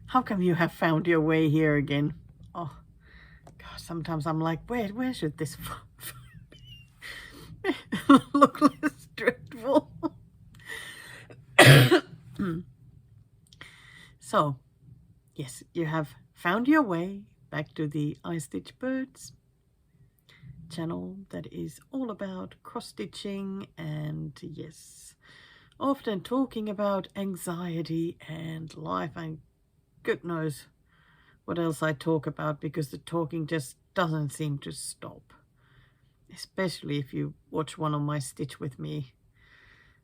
How come you have found your way here again? Oh, gosh, sometimes I'm like, where should this look less dreadful? So, yes, you have found your way back to the I Stitch Birds channel that is all about cross-stitching and, yes, often talking about anxiety and life, and good knows what else I talk about, because the talking just doesn't seem to stop. Especially if you watch one of my Stitch With Me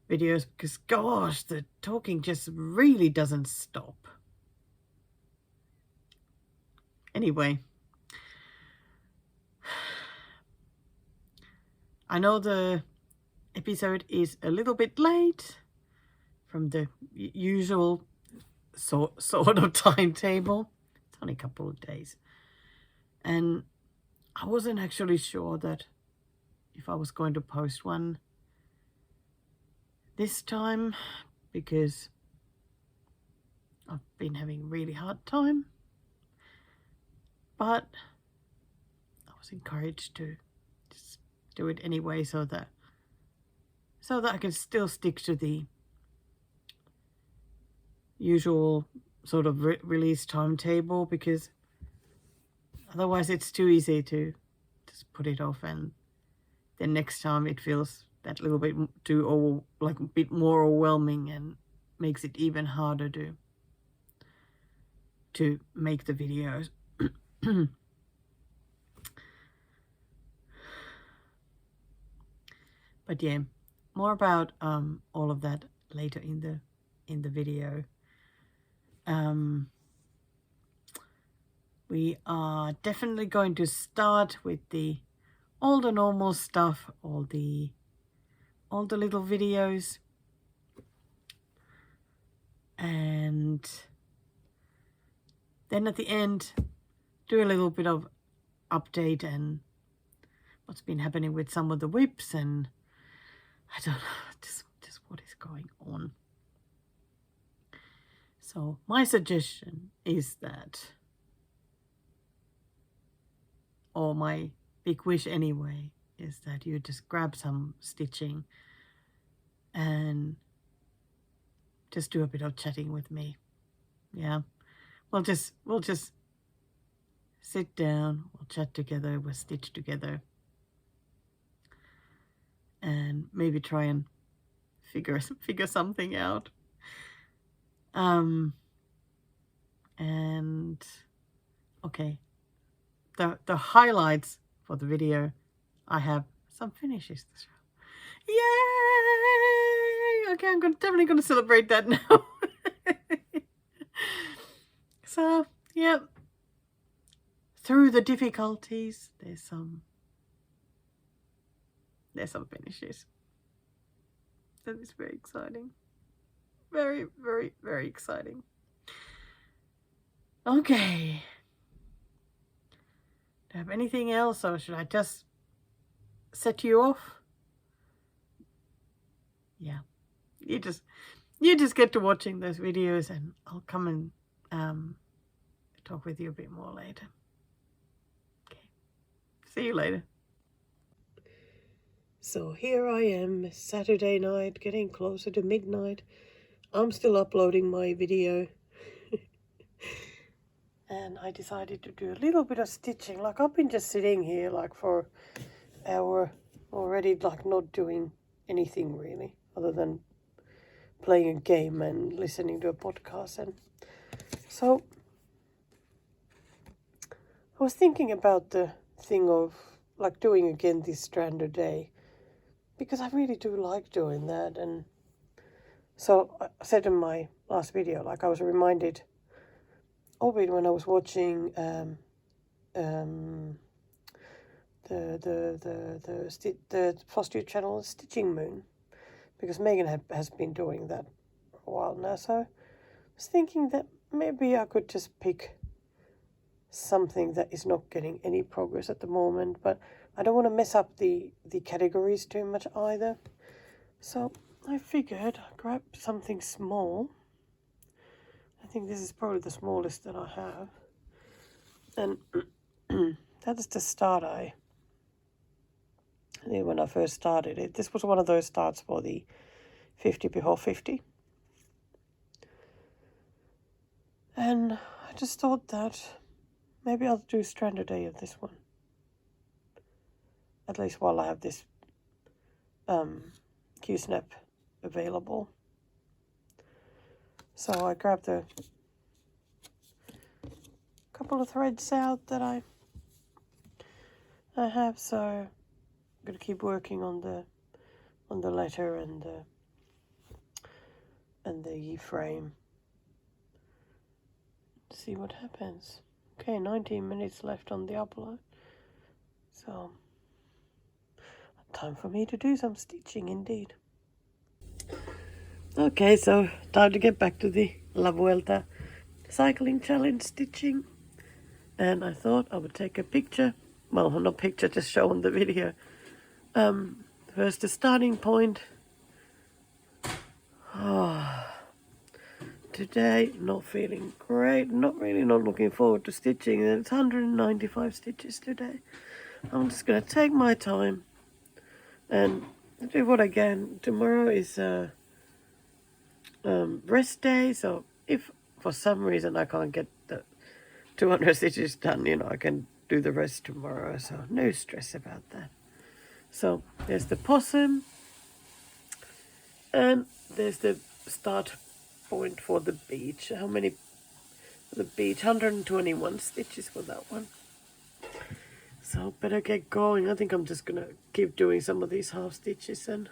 videos, because gosh, the talking just really doesn't stop. Anyway, I know the episode is a little bit late from the usual sort of timetable. It's only a couple of days. And I wasn't actually sure that if I was going to post one this time, because I've been having a really hard time. But I was encouraged to just do it anyway, so that I can still stick to the usual sort of release timetable, because otherwise it's too easy to just put it off, and then next time it feels that little bit too, like a bit more overwhelming, and makes it even harder to make the videos. But yeah, more about all of that later in the video. We are definitely going to start with all the normal stuff, all the little videos, and then at the end do a little bit of update and what's been happening with some of the whips, and I don't know, just what is going on. So my suggestion is that, or my big wish anyway, is that you just grab some stitching and just do a bit of chatting with me. Yeah, we'll just sit down, we'll chat together, we'll stitch together, and maybe try and figure something out. And okay, the highlights for the video, I have some finishes this round. Yay! Okay, I'm definitely gonna celebrate that now. So yeah, through the difficulties, there's some finishes. That is very exciting. Very, very, very exciting. Okay. Do I have anything else, or should I just set you off? Yeah. You just get to watching those videos, and I'll come and talk with you a bit more later. Okay. See you later. So here I am, Saturday night, getting closer to midnight. I'm still uploading my video. And I decided to do a little bit of stitching. Like, I've been just sitting here like for an hour already, like not doing anything really, other than playing a game and listening to a podcast. And so I was thinking about the thing of like doing again this strand a day, because I really do like doing that. And so I said in my last video, like I was reminded of it when I was watching the Flosstube channel Stitching Moon, because Megan has been doing that for a while now. So I was thinking that maybe I could just pick something that is not getting any progress at the moment, but I don't want to mess up the categories too much either. So I figured I'd grab something small. think this is probably the smallest that I have. And that's the start I when I first started it. This was one of those starts for the 50 before 50. And I just thought that maybe I'll do strand a day of this one. At least while I have this Q-snap available. So I grabbed a couple of threads out that I have, so I'm gonna keep working on the letter and the frame. See what happens. Okay, 19 minutes left on the upload. So time for me to do some stitching indeed. Okay, so time to get back to the La Vuelta cycling challenge stitching. And I thought I would take a picture. Well, not picture, just show on the video. First the starting point. Today, not feeling great. Not looking forward to stitching. It's 195 stitches today. I'm just going to take my time and do what I can. Tomorrow is rest day, so if for some reason I can't get the 200 stitches done, I can do the rest tomorrow, so no stress about that. So there's the possum, and there's the start point for the beach. How many for the beach? 121 stitches for that one. So better get going. I think I'm just gonna keep doing some of these half stitches and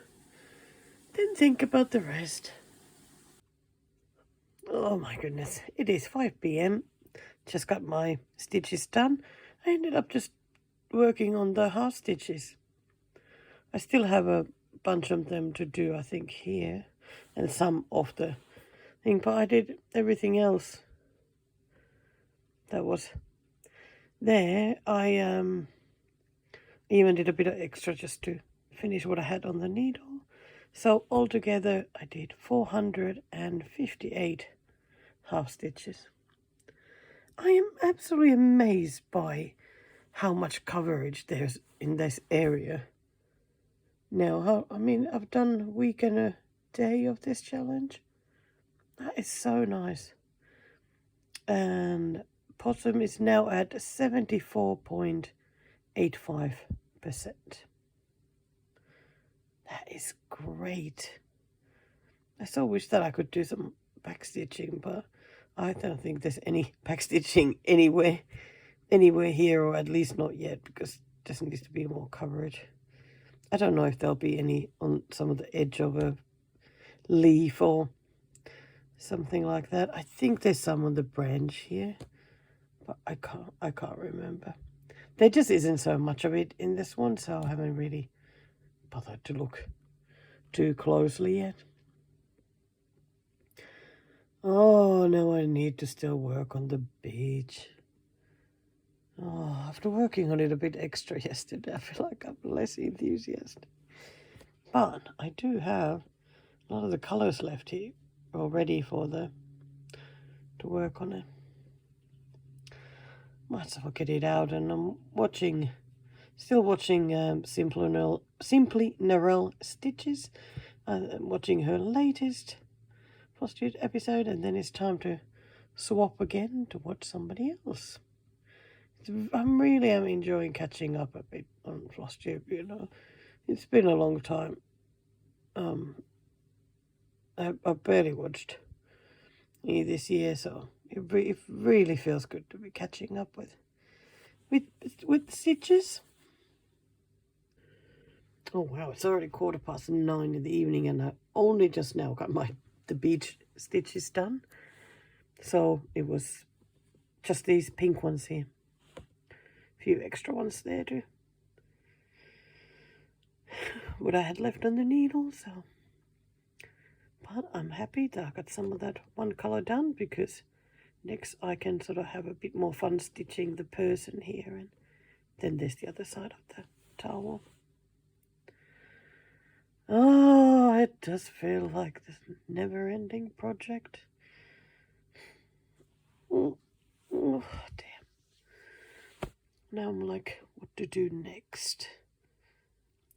then think about the rest. Oh my goodness, it is 5 p.m. Just got my stitches done. I ended up just working on the half stitches. I still have a bunch of them to do, I think, here, and some of the thing, but I did everything else that was there. I even did a bit of extra just to finish what I had on the needle. So altogether I did 458 half stitches. I am absolutely amazed by how much coverage there's in this area. Now, I've done a week and a day of this challenge. That is so nice. And possum is now at 74.85%. That is great. I so wish that I could do some backstitching, but I don't think there's any backstitching anywhere here, or at least not yet, because there needs to be more coverage. I don't know if there'll be any on some of the edge of a leaf or something like that. I think there's some on the branch here, but I can't remember. There just isn't so much of it in this one, so I haven't really bothered to look too closely yet. Oh, now I need to still work on the beach. Oh, after working on it a bit extra yesterday, I feel like I'm less enthusiastic. But I do have a lot of the colors left here already to work on it. Might as well get it out, and I'm still watching Simply Narelle Stitches. I'm watching her latest Flosstube episode, and then it's time to swap again to watch somebody else. I'm really enjoying catching up a bit on Flosstube, It's been a long time. I barely watched any this year, so it really feels good to be catching up with stitches. Oh wow, it's already 9:15 in the evening, and I only just now got the beach stitches done. So it was just these pink ones here. A few extra ones there too. What I had left on the needle, so. But I'm happy that I got some of that one color done, because next I can sort of have a bit more fun stitching the person here, and then there's the other side of the towel. Oh, it does feel like this never-ending project. Oh, oh, damn. Now I'm like, what to do next?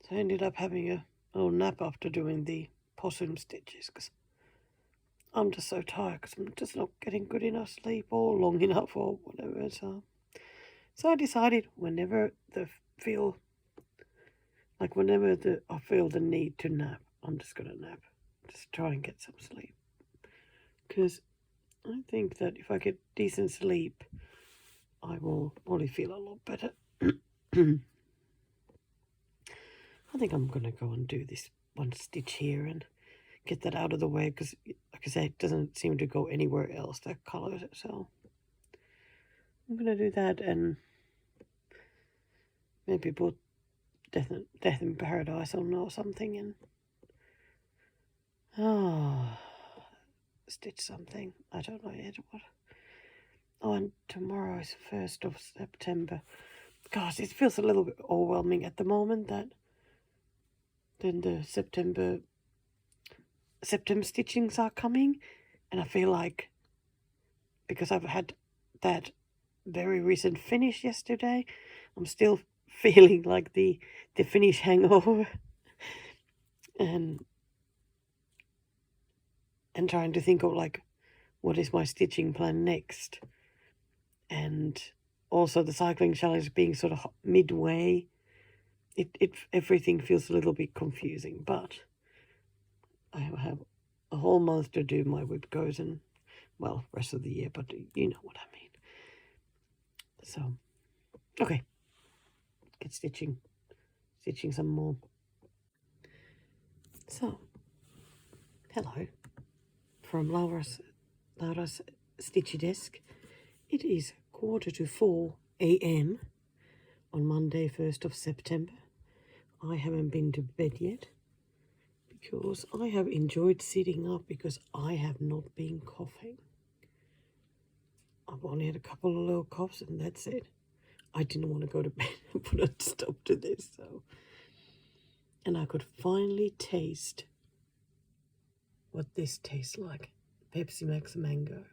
So I ended up having a little nap after doing the possum stitches because I'm just so tired because I'm just not getting good enough sleep or long enough or whatever. So I decided whenever I feel the need to nap, I'm just gonna nap. Just try and get some sleep. Because I think that if I get decent sleep, I will probably feel a lot better. I think I'm gonna go and do this one stitch here and get that out of the way because, like I said, it doesn't seem to go anywhere else that colors it. So I'm gonna do that and maybe put Death in Paradise on or something and stitch something. I don't know yet what. Oh, and tomorrow is 1st of September. Gosh, it feels a little bit overwhelming at the moment that then the September stitchings are coming, and I feel like because I've had that very recent finish yesterday, I'm still feeling like the finish hangover and trying to think of like what is my stitching plan next, and also the cycling challenge being sort of midway. Everything feels a little bit confusing, but I have a whole month to do my whip goes and, well, rest of the year, but you know what I mean. So, okay, get stitching some more. So, hello from Laura's Stitchy Desk. It is 3:45 a.m. on Monday, 1st of September. I haven't been to bed yet because I have enjoyed sitting up because I have not been coughing. I've only had a couple of little coughs and that's it. I didn't want to go to bed and put a stop to this, so. And I could finally taste what this tastes like. Pepsi Max Mango.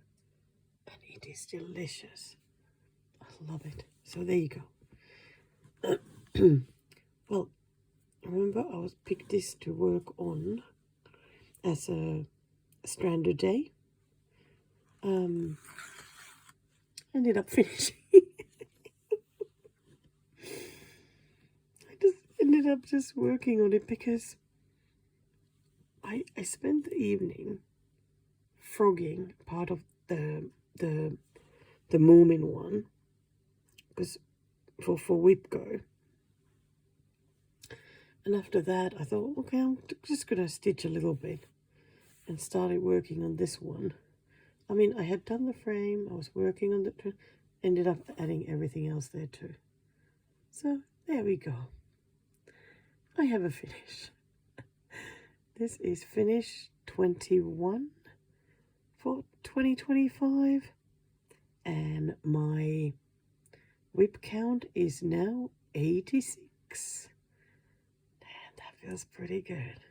And it is delicious. I love it. So there you go. Well, remember I was picked this to work on as a stranded day. Ended up finishing. I just ended up just working on it because I spent the evening frogging part of the Moomin one because for whip go. And after that I thought, okay, I'm just gonna stitch a little bit and started working on this one. I mean, I had done the frame, I was working on the, ended up adding everything else there too. So there we go. I have a finish. This is finish 21 for 2025. And my whip count is now 86. And that feels pretty good.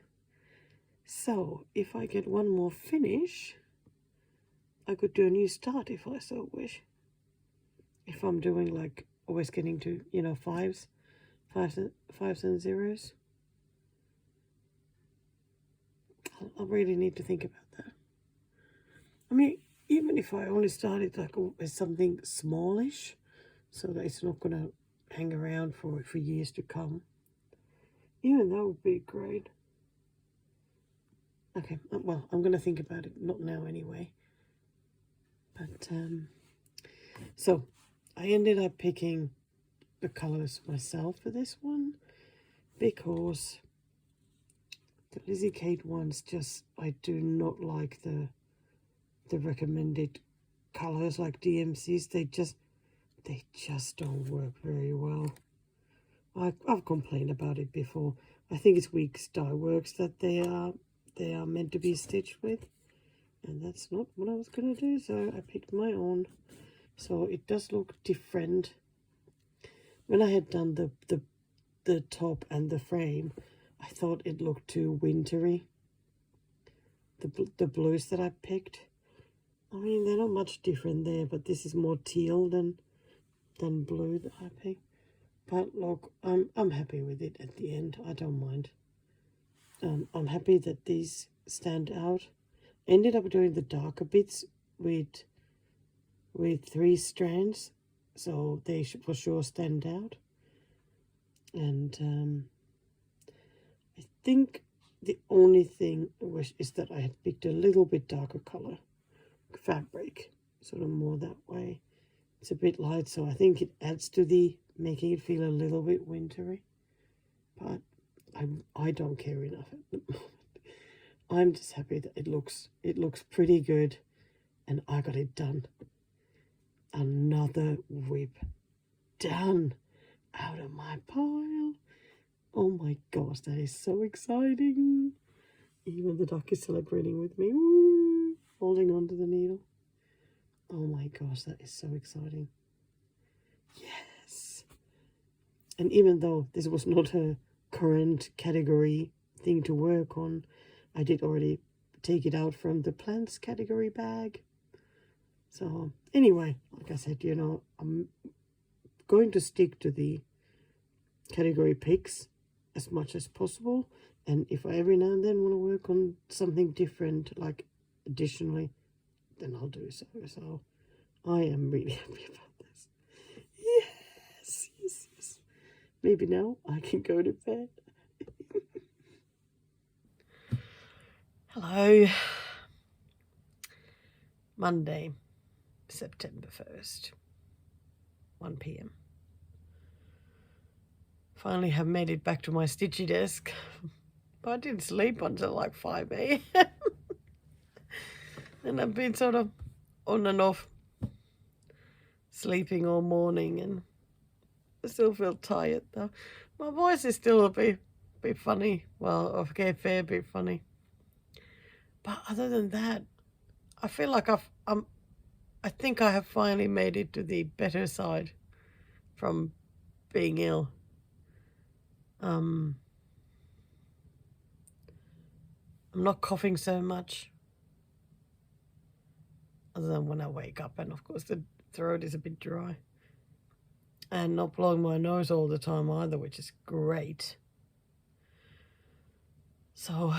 So if I get one more finish, I could do a new start if I so wish. If I'm doing like always getting to, you know, fives and zeros. I really need to think about that. I mean, even if I only started like with something smallish, so that it's not going to hang around for years to come, even that would be great. Okay, well, I'm going to think about it, not now anyway. But, so I ended up picking the colors myself for this one because the Lizzie Kate ones just, I do not like the recommended colors like DMC's. They just don't work very well. I've complained about it before. I think it's Weeks Dye Works that they are meant to be stitched with, and that's not what I was gonna do. So I picked my own. So it does look different. When I had done the top and the frame, I thought it looked too wintry. The blues that I picked, I mean, they're not much different there, but this is more teal than blue that I picked. But look, I'm happy with it at the end. I don't mind. I'm happy that these stand out. Ended up doing the darker bits with 3 strands, so they for sure stand out. And I think the only thing is that I had picked a little bit darker color fabric, sort of more that way. It's a bit light, so I think it adds to the making it feel a little bit wintry. But I don't care enough at the moment. I'm just happy that it looks pretty good, and I got it done. Another whip done out of my pile. Oh my gosh, that is so exciting. Even the duck is celebrating with me. Woo, holding onto the needle. Oh my gosh, that is so exciting. Yes. And even though this was not a current category thing to work on, I did already take it out from the plants category bag. So anyway, like I said, you know, I'm going to stick to the category picks as much as possible. And if I every now and then want to work on something different, like additionally, then I'll do so. So I am really happy about this. Yes, yes, yes. Maybe now I can go to bed. Hello. Monday, September 1st, 1 p.m. Finally have made it back to my stitchy desk. But I didn't sleep until like 5 a.m. And I've been sort of on and off sleeping all morning, and I still feel tired though. My voice is still a bit funny. Well, okay, a fair bit funny. But other than that, I feel like I think I have finally made it to the better side from being ill. I'm not coughing so much, other than when I wake up, and of course the throat is a bit dry. And not blowing my nose all the time either, which is great. So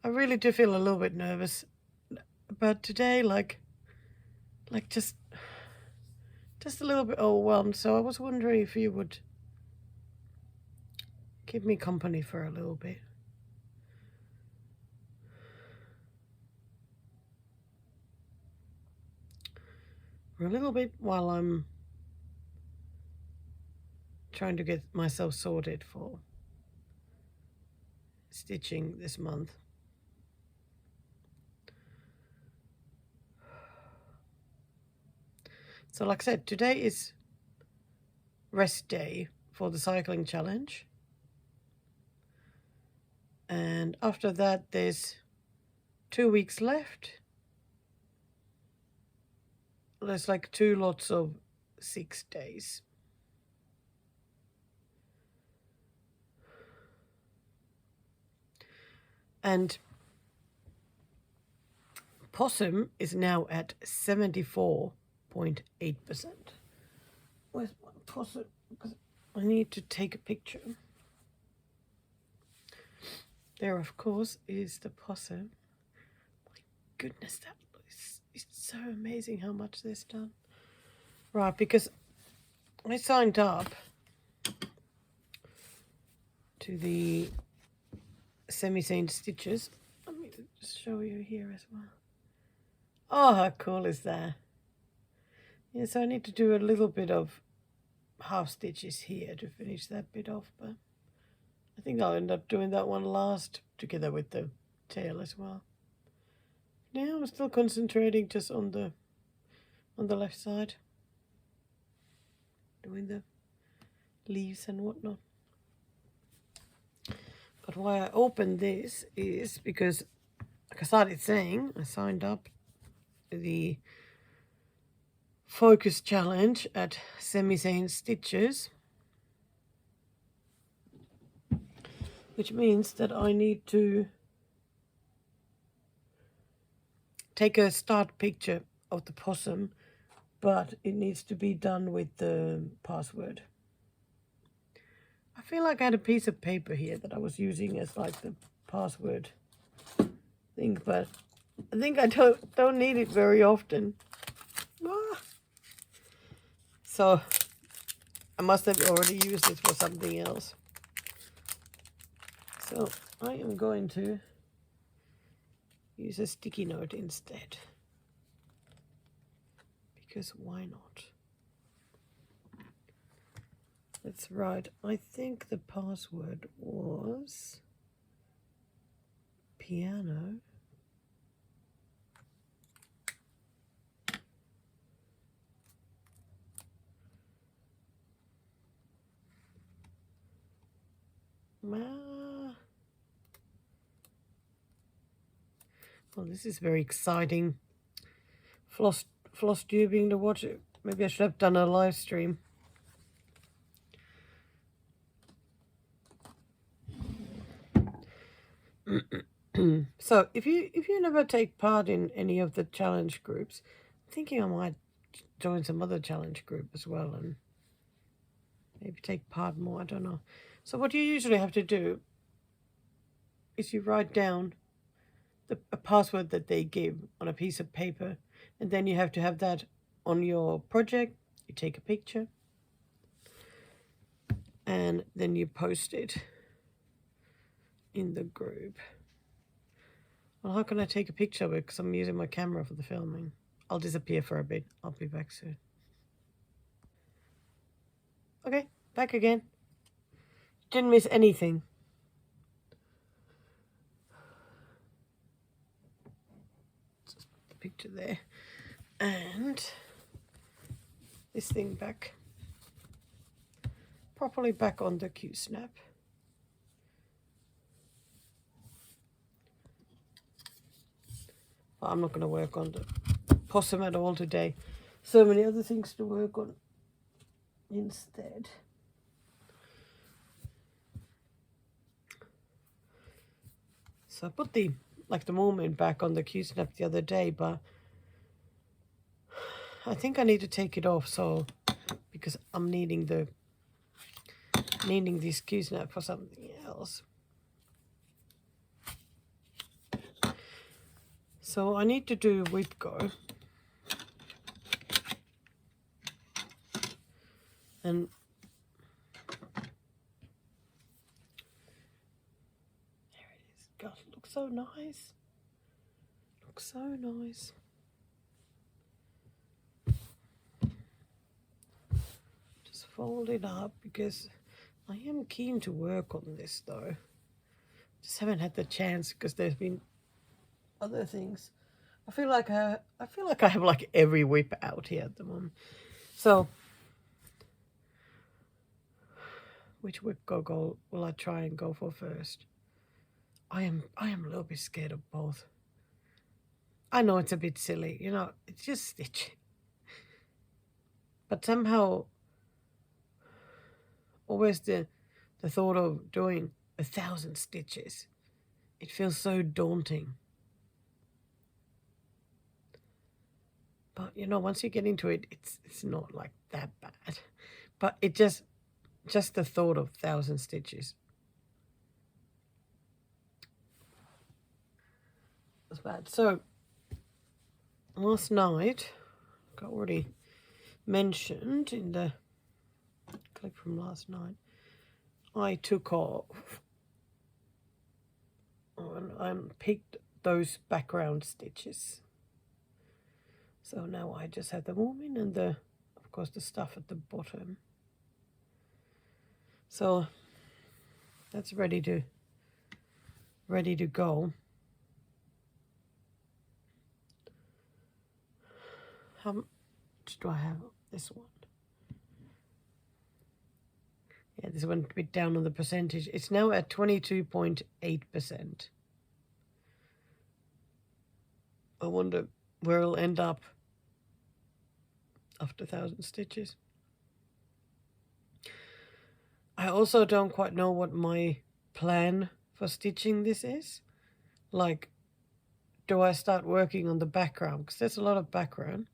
I really do feel a little bit nervous. But today, like just a little bit overwhelmed. So I was wondering if you would keep me company for a little bit. For a little bit while I'm trying to get myself sorted for stitching this month. So like I said, today is rest day for the cycling challenge. And after that, there's 2 weeks left. There's like 2 lots of 6 days. And possum is now at 74.8%. Where's my possum? Because I need to take a picture. There, of course, is the possum. My goodness, that is so amazing how much this done. Right, because I signed up to the semi-sane stitches. Let me just show you here as well. Oh, how cool is that? Yeah, so I need to do a little bit of half stitches here to finish that bit off, but I think I'll end up doing that one last together with the tail as well. Now I'm still concentrating just on the left side, doing the leaves and whatnot. But why I opened this is because, like I started saying, I signed up to the focus challenge at Semi-Sane Stitches, which means that I need to take a start picture of the possum, but it needs to be done with the password. I feel like I had a piece of paper here that I was using as like the password thing, but I think I don't need it very often. Ah. So I must have already used it for something else. So I am going to use a sticky note instead. Because why not? That's right. I think the password was piano. Well, this is very exciting. Floss tubing to watch it. Maybe I should have done a live stream. So if you never take part in any of the challenge groups, I'm thinking I might join some other challenge group as well and maybe take part more. I don't know. So what you usually have to do is you write down a password that they give on a piece of paper, and then you have to have that on your project. You take a picture and then you post it in the group. Well, how can I take a picture of it? Because I'm using my camera for the filming. I'll disappear for a bit. I'll be back soon. Okay, back again. Didn't miss anything. Just put the picture there. And this thing back. Properly back on the Q-snap. But I'm not going to work on the possum at all today. So many other things to work on instead. So I put the movement back on the Q-snap the other day, but I think I need to take it off, so because I'm needing this Q-snap for something else. So I need to do whip go. And there it is. God, it looks so nice. Looks so nice. Just fold it up because I am keen to work on this though. Just haven't had the chance because there's been other things. I feel like I have like every whip out here at the moment. So which whip go will I try and go for first? I am a little bit scared of both. I know it's a bit silly, you know, it's just stitch. But somehow always the thought of doing 1,000 stitches, it feels so daunting. But you know, once you get into it, it's not like that bad. But it just the thought of 1,000 stitches. It's bad. So last night, like I already mentioned in the clip from last night, I took off and I picked those background stitches. So now I just have the warming and of course the stuff at the bottom. So that's ready to go. How much do I have? This one. Yeah, this one a bit down on the percentage. It's now at 22.8%. I wonder where it'll end up after 1,000 stitches. I also don't quite know what my plan for stitching this is. Like, do I start working on the background? Because there's a lot of background.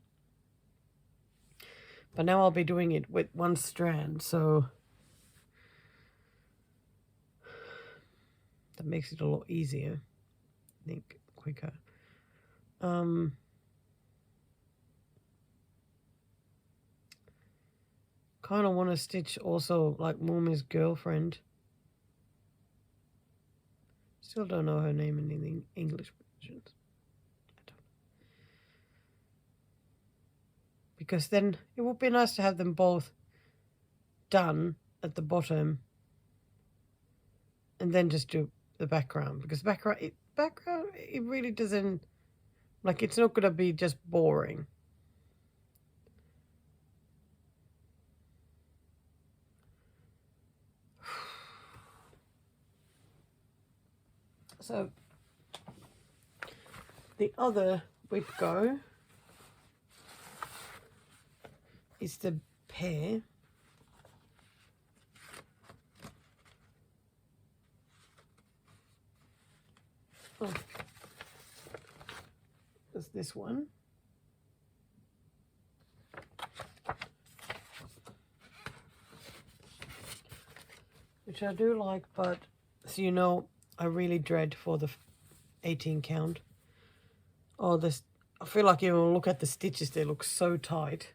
But now I'll be doing it with one strand, so that makes it a lot easier, I think, quicker. Kind of want to stitch also like Mumi's girlfriend. Still don't know her name in the English versions. Because then it would be nice to have them both done at the bottom and then just do the background, because background it really doesn't, like, it's not gonna be just boring. So the other whip go is the pear. Oh, there's this one. Which I do like, but so you know, I really dread for the 18 count. Oh, this, I feel like you look at the stitches, they look so tight.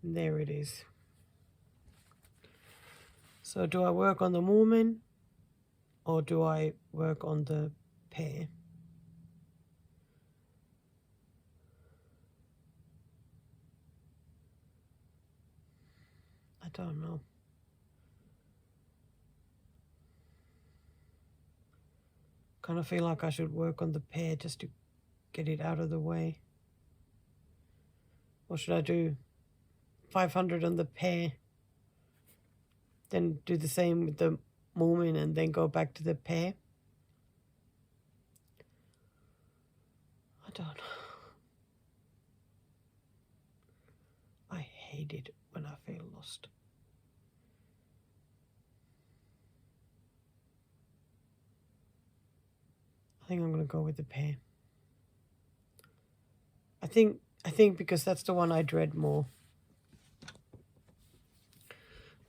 And there it is. So do I work on the movement or do I work on the pear? I don't know. Kind of feel like I should work on the pear just to get it out of the way. Or should I do 500 on the pear, then do the same with the movement and then go back to the pear? I don't know. I hate it when I feel lost. I think I'm going to go with the pear. I think because that's the one I dread more.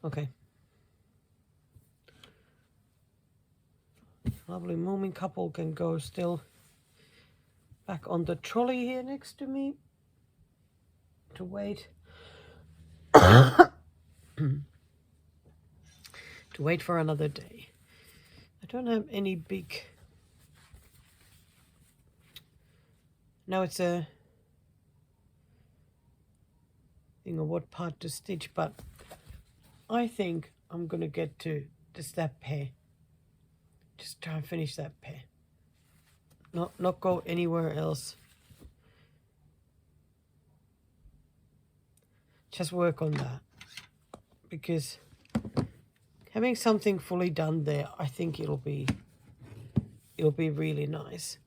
Okay. Lovely moving couple can go still back on the trolley here next to me to wait. To wait for another day. I don't have any big... Now it's a thing of what part to stitch, but I think I'm going to get to just that pair. Just try and finish that pair. Not go anywhere else. Just work on that. Because having something fully done there, I think it'll be really nice.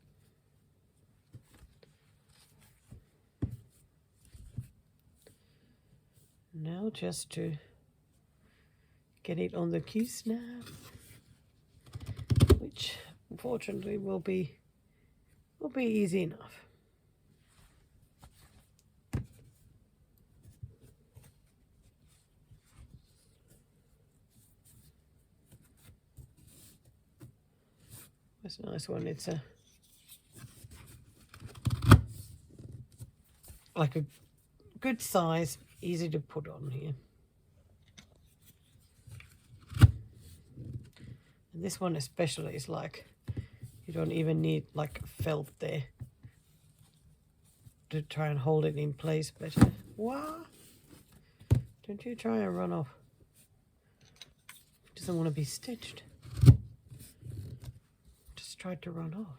Now just to get it on the key snap, which unfortunately will be easy enough. That's a nice one. It's like a good size, easy to put on here. And this one especially is like, you don't even need like felt there to try and hold it in place better. What? Don't you try and run off. It doesn't want to be stitched. Just tried to run off.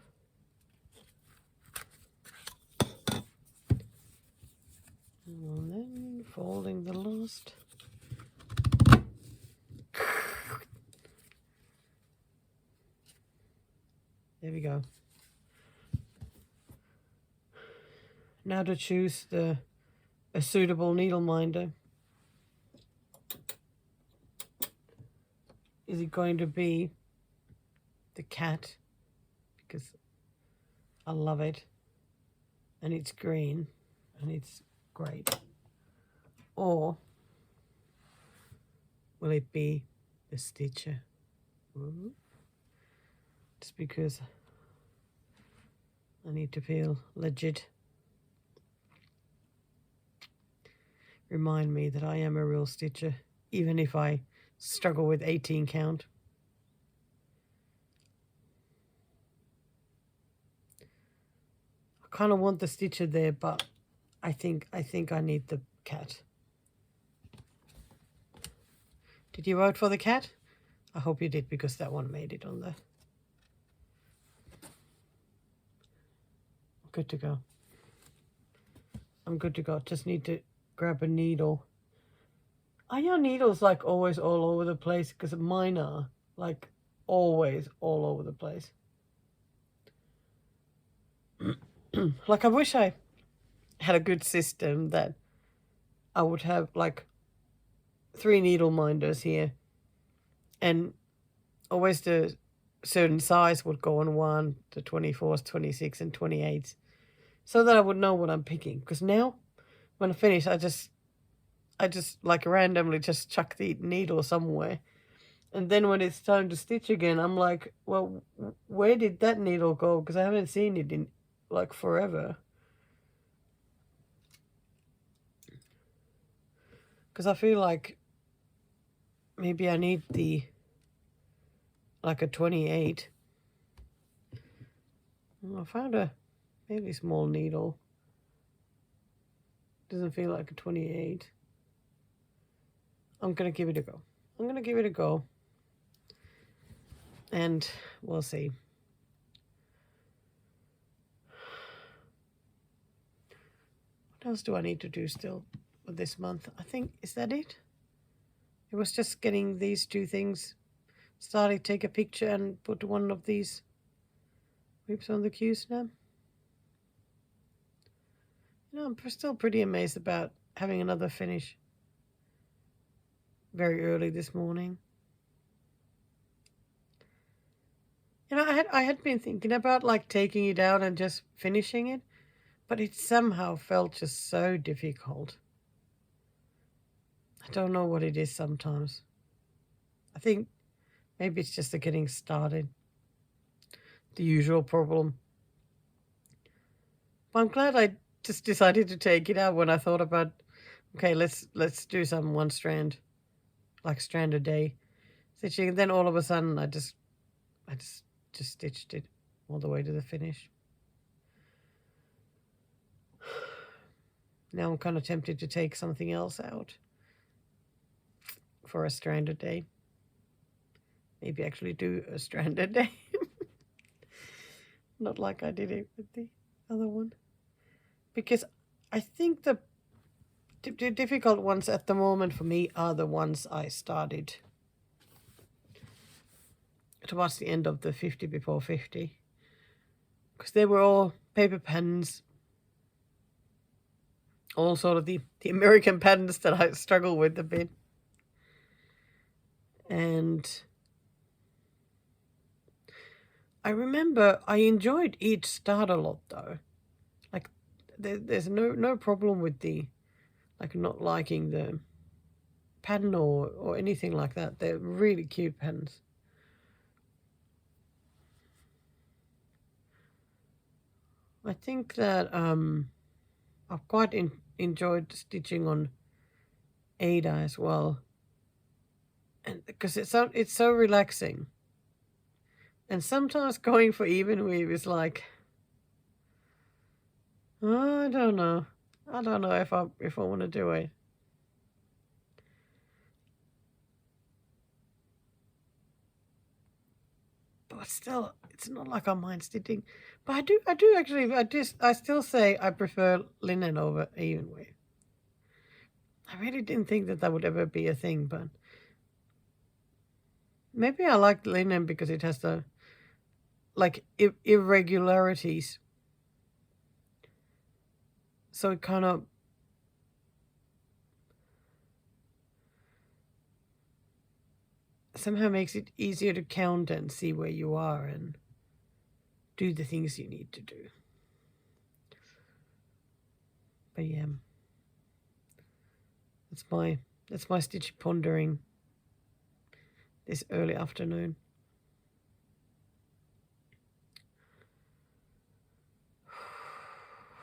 And then folding the last. There we go. Now to choose a suitable needle minder. Is it going to be the cat because I love it and it's green and it's great? Or will it be the Stitcher? Just because I need to feel legit. Remind me that I am a real Stitcher, even if I struggle with 18 count. I kind of want the Stitcher there, but I think I need the cat. Did you vote for the cat? I hope you did, because that one made it on there. Good to go. I'm good to go. Just need to grab a needle. Are your needles like always all over the place? Because mine are like always all over the place. Like I wish I had a good system that I would have like 3 needle minders here, and always the certain size would go on one, the 24s, 26 and 28s, so that I would know what I'm picking. Because now when I finish, I just like randomly just chuck the needle somewhere, and then when it's time to stitch again, I'm like, well, where did that needle go? Because I haven't seen it in like forever. Because I feel like maybe I need the like a 28. I found a maybe small needle. Doesn't feel like a 28. I'm gonna give it a go. I'm gonna give it a go, and we'll see. What else do I need to do still for this month? I think, is that it? It was just getting these 2 things started. Take a picture and put one of these whips on the queue snap. You know, I'm still pretty amazed about having another finish very early this morning. You know, I had been thinking about like taking it out and just finishing it, but it somehow felt just so difficult. I don't know what it is sometimes. I think maybe it's just the getting started, the usual problem. But I'm glad I just decided to take it out when I thought about, okay, let's do some 1 strand, like strand a day stitching. And then all of a sudden I just stitched it all the way to the finish. Now I'm kind of tempted to take something else out for a strand a day. Maybe actually do a strand a day. Not like I did it with the other one. Because I think the difficult ones at the moment for me are the ones I started towards the end of the 50 before 50. Because they were all paper patterns. All sort of the American patterns that I struggle with a bit. And I remember I enjoyed each start a lot though. Like there's no problem with the like not liking the pattern or anything like that. They're really cute patterns. I think that I've quite enjoyed stitching on Ada as well, and because it's so relaxing. And sometimes going for even weave is like, oh, I don't know if I want to do it. But still, it's not like I mind stitching. But I do actually. I still say I prefer linen over even weave. I really didn't think that would ever be a thing, but maybe I like linen because it has the like irregularities. So it kind of somehow makes it easier to count and see where you are and do the things you need to do. But yeah, that's my stitch pondering this early afternoon.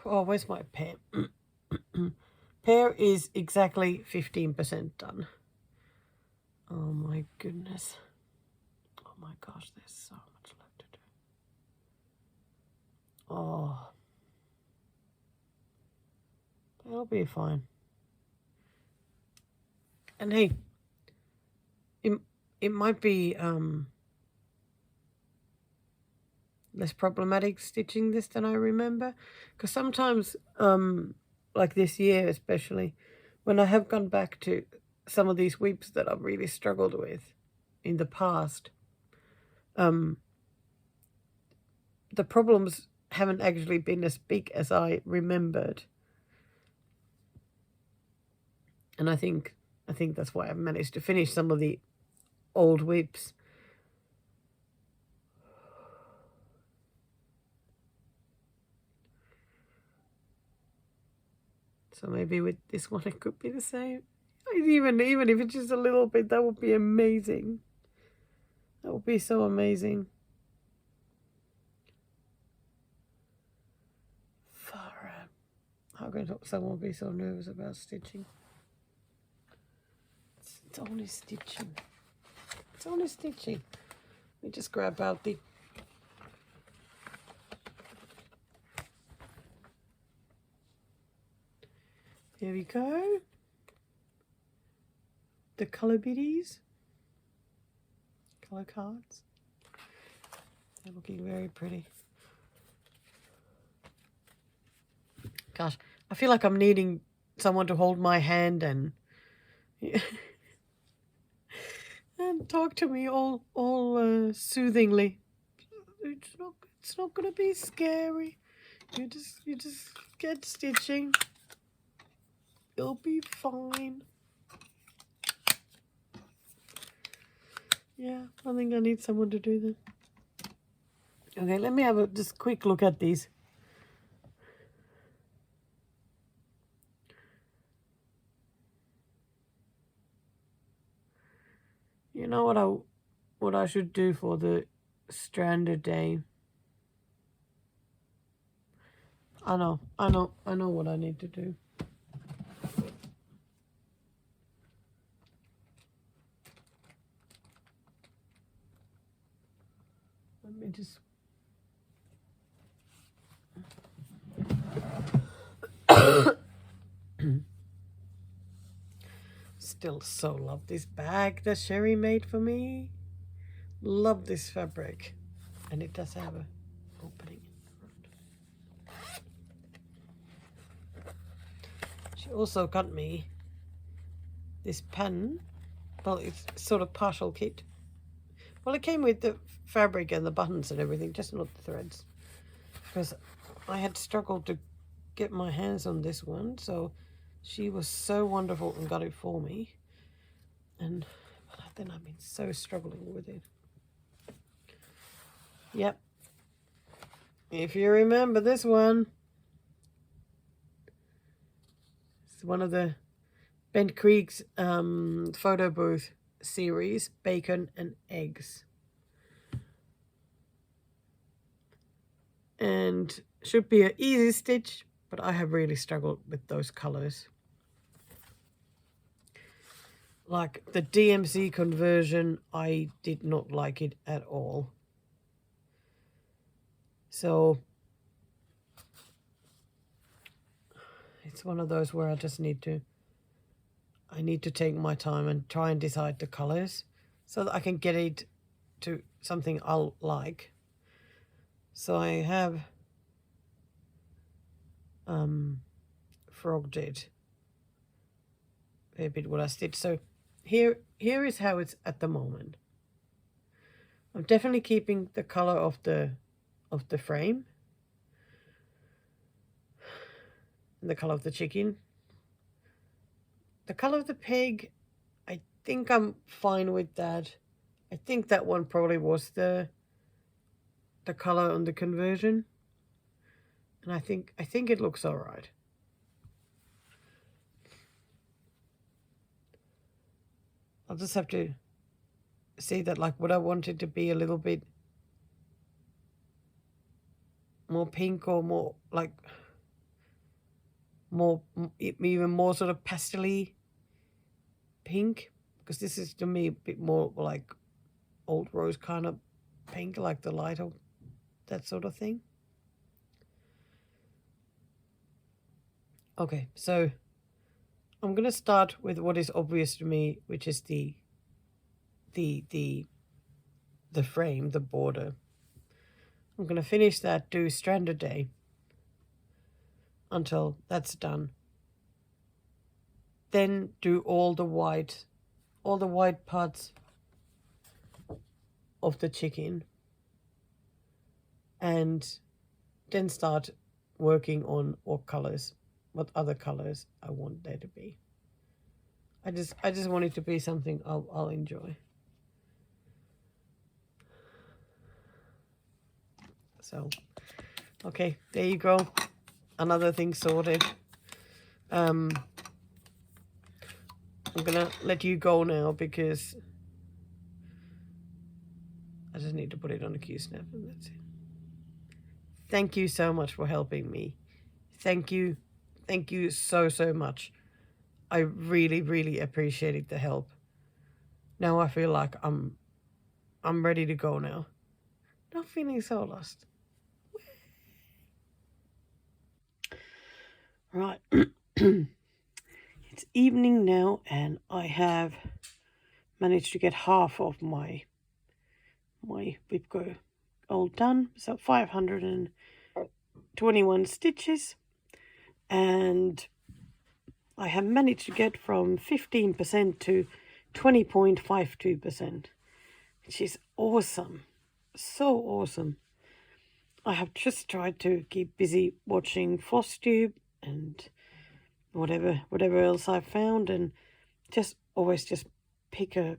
Oh, where's my pear? Pear is exactly 15% done. Oh my goodness. Oh my gosh, there's so much left to do. Oh, that'll be fine. And hey, it might be less problematic stitching this than I remember, because sometimes like this year especially, when I have gone back to some of these weeps that I've really struggled with in the past, the problems haven't actually been as big as I remembered. And I think that's why I've managed to finish some of the old weeps. So maybe with this one it could be the same. Even if it's just a little bit, that would be amazing. That would be so amazing. Far out. How can someone be so nervous about stitching? It's only stitching. It's only stitching. Let me just grab out the... Here we go. The colour biddies. Colour cards. They're looking very pretty. Gosh, I feel like I'm needing someone to hold my hand and and talk to me all soothingly. It's not gonna be scary. You just get stitching. You'll be fine. Yeah, I think I need someone to do that. Okay, let me have a just quick look at these. You know what I should do for the stranded day? I know what I need to do. Let me just... Still so love this bag that Sherry made for me. Love this fabric. And it does have a opening in front. She also got me this pen. Well, it's sort of partial kit. Well, it came with the fabric and the buttons and everything, just not the threads. Because I had struggled to get my hands on this one, so she was so wonderful and got it for me. And then I've been so struggling with it. Yep. If you remember this one, it's one of the Bent Creek's photo booth series, Bacon and Eggs. And should be an easy stitch, but I have really struggled with those colors. Like the DMC conversion, I did not like it at all. So it's one of those where I just need to take my time and try and decide the colors so that I can get it to something I'll like. So I have frogged it a bit what I stitched. So here is how it's at the moment. I'm definitely keeping the color of the frame and the color of the chicken. The color of the pig, I think I'm fine with that. I think that one probably was the color on the conversion. And I think it looks all right. I'll just have to see that, like, would I want it to be a little bit more pink or more like even more sort of pastel-y pink, because this is to me a bit more like old rose kind of pink, like the lighter, that sort of thing. Okay, so I'm gonna start with what is obvious to me, which is the frame, the border. I'm gonna finish that, do strand a day until that's done. Then do all the white parts of the chicken, and then start working on what other colors I want there to be. I just want it to be something I'll enjoy. So, okay, there you go. Another thing sorted. I'm gonna let you go now because I just need to put it on a Q-snap and that's it. Thank you so much for helping me. Thank you so much. I really appreciated the help. Now I feel like I'm ready to go now. Not feeling so lost. Right. It's evening now and I have managed to get half of my Whipco all done. So 521 stitches, and I have managed to get from 15% to 20.52%, which is awesome. So awesome. I have just tried to keep busy watching Flosstube and whatever else I found, and always pick a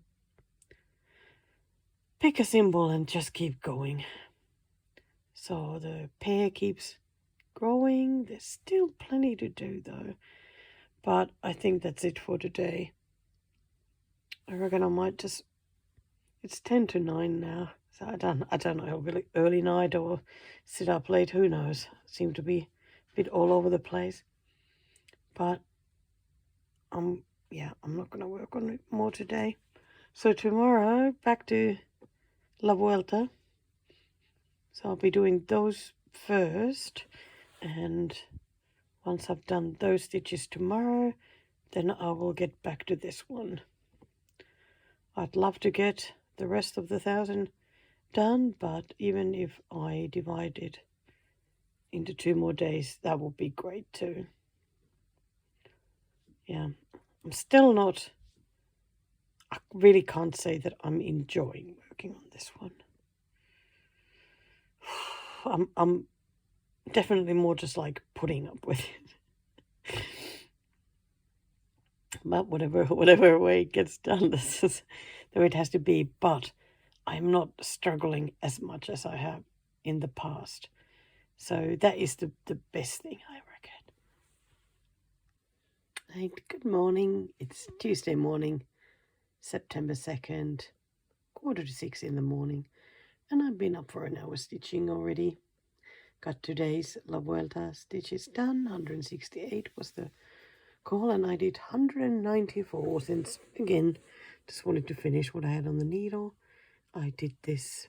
symbol and just keep going. So the pear keeps growing. There's still plenty to do though, but I think that's it for today. I reckon I might just, it's 10 to 9 now, so I don't know, really early night or sit up late, who knows. Seem to be a bit all over the place, but I'm not going to work on it more today. So tomorrow back to La Vuelta, so I'll be doing those first, and once I've done those stitches tomorrow, then I will get back to this one. I'd love to get the rest of the 1,000 done, but even if I divide it into 2 more days, that would be great too. Yeah, I'm still not, I really can't say that I'm enjoying working on this one. I'm definitely more just like putting up with it. But whatever way it gets done, this is the way it has to be. But I'm not struggling as much as I have in the past. So that is the best thing, I reckon. Hey, good morning. It's Tuesday morning, September 2nd, 5:45 in the morning. And I've been up for an hour stitching already. Got today's La Vuelta stitches done. 168 was the call, and I did 194 since, again, just wanted to finish what I had on the needle. I did this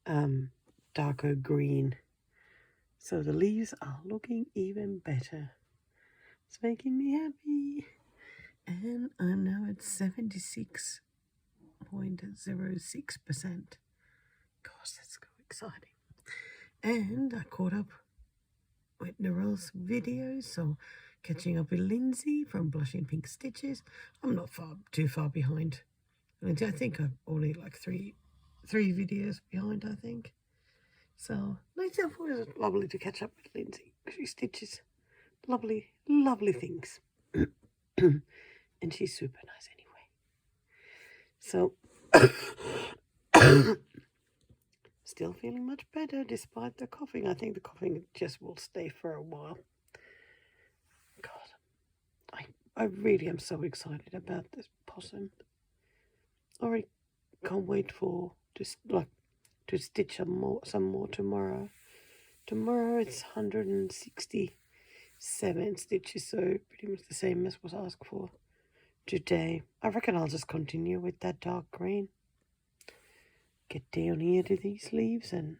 darker green, so the leaves are looking even better. It's making me happy. And I'm now at 76.06%. Gosh, that's so exciting. And I caught up with Narelle's videos, so catching up with Lindsay from Blushing Pink Stitches. I'm not too far behind. I think I'm only like three videos behind, I think. So it's always lovely to catch up with Lindsay. She stitches lovely things. And she's super nice anyway. So Still feeling much better despite the coughing. I think the coughing just will stay for a while. God, I really am so excited about this possum. Already can't wait for just like to stitch some more tomorrow. Tomorrow it's 167 stitches, so pretty much the same as was asked for today. I reckon I'll just continue with that dark green. Get down here to these leaves, and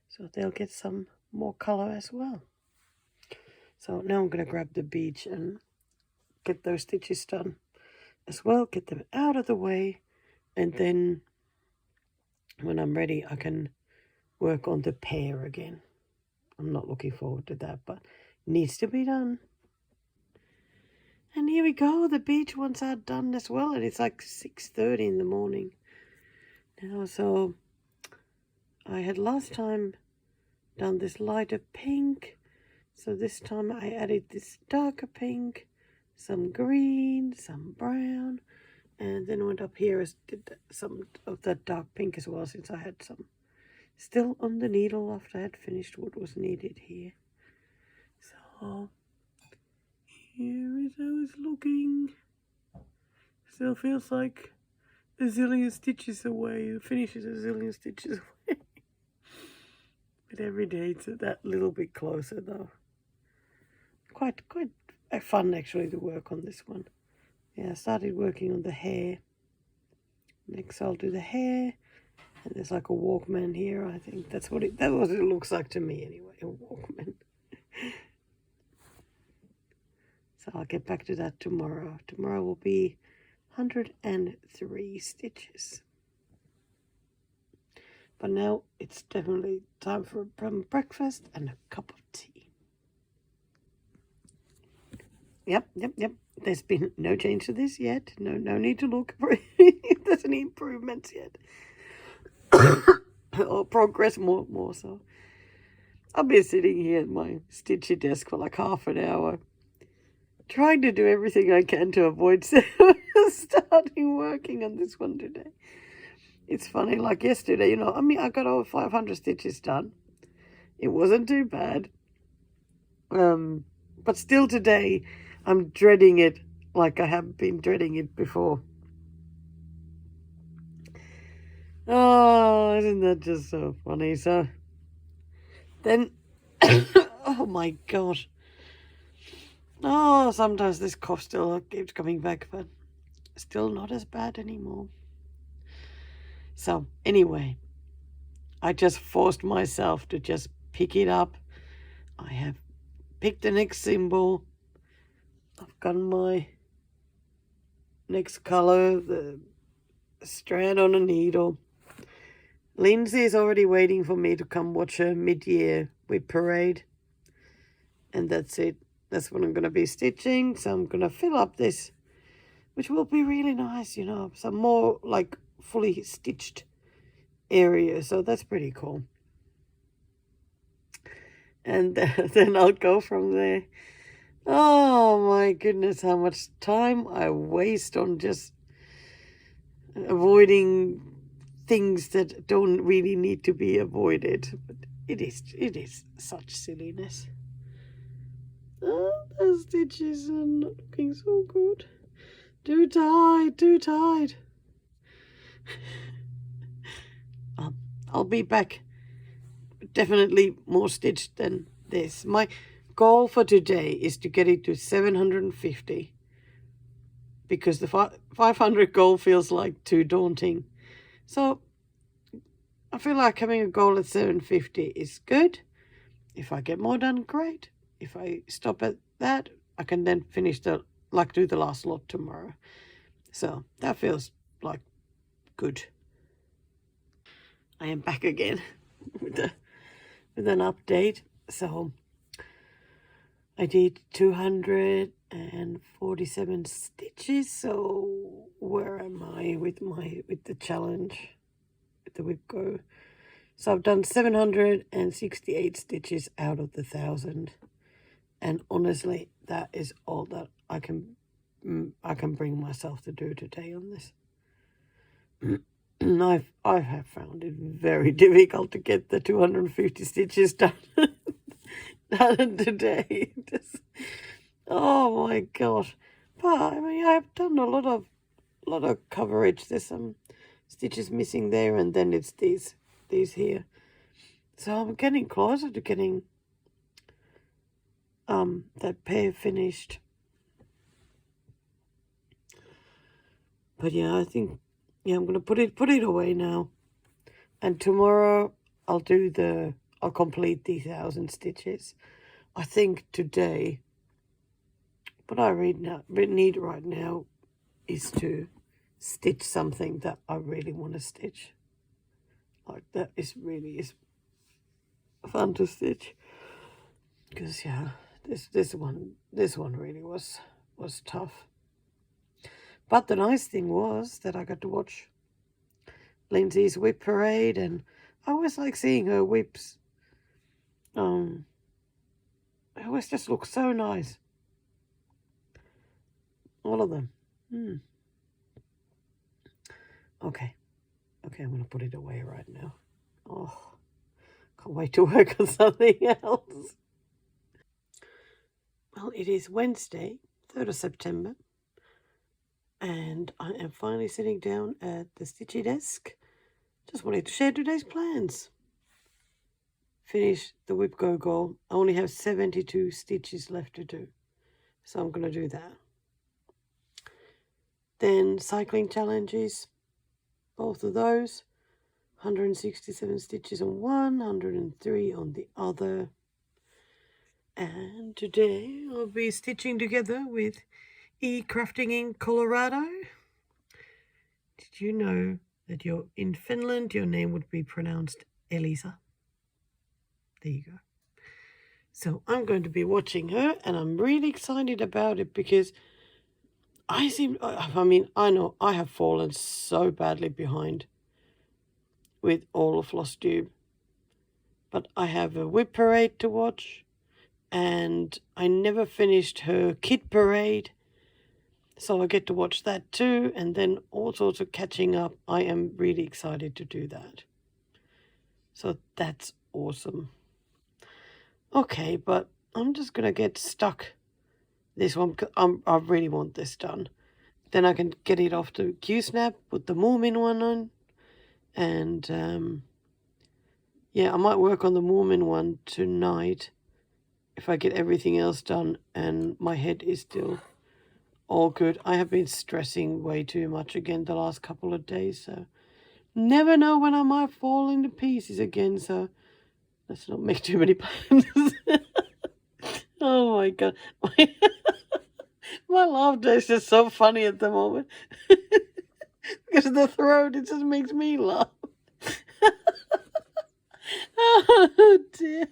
so they'll get some more color as well. So now I'm going to grab the beach and get those stitches done as well, get them out of the way, and then when I'm ready I can work on the pear again. I'm not looking forward to that, but needs to be done. And here we go, the beach ones are done as well, and it's like 6:30 in the morning now. So I had last time done this lighter pink, so this time I added this darker pink, some green, some brown, and then went up here as did some of that dark pink as well, since I had some still on the needle after I had finished what was needed here. So here is how it's looking. Still feels like a zillion stitches away. It finishes a zillion stitches away. But every day it's that little bit closer though. Quite fun actually to work on this one. Yeah, I started working on the hair. Next I'll do the hair. And there's like a Walkman here. I think that's what it looks like to me anyway, a Walkman. So I'll get back to that tomorrow. Tomorrow will be 103 stitches. But now it's definitely time for a breakfast and a cup of tea. Yep. There's been no change to this yet. No need to look for if there's any improvements yet. Or progress more so. I've been sitting here at my stitchy desk for like half an hour, trying to do everything I can to avoid starting working on this one today. It's funny, like yesterday, I got over 500 stitches done. It wasn't too bad. But still today, I'm dreading it like I have been dreading it before. Oh, isn't that just so funny? So then, oh my gosh. Oh, sometimes this cough still keeps coming back, but still not as bad anymore. So anyway, I just forced myself to just pick it up. I have picked the next symbol. I've got my next color, the strand on a needle. Lindsay is already waiting for me to come watch her mid-year with parade. And that's it. That's what I'm going to be stitching. So I'm going to fill up this, which will be really nice, some more like fully stitched area. So that's pretty cool. And then I'll go from there. Oh my goodness, how much time I waste on just avoiding things that don't really need to be avoided. But it is such silliness. Oh, the stitches are not looking so good. Too tight. I'll be back. Definitely more stitched than this. My goal for today is to get it to 750. Because the 500 goal feels like too daunting. So I feel like having a goal at 750 is good. If I get more done, great. If I stop at that, I can then finish do the last lot tomorrow. So that feels like good. I am back again with an update. So I did 247 stitches. So where am I with the challenge, with the whip go? So I've done 768 stitches out of the 1,000. And honestly, that is all that I can bring myself to do today on this. I have found it very difficult to get the 250 stitches done, done today. Oh my gosh. But I mean, I've done a lot of coverage. There's some stitches missing there, and then it's these here. So I'm getting closer to getting that pair finished. But yeah, I think I'm gonna put it away now. And tomorrow I'll complete the 1,000 stitches. I think today what I need right now is to stitch something that I really want to stitch. Like that is fun to stitch. Because yeah, this one really was tough. But the nice thing was that I got to watch Lindsay's whip parade, and I always like seeing her whips. They always just look so nice. All of them. Okay, I'm gonna put it away right now. Oh, can't wait to work on something else. Well, it is Wednesday, 3rd of September, and I am finally sitting down at the stitchy desk. Just wanted to share today's plans. Finish the whip go. I only have 72 stitches left to do, so I'm going to do that. Then cycling challenges, both of those, 167 stitches on one, 103 on the other. And today I'll be stitching together with Crafting in Colorado. Did you know that in Finland your name would be pronounced Elisa? There you go. So I'm going to be watching her, and I'm really excited about it because I know I have fallen so badly behind with all of Flosstube, but I have a whip parade to watch, and I never finished her kit parade, so I get to watch that too, and then all sorts of catching up. I am really excited to do that. So that's awesome. Okay, but I'm just going to get stuck this one because I really want this done. Then I can get it off to Q-Snap, put the Moomin one on, and yeah, I might work on the Moomin one tonight if I get everything else done and my head is still all good. I have been stressing way too much again the last couple of days, so never know when I might fall into pieces again, so let's not make too many plans. Oh my god. My laughter is just so funny at the moment. Because the throat, it just makes me laugh. Oh dear.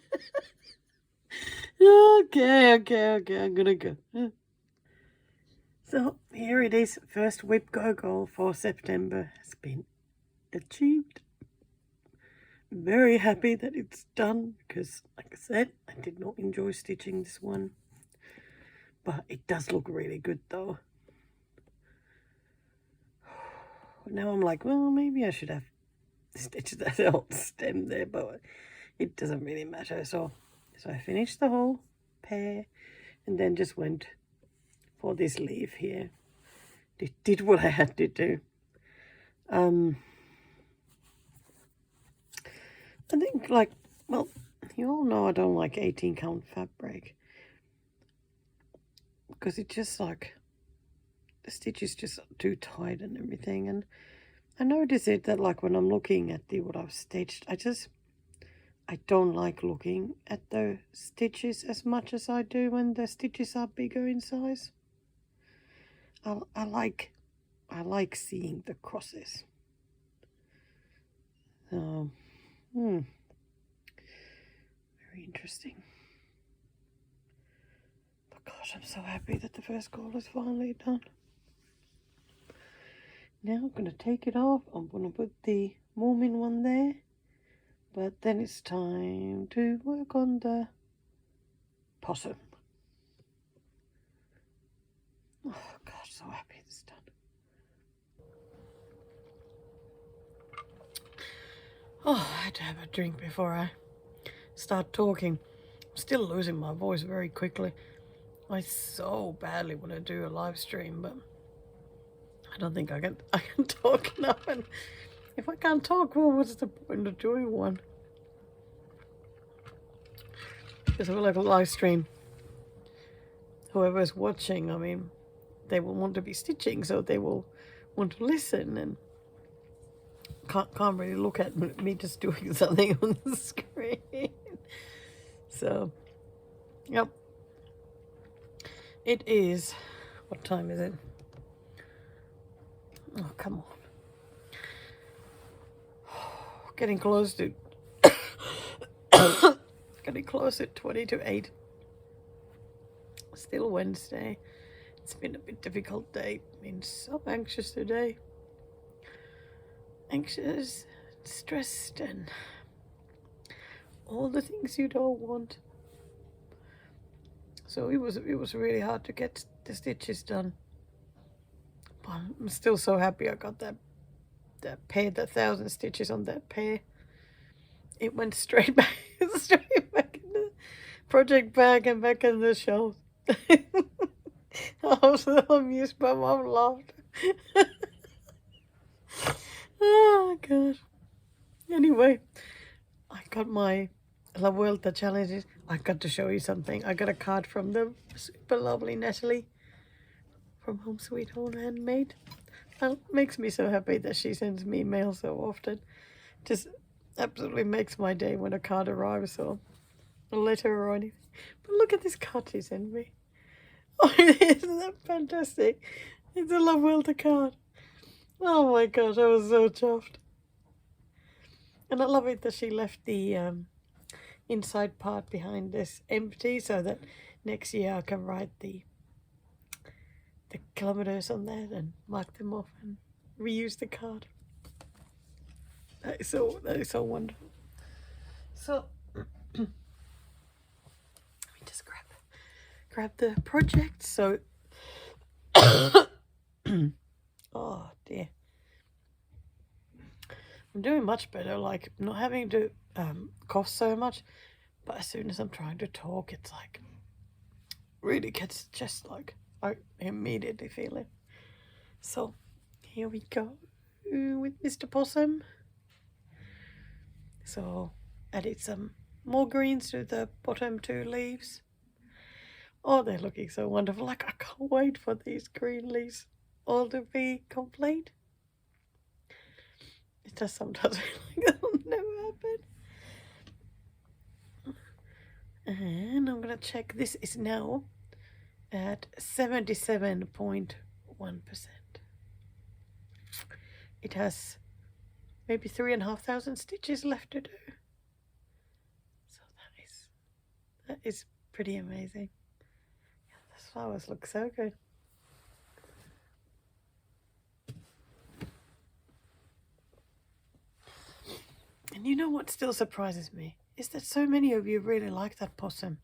Okay, I'm gonna go. So here it is. First whip go goal for September has been achieved. Very happy that it's done because, like I said, I did not enjoy stitching this one. But it does look really good though. Now I'm like, well, maybe I should have stitched that old stem there, but it doesn't really matter. So I finished the whole pair and then just went for this leaf here. Did what I had to do. I think, like, well, you all know I don't like 18 count fabric because it's just like the stitch is just too tight and everything. And I notice it that, like, when I'm looking at what I've stitched, I don't like looking at the stitches as much as I do when the stitches are bigger in size. I like seeing the crosses. So, very interesting. But gosh, I'm so happy that the first goal is finally done. Now I'm going to take it off. I'm going to put the Moomin one there. But then it's time to work on the possum. Oh gosh, so happy it's done. Oh, I had to have a drink before I start talking. I'm still losing my voice very quickly. I so badly want to do a live stream, but I don't think I can talk enough. And if I can't talk, well, what's the point of doing one? Because I feel like a live stream, whoever's watching, I mean, they will want to be stitching, so they will want to listen and can't really look at me just doing something on the screen. So, yep. It is, what time is it? Oh, come on. Getting close to, getting close at 20 to 8. Still Wednesday. It's been a bit difficult day. I've been so anxious today. Anxious, stressed, and all the things you don't want. So it was really hard to get the stitches done. But I'm still so happy I got that pair, the 1,000 stitches on that pair. It went straight back in the project bag and back in the shelf. I was so amused by Mom laughed. Oh gosh. Anyway, I got my La Vuelta challenges. I got to show you something. I got a card from the super lovely Natalie from Home Sweet Home Handmade. It makes me so happy that she sends me mail so often. Just absolutely makes my day when a card arrives or a letter or anything. But look at this card she sent me. Oh, isn't that fantastic? It's a La Vuelta card. Oh my gosh, I was so chuffed. And I love it that she left the inside part behind this empty so that next year I can write the kilometers on that and mark them off and reuse the card. That is so wonderful. So let me just grab the project. So oh dear, I'm doing much better, like not having to cough so much, but as soon as I'm trying to talk, it's like really gets just like I immediately feel it. So here we go with Mr. Possum. So added some more greens to the bottom 2 leaves. Oh, they're looking so wonderful. Like, I can't wait for these green leaves all to be complete. It just sometimes feel like that'll never happen. And I'm going to check. This is now at 77.1%. It has maybe 3,500 stitches left to do. So that is pretty amazing. Yeah, the flowers look so good. And you know what still surprises me? Is that so many of you really like that possum.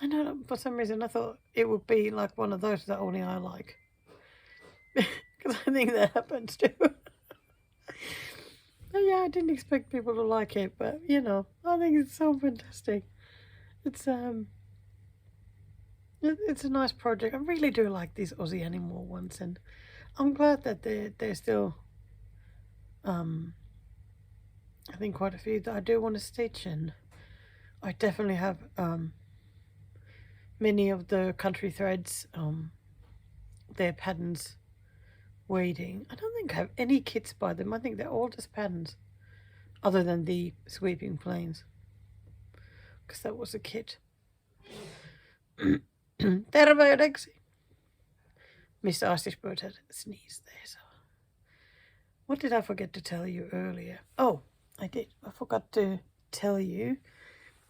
I know for some reason I thought it would be like one of those that only I like. Because I think that happens too. But yeah, I didn't expect people to like it, but you know, I think it's so fantastic. It's a nice project. I really do like these Aussie animal ones, and I'm glad that they're still I think quite a few that I do want to stitch, and I definitely have many of the country threads, their patterns waiting. I don't think I have any kits by them. I think they're all just patterns, other than the sweeping planes, because that was a kit. Terve, Dexy. Mr. Astishbird had sneezed there. So, what did I forget to tell you earlier? Oh, I did. I forgot to tell you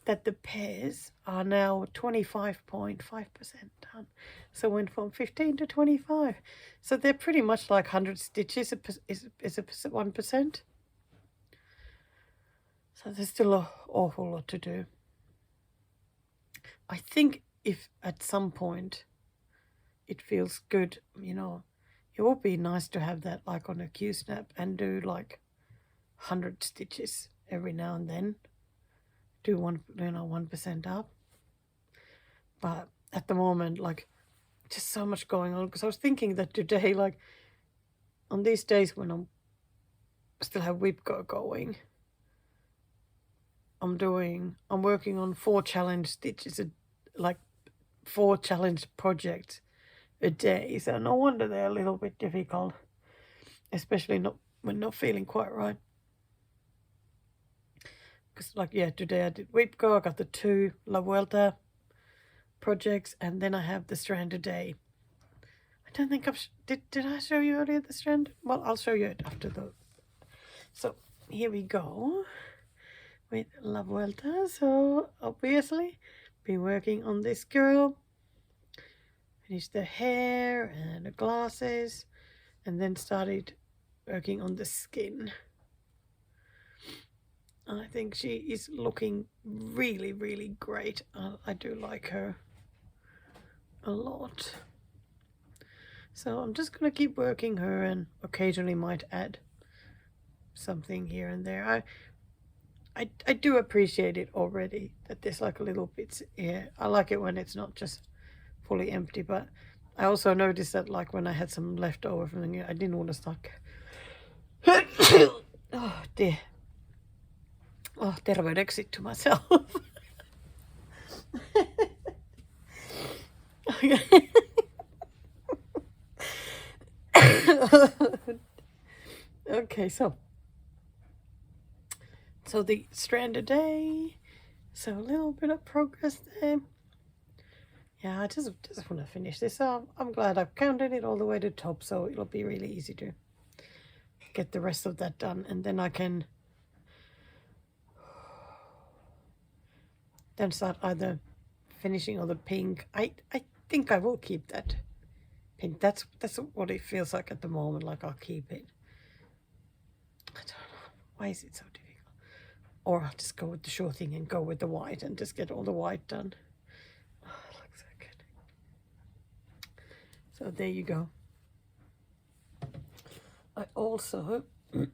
that the pairs are now 25.5% done. So went from 15 to 25. So they're pretty much like 100 stitches is 1%. So there's still an awful lot to do. I think if at some point it feels good, you know, it would be nice to have that like on a Q-snap and do like 100 stitches every now and then. Do 1% up. But at the moment, like, just so much going on, because I was thinking that today, like, on these days when I still have Whipco going, I'm working on 4 challenge stitches, like 4 challenge projects a day. So no wonder they're a little bit difficult, especially not when not feeling quite right. Because, like, yeah, today I did Whipco, I got the 2 La Vuelta projects, and then I have the strand today. I don't think did I show you earlier the strand? Well, I'll show you it after the. So here we go with La Vuelta. So obviously been working on this girl, finished the hair and the glasses, and then started working on the skin. I think she is looking really, really great. I do like her a lot. So I'm just going to keep working her and occasionally might add something here and there. I do appreciate it already, that there's like a little bits here. I like it when it's not just fully empty, but I also noticed that, like, when I had some leftover from the, I didn't want to start. Oh dear. Oh, terveydeksi to myself. Okay, so the strand a day. So a little bit of progress there. Yeah, I just want to finish this. So I'm glad I've counted it all the way to top, so it'll be really easy to get the rest of that done, and then I can then start either finishing on the pink. I think I will keep that pink. That's what it feels like at the moment. Like, I'll keep it. I don't know. Why is it so difficult? Or I'll just go with the sure thing and go with the white and just get all the white done. Oh, it looks so good. So there you go. I also I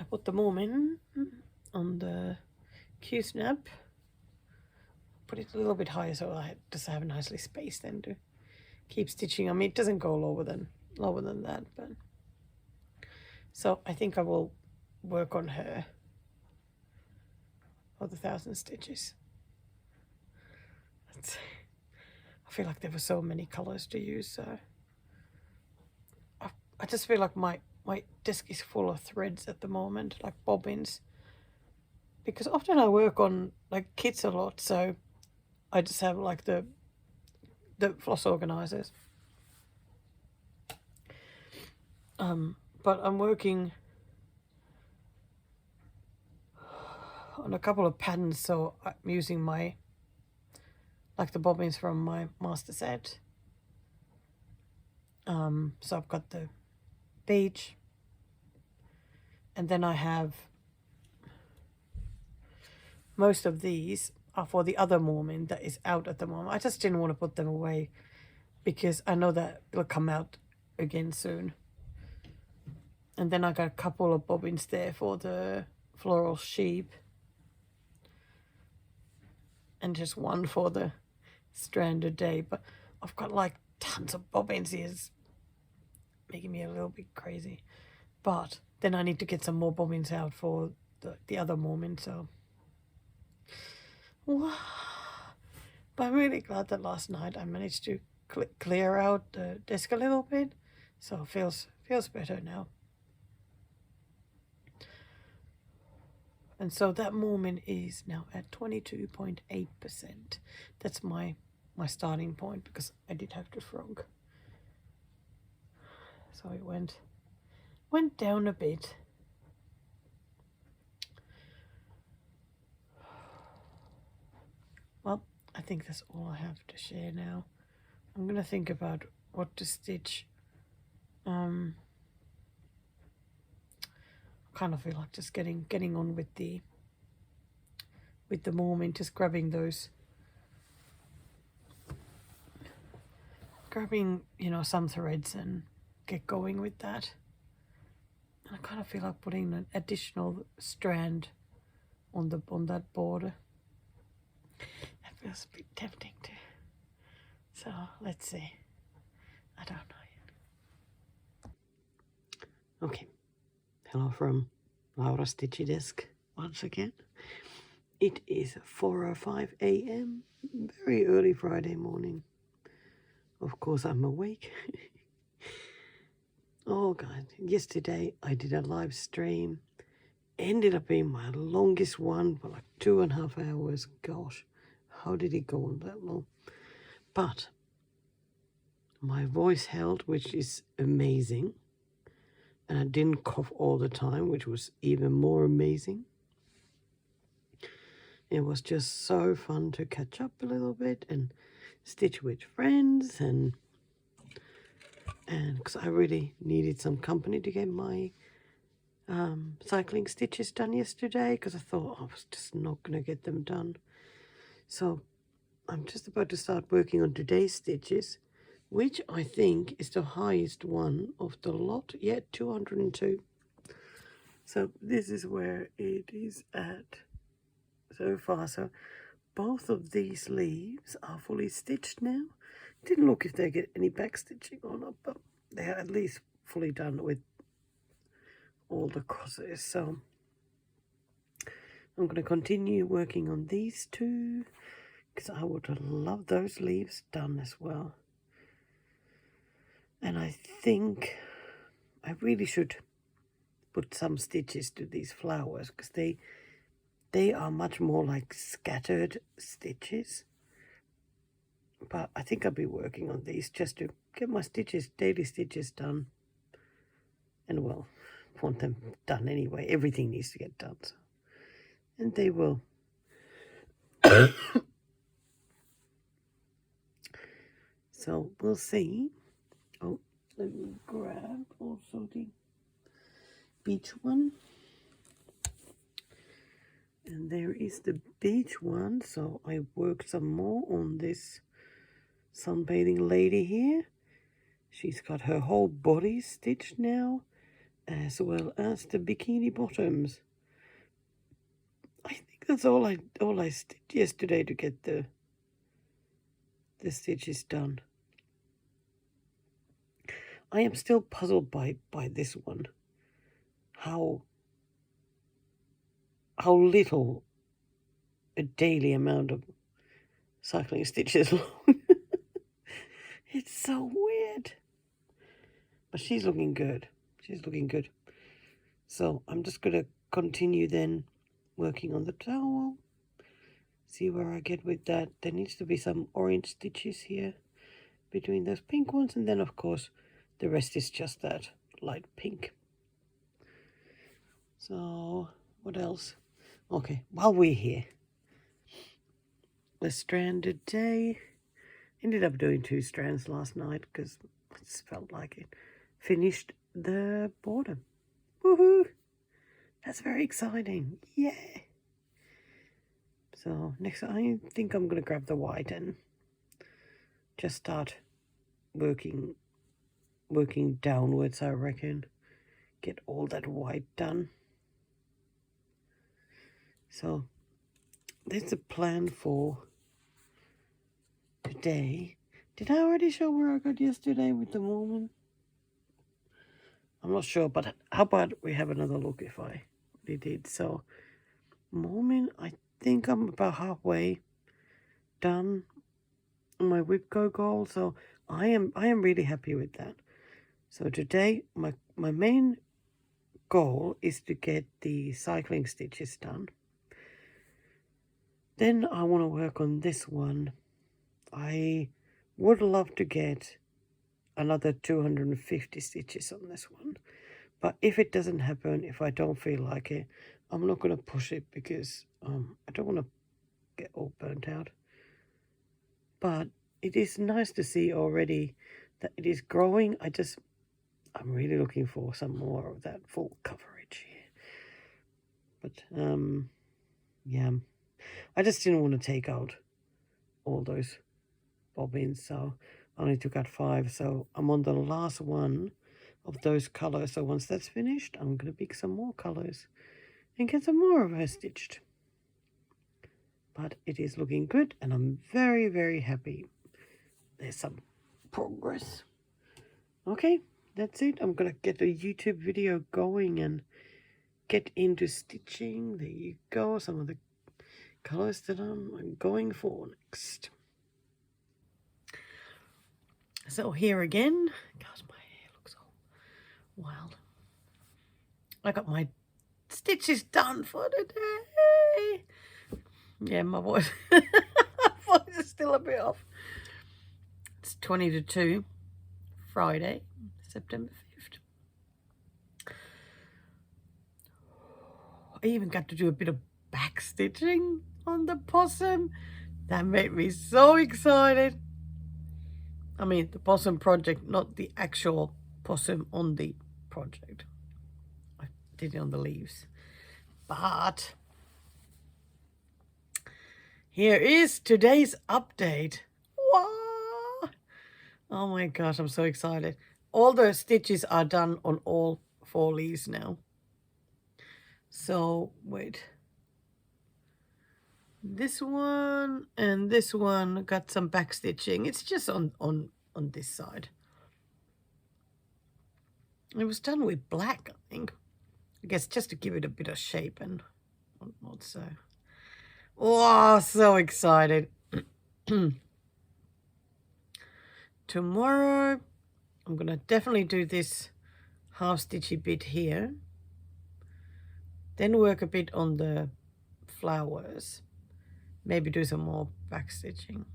put the moment on the Q-snap. Put it a little bit higher so I just have nicely spaced then to keep stitching. I mean, it doesn't go lower than that, but so I think I will work on her for the 1,000 stitches. I feel like there were so many colors to use, so I just feel like my desk is full of threads at the moment, like bobbins, because often I work on like kits a lot, so I just have like the floss organizers. But I'm working on a couple of patterns, so I'm using my, like, the bobbins from my master set. So I've got the beige, and then I have most of these are for the other Mormon that is out at the moment. I just didn't want to put them away because I know that it'll come out again soon. And then I got a couple of bobbins there for the floral sheep, and just one for the strand a day. But I've got like tons of bobbins here. It's making me a little bit crazy. But then I need to get some more bobbins out for the other Mormon, so. But I'm really glad that last night I managed to clear out the desk a little bit, so it feels better now. And so that Mormon is now at 22.8%. That's my starting point, because I did have to frog. So it went down a bit. Well, I think that's all I have to share now. I'm going to think about what to stitch. Kind of feel like just getting on with the Mormon, just grabbing, you know, some threads and get going with that. And I kind of feel like putting an additional strand on that border. That feels a bit tempting too. So let's see. I don't know yet. Okay. Hello from Laura's Stitchy Desk once again. It is 4:05 a.m. Very early Friday morning. Of course I'm awake. Oh God, yesterday I did a live stream. Ended up being my longest one for like 2.5 hours. Gosh, how did it go on that long? But my voice held, which is amazing. And I didn't cough all the time, which was even more amazing. It was just so fun to catch up a little bit and stitch with friends, and because I really needed some company to get my cycling stitches done yesterday, because I thought I was just not going to get them done. So I'm just about to start working on today's stitches, which I think is the highest one of the lot yet, 202. So this is where it is at so far. So both of these leaves are fully stitched now. Didn't look if they get any back stitching or not, but they're at least fully done with all the crosses. So I'm going to continue working on these two, because I would love those leaves done as well. And I think I really should put some stitches to these flowers, because they are much more like scattered stitches. But I think I'll be working on these just to get my stitches, daily stitches done. And well, want them done anyway. Everything needs to get done. So. And they will. So we'll see. Oh, let me grab also the beach one. And there is the beach one. So I worked some more on this sunbathing lady here. She's got her whole body stitched now, as well as the bikini bottoms. I think that's all I stitched yesterday to get the stitches done. I am still puzzled by this one. How little a daily amount of cycling stitches long. It's so weird. But she's looking good. She's looking good. So I'm just going to continue then working on the towel. See where I get with that. There needs to be some orange stitches here between those pink ones. And then, of course, the rest is just that light pink. So, what else? Okay, while we're here, a stranded day. Ended up doing 2 strands last night because I just felt like it. Finished the border. Woohoo! That's very exciting. Yeah! So next, I think I'm going to grab the white and just start working downwards, I reckon. Get all that white done. So there's a plan for today. Did I already show where I got yesterday with the Mormon? I'm not sure, but how about we have another look if I really did. So Mormon, I think I'm about halfway done on my Whipco goal. So I am really happy with that. So today my main goal is to get the cycling stitches done. Then I want to work on this one. I would love to get another 250 stitches on this one. But if it doesn't happen, if I don't feel like it, I'm not going to push it because I don't want to get all burnt out. But it is nice to see already that it is growing. I'm really looking for some more of that full coverage here. But, yeah, I just didn't want to take out all those bobbins, so I only took out 5. So I'm on the last one of those colors. So once that's finished, I'm going to pick some more colors and get some more of her stitched. But it is looking good and I'm very, very happy. There's some progress. Okay, that's it. I'm going to get a YouTube video going and get into stitching. There you go. Some of the colors that I'm going for next. So here again, gosh, my hair looks all wild. I got my stitches done for today. Yeah, my voice, my voice is still a bit off. It's 20 to 2, Friday, September 5th. I even got to do a bit of back stitching on the possum. That made me so excited. I mean, the possum project, not the actual possum on the project. I did it on the leaves. But here is today's update. Wow. Oh my gosh, I'm so excited. All the stitches are done on all 4 leaves now. So, wait. This one and this one got some back stitching. It's just on this side. It was done with black, I think. I guess just to give it a bit of shape and whatnot. So, oh, so excited. Tomorrow, I'm going to definitely do this half stitchy bit here. Then work a bit on the flowers. Maybe do some more back stitching.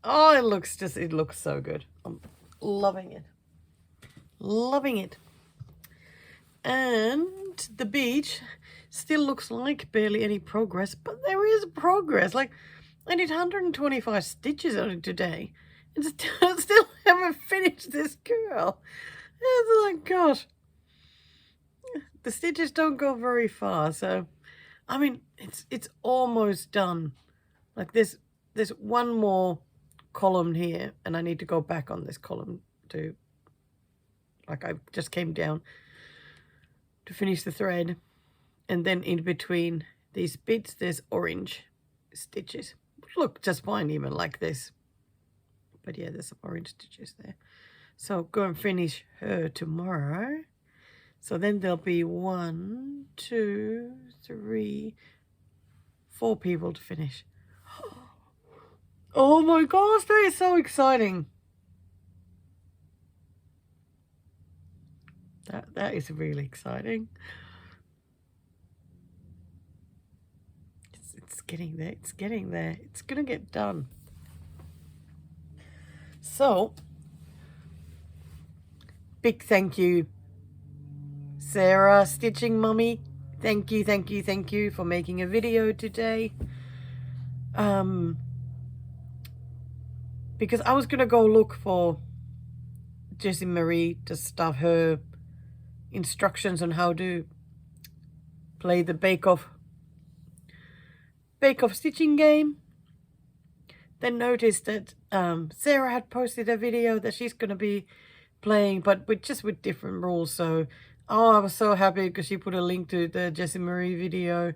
Oh, it looks so good. I'm loving it. Loving it. And the beach still looks like barely any progress, but there is progress. Like, I did 125 stitches on it today and still haven't finished this girl. It's like, gosh. The stitches don't go very far, so I mean, it's almost done. Like there's one more column here, and I need to go back on this column to, like, I just came down to finish the thread, and then in between these bits there's orange stitches. Look just fine even like this. But yeah, there's some orange stitches there. So go and finish her tomorrow. So then there'll be 1, 2, 3, 4 people to finish. Oh my gosh, that is so exciting. That is really exciting. It's getting there. It's getting there. It's gonna get done. So, big thank you, Sarah, Stitching Mummy. Thank you, thank you, thank you for making a video today. Because I was gonna go look for Jessie Marie to stuff her instructions on how to play the Bake Off stitching game. Then noticed that Sarah had posted a video that she's gonna be playing, but with different rules. So, oh, I was so happy because she put a link to the Jessie Marie video,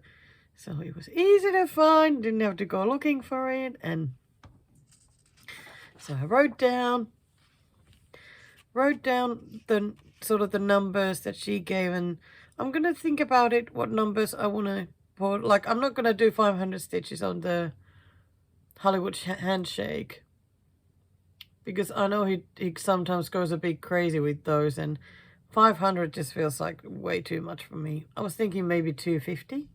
so it was easy to find. Didn't have to go looking for it, and so I wrote down the sort of the numbers that she gave, and I'm gonna think about it, what numbers I want to put. Like, I'm not gonna do 500 stitches on the Hollywood handshake, because I know he sometimes goes a bit crazy with those, and 500 just feels like way too much for me. I was thinking maybe 250.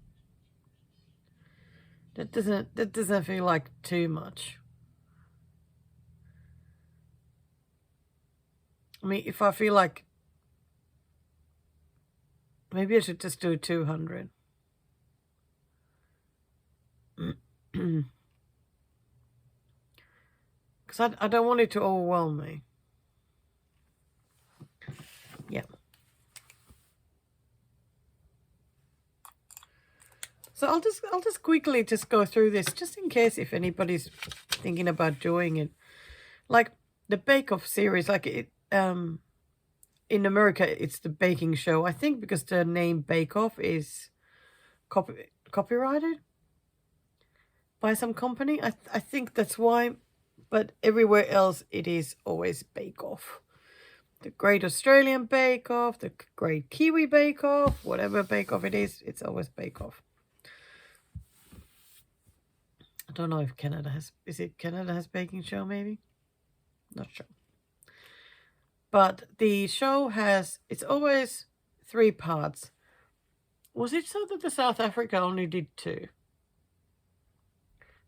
That doesn't feel like too much. I mean, if I feel like maybe I should just do 200. Because I don't want it to overwhelm me. Yeah. So I'll just quickly just go through this, just in case if anybody's thinking about doing it. Like, the Bake Off series, like it, in America, it's the baking show. I think because the name Bake Off is copyrighted by some company. I think that's why. But everywhere else, it is always Bake Off. The Great Australian Bake Off, the Great Kiwi Bake Off, whatever Bake Off it is, it's always Bake Off. I don't know if Canada has, is it Canada has baking show maybe? Not sure. But the show has, it's always 3 parts. Was it so that the South Africa only did 2?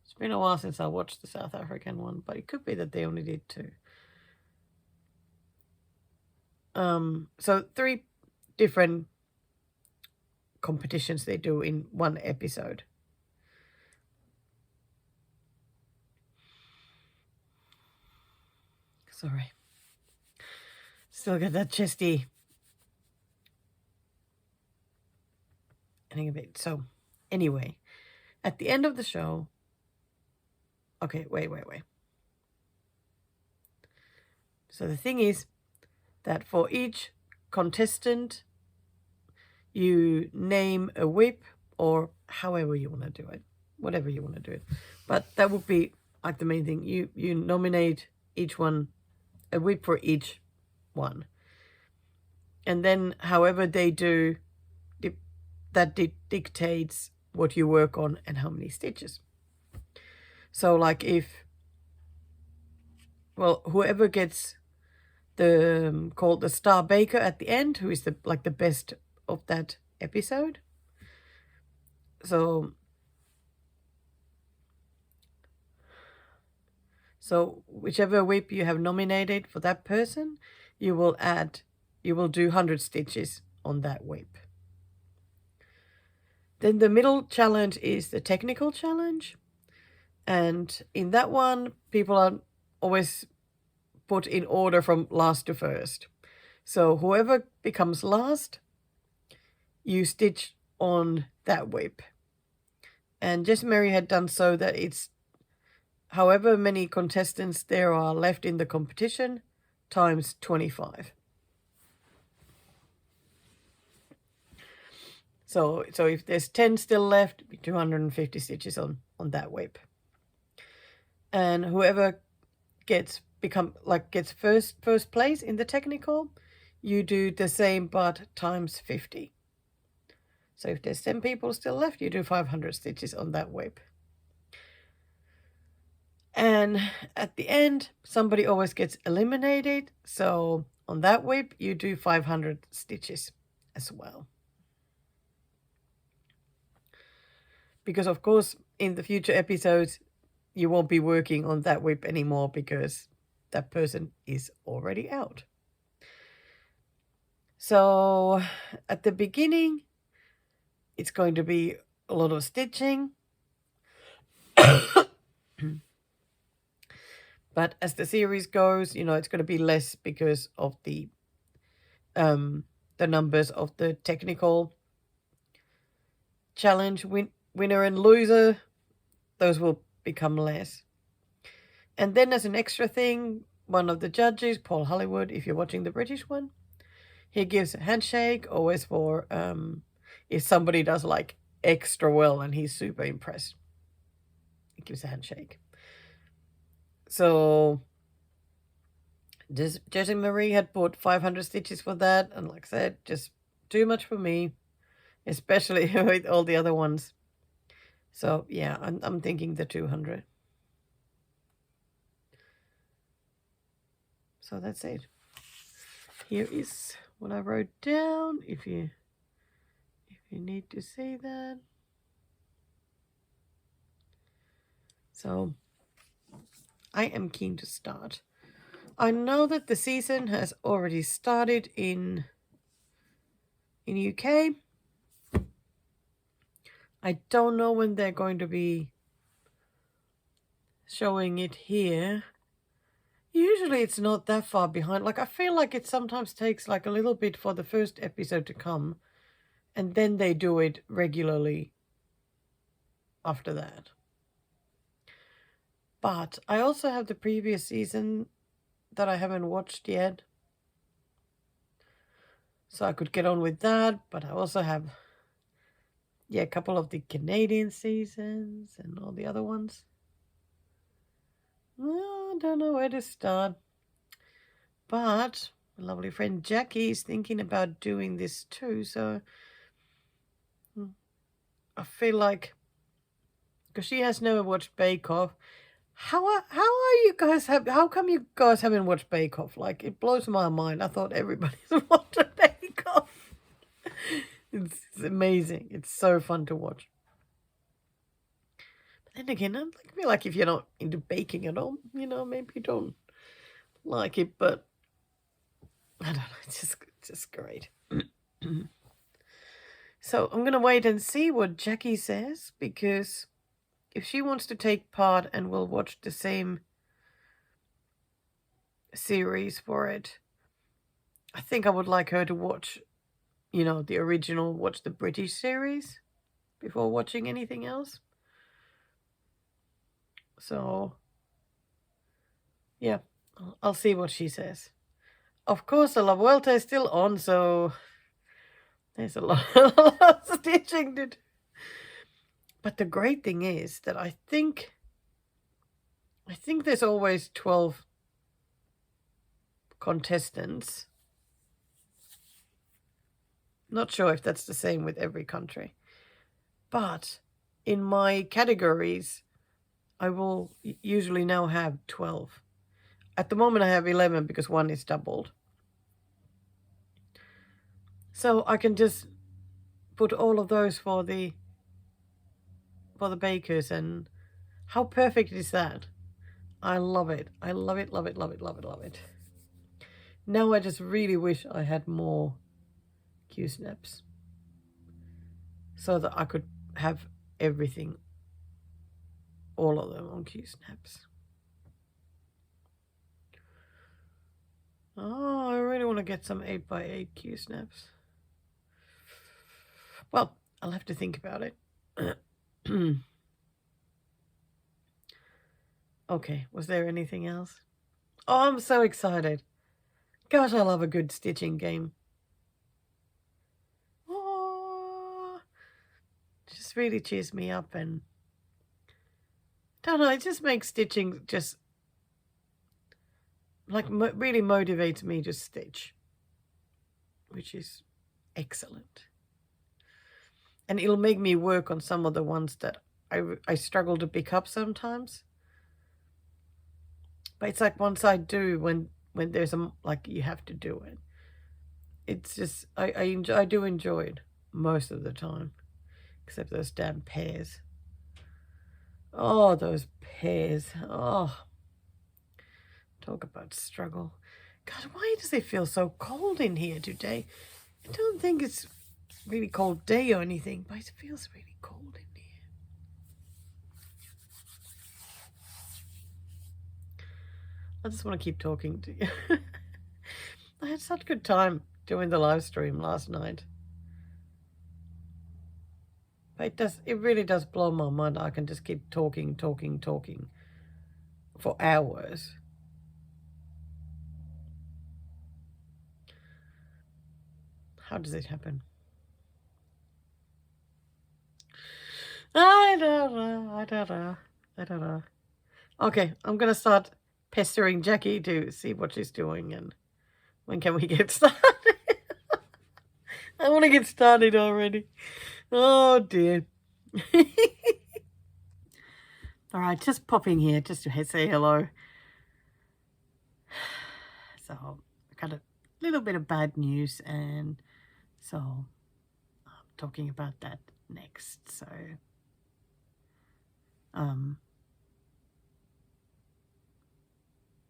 It's been a while since I watched the South African one, but it could be that they only did 2. So 3 different competitions they do in one episode. Sorry. Still got that chesty. A bit. So, anyway, at the end of the show, okay, wait. So the thing is that for each contestant, you name a whip, or however you want to do it, whatever you want to do it. But that would be like the main thing. You nominate each one, a whip for each one. And then however they do, that dictates what you work on and how many stitches. So like if, well, whoever gets the called the star baker at the end, who is the best of that episode. So whichever whip you have nominated for that person, you will do 100 stitches on that whip. Then the middle challenge is the technical challenge. And in that one, people are always put in order from last to first. So whoever becomes last, you stitch on that whip. And Jess Mary had done so that it's however many contestants there are left in the competition times 25. So if there's 10 still left, 250 stitches on that whip. And whoever gets first place in the technical, you do the same but times 50. So if there's 10 people still left, you do 500 stitches on that whip. And at the end, somebody always gets eliminated. So on that whip, you do 500 stitches as well. Because, of course, in the future episodes, you won't be working on that whip anymore because that person is already out. So at the beginning, it's going to be a lot of stitching. But as the series goes, it's going to be less because of the numbers of the technical challenge winner and loser. Those will become less. And then as an extra thing, one of the judges, Paul Hollywood, if you're watching the British one, he gives a handshake always for if somebody does like extra well and he's super impressed. He gives a handshake. So Jessie Marie had put 500 stitches for that, and like I said, just too much for me, especially with all the other ones. So yeah, I'm thinking the 200. So that's it. Here is what I wrote down, if you need to see that. So I am keen to start. I know that the season has already started in UK. I don't know when they're going to be showing it here. Usually it's not that far behind. Like I feel like it sometimes takes like a little bit for the first episode to come, and then they do it regularly after that. But I also have the previous season that I haven't watched yet. So I could get on with that, but I also have, a couple of the Canadian seasons and all the other ones. Well, I don't know where to start. But my lovely friend Jackie is thinking about doing this too, so I feel like, because she has never watched Bake Off, how are you guys how come you guys haven't watched Bake Off? Like, it blows my mind. I thought everybody's watched Bake Off. It's amazing. It's so fun to watch. But then again, I feel like if you're not into baking at all, maybe you don't like it, but I don't know, it's just great. So I'm gonna wait and see what Jackie says, because if she wants to take part and we'll watch the same series for it, I think I would like her to watch, the original, watch the British series before watching anything else. So, yeah, I'll see what she says. Of course, the La Vuelta is still on, so there's a lot of stitching to do. But the great thing is that I think there's always 12 contestants. Not sure if that's the same with every country. But in my categories, I will usually now have 12. At the moment, I have 11 because one is doubled. So I can just put all of those for the bakers, and how perfect is that? I love it. I love it, love it, love it, love it, love it. Now I just really wish I had more Q-snaps so that I could have everything, all of them on Q-snaps. Oh, I really want to get some 8x8 Q-snaps. Well, I'll have to think about it. Okay, was there anything else? Oh, I'm so excited. Gosh, I love a good stitching game. Oh, just really cheers me up, and don't know, it just makes stitching just like really motivates me to stitch, which is excellent. And it'll make me work on some of the ones that I struggle to pick up sometimes. But it's like once I do, when there's like you have to do it, it's just I do enjoy it most of the time, except those damn pears. Oh, those pears. Oh, talk about struggle. God, why does it feel so cold in here today? I don't think it's really cold day or anything, but it feels really cold in here. I just want to keep talking to you. I had such a good time doing the live stream last night. But it really does blow my mind. I can just keep talking for hours. How does it happen? I don't know. Okay, I'm going to start pestering Jackie to see what she's doing, and when can we get started? I want to get started already. Oh, dear. All right, just popping here just to say hello. So I got a little bit of bad news, and so I'm talking about that next. So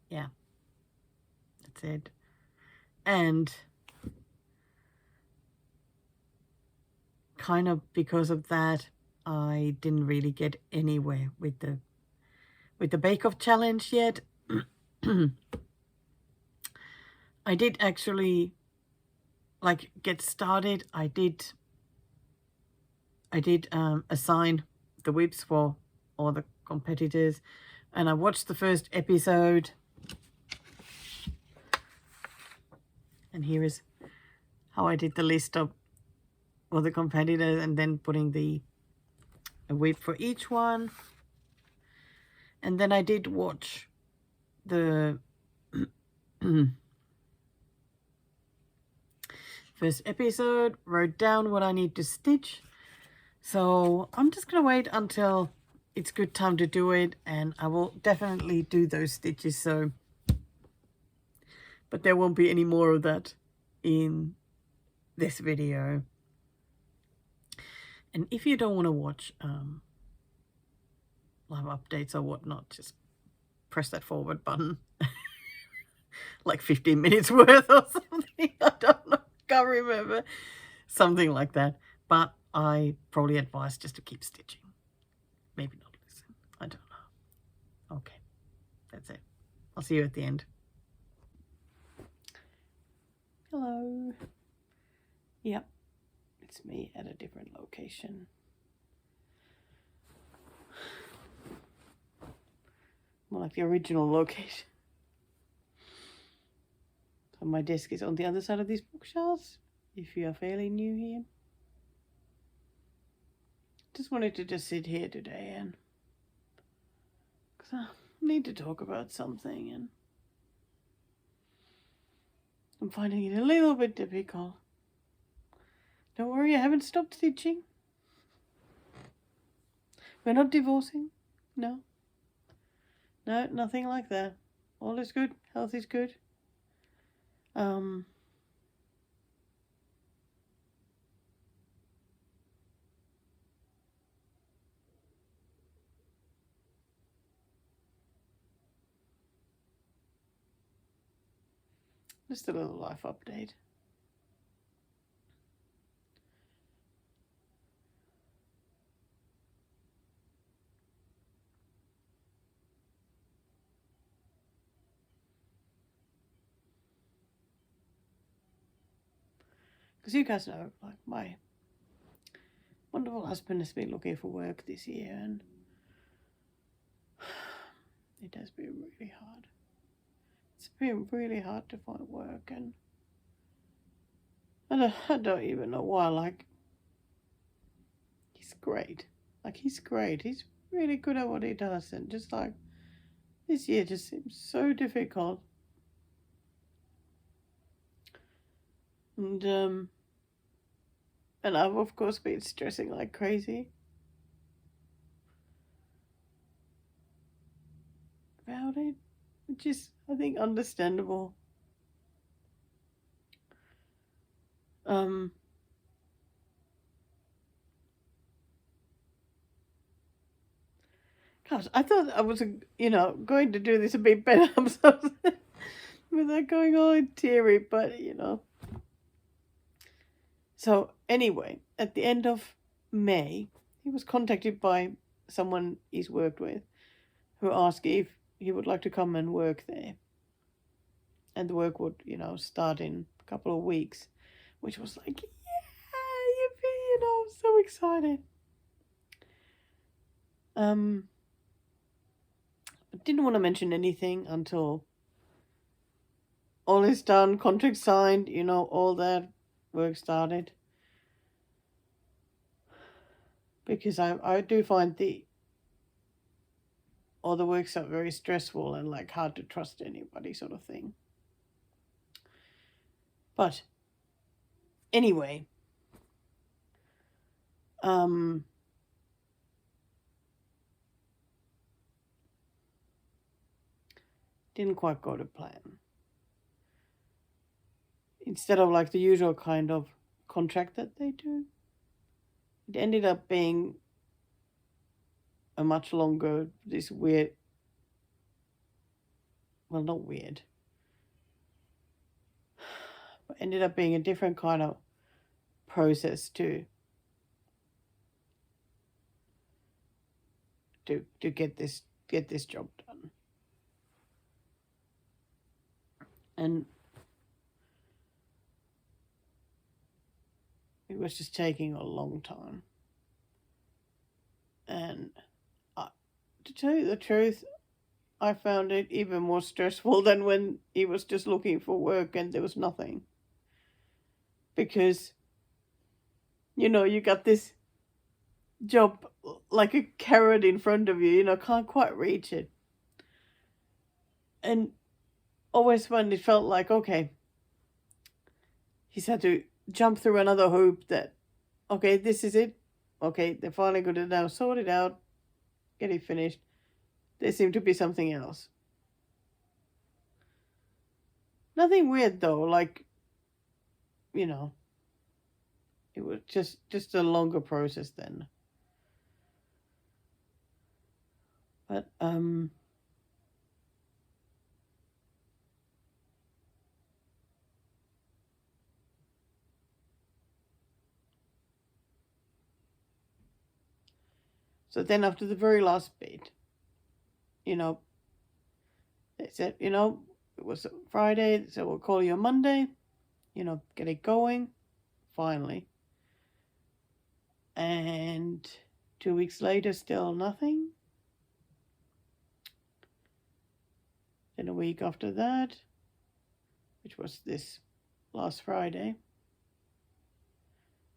yeah, that's it. And kind of because of that, I didn't really get anywhere with the Bake Off challenge yet. I did actually get started. I did assign the whips for all the competitors, and I watched the first episode, And here is how I did the list of all the competitors and then putting a whip for each one. And then I did watch the first episode, wrote down what I need to stitch. So I'm just going to wait until it's good time to do it, and I will definitely do those stitches. So, but there won't be any more of that in this video. And if you don't want to watch live updates or whatnot, just press that forward button. Like 15 minutes worth or something. I don't know. Can't remember. Something like that. But I probably advise just to keep stitching. Maybe not listen. I don't know. Okay. That's it. I'll see you at the end. Hello. Yep. It's me at a different location. More like the original location. So my desk is on the other side of these bookshelves, if you are fairly new here. Just wanted to just sit here today and because I need to talk about something and I'm finding it a little bit difficult. Don't worry, I haven't stopped stitching. We're not divorcing. No. No, nothing like that. All is good. Health is good. Just a little life update. Because you guys know, like, my wonderful husband has been looking for work this year and it has been really hard. It's been really hard to find work and I don't even know why. Like, he's great. Like, he's great. He's really good at what he does and just like this year just seems so difficult. And I've of course been stressing like crazy about it, which is, I think, understandable. Gosh, I thought I was, going to do this a bit better. I'm so without going all teary, but So anyway, at the end of May, he was contacted by someone he's worked with who asked if he would like to come and work there. And the work would, start in a couple of weeks, which was like, yeah, yippee, I'm so excited. I didn't want to mention anything until all is done, contract signed, all that work started. Because I do find all the works are very stressful and like hard to trust anybody sort of thing. But anyway, didn't quite go to plan. Instead of like the usual kind of contract that they do, it ended up being a much longer, this weird, well, not weird, but ended up being a different kind of process to get this job done. And it was just taking a long time. And to tell you the truth, I found it even more stressful than when he was just looking for work and there was nothing. because, you know, you got this job like a carrot in front of you, you know, can't quite reach it. And always when it felt like, okay, he's had to jump through another hoop that, okay, this is it. Okay, they're finally going to now sort it out, get it finished. There seemed to be something else. Nothing weird though, like, you know, it was just a longer process then. But so then after the very last bit, you know, they said, you know, it was Friday, so we'll call you on Monday, you know, get it going, finally. And 2 weeks later, still nothing. Then a week after that, which was this last Friday.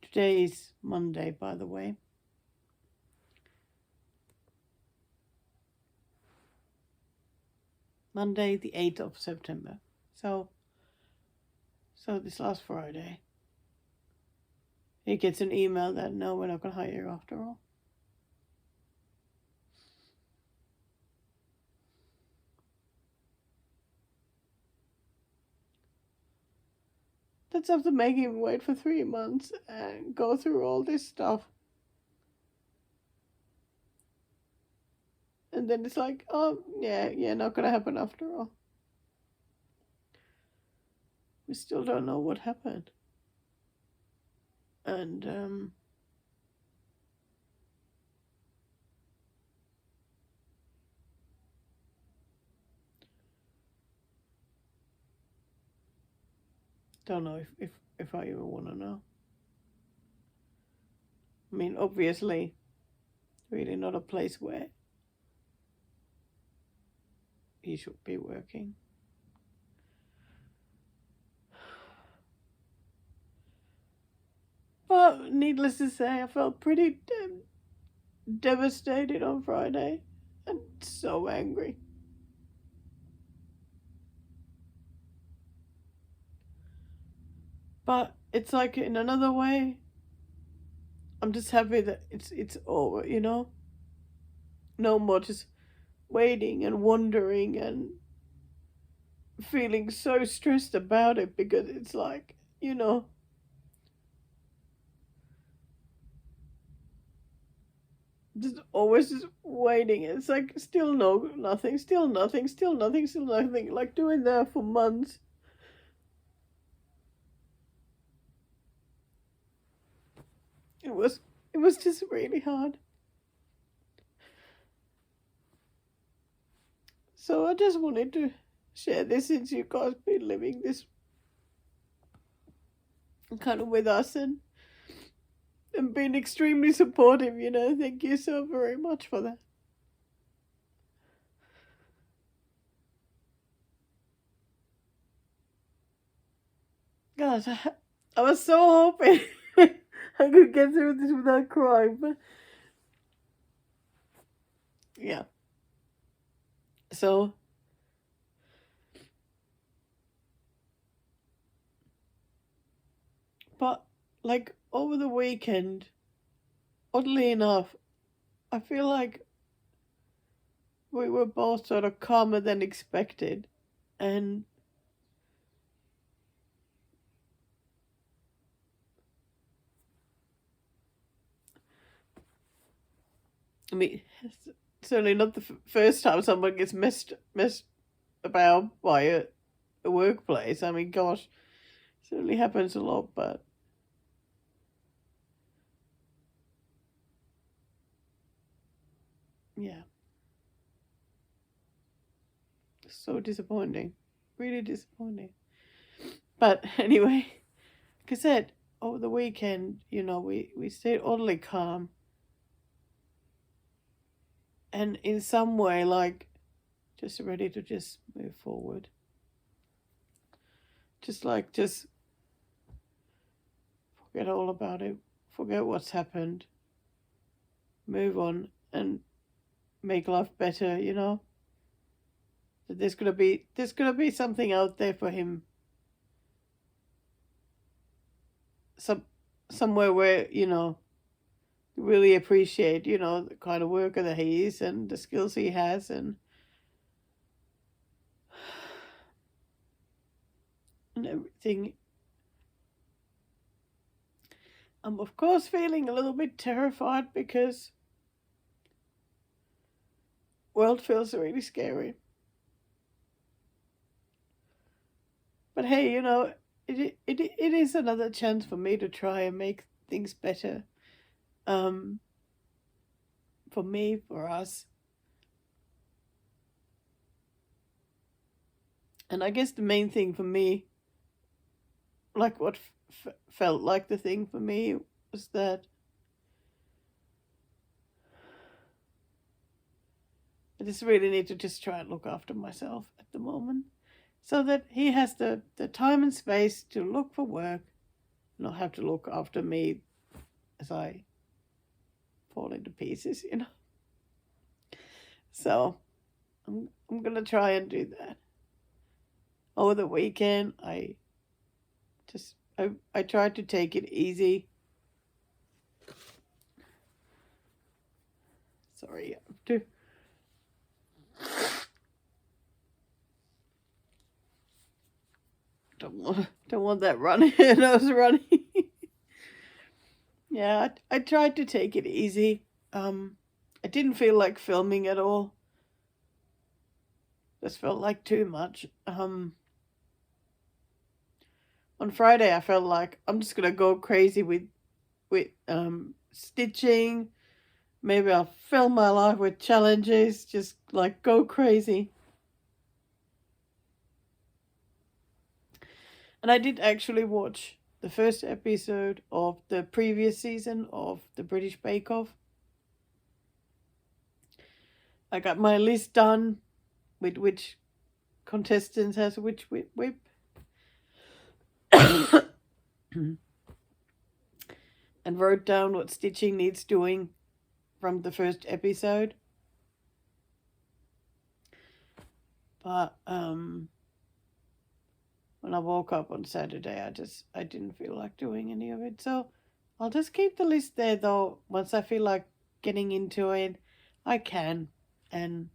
Today is Monday, by the way. Monday, the 8th of September. So this last Friday, he gets an email that, no, we're not going to hire you after all. That's after making him wait for 3 months and go through all this stuff. And then it's like, oh, yeah, not going to happen after all. We still don't know what happened. And, don't know if I even want to know. I mean, obviously, really not a place where he should be working. But needless to say, I felt pretty devastated on Friday and so angry. But it's like, in another way, I'm just happy that it's over, you know? No more just waiting and wondering and feeling so stressed about it, because it's like, you know, just always just waiting. It's like still nothing, still nothing, still nothing, still nothing. Like doing that for months. It was just really hard. So I just wanted to share this, since you guys been living this kind of with us and being extremely supportive, you know. Thank you so very much for that. Gosh, I was so hoping I could get through this without crying, but yeah. So but like over the weekend, oddly enough, I feel like we were both sort of calmer than expected. And I mean, it's certainly not the first time someone gets messed about by a workplace. I mean, gosh, it certainly happens a lot, but yeah. So disappointing. Really disappointing. But anyway, like I said, over the weekend, you know, we stayed oddly calm. And in some way, like, just ready to just move forward. Just forget all about it, forget what's happened, move on and make life better, you know. That there's gonna be something out there for him. Somewhere where, you know, really appreciate, you know, the kind of worker that he is and the skills he has and everything. I'm of course feeling a little bit terrified because world feels really scary. But hey, you know, it is another chance for me to try and make things better. For me, for us. And I guess the main thing for me, like what felt like the thing for me, was that I just really need to just try and look after myself at the moment. So that he has the time and space to look for work, not have to look after me as I fall into pieces, you know. So I'm gonna try and do that. Over the weekend, I tried to take it easy. Sorry, I have to. Don't want that running. Nose running. Yeah, I tried to take it easy. I didn't feel like filming at all. This felt like too much. On Friday, I felt like I'm just gonna go crazy with stitching. Maybe I'll fill my life with challenges. Just like go crazy. And I did actually watch the first episode of the previous season of the British Bake Off. I got my list done with which contestants has which whip. And wrote down what stitching needs doing from the first episode. But when I woke up on Saturday, I didn't feel like doing any of it. So I'll just keep the list there, though. Once I feel like getting into it, I can. And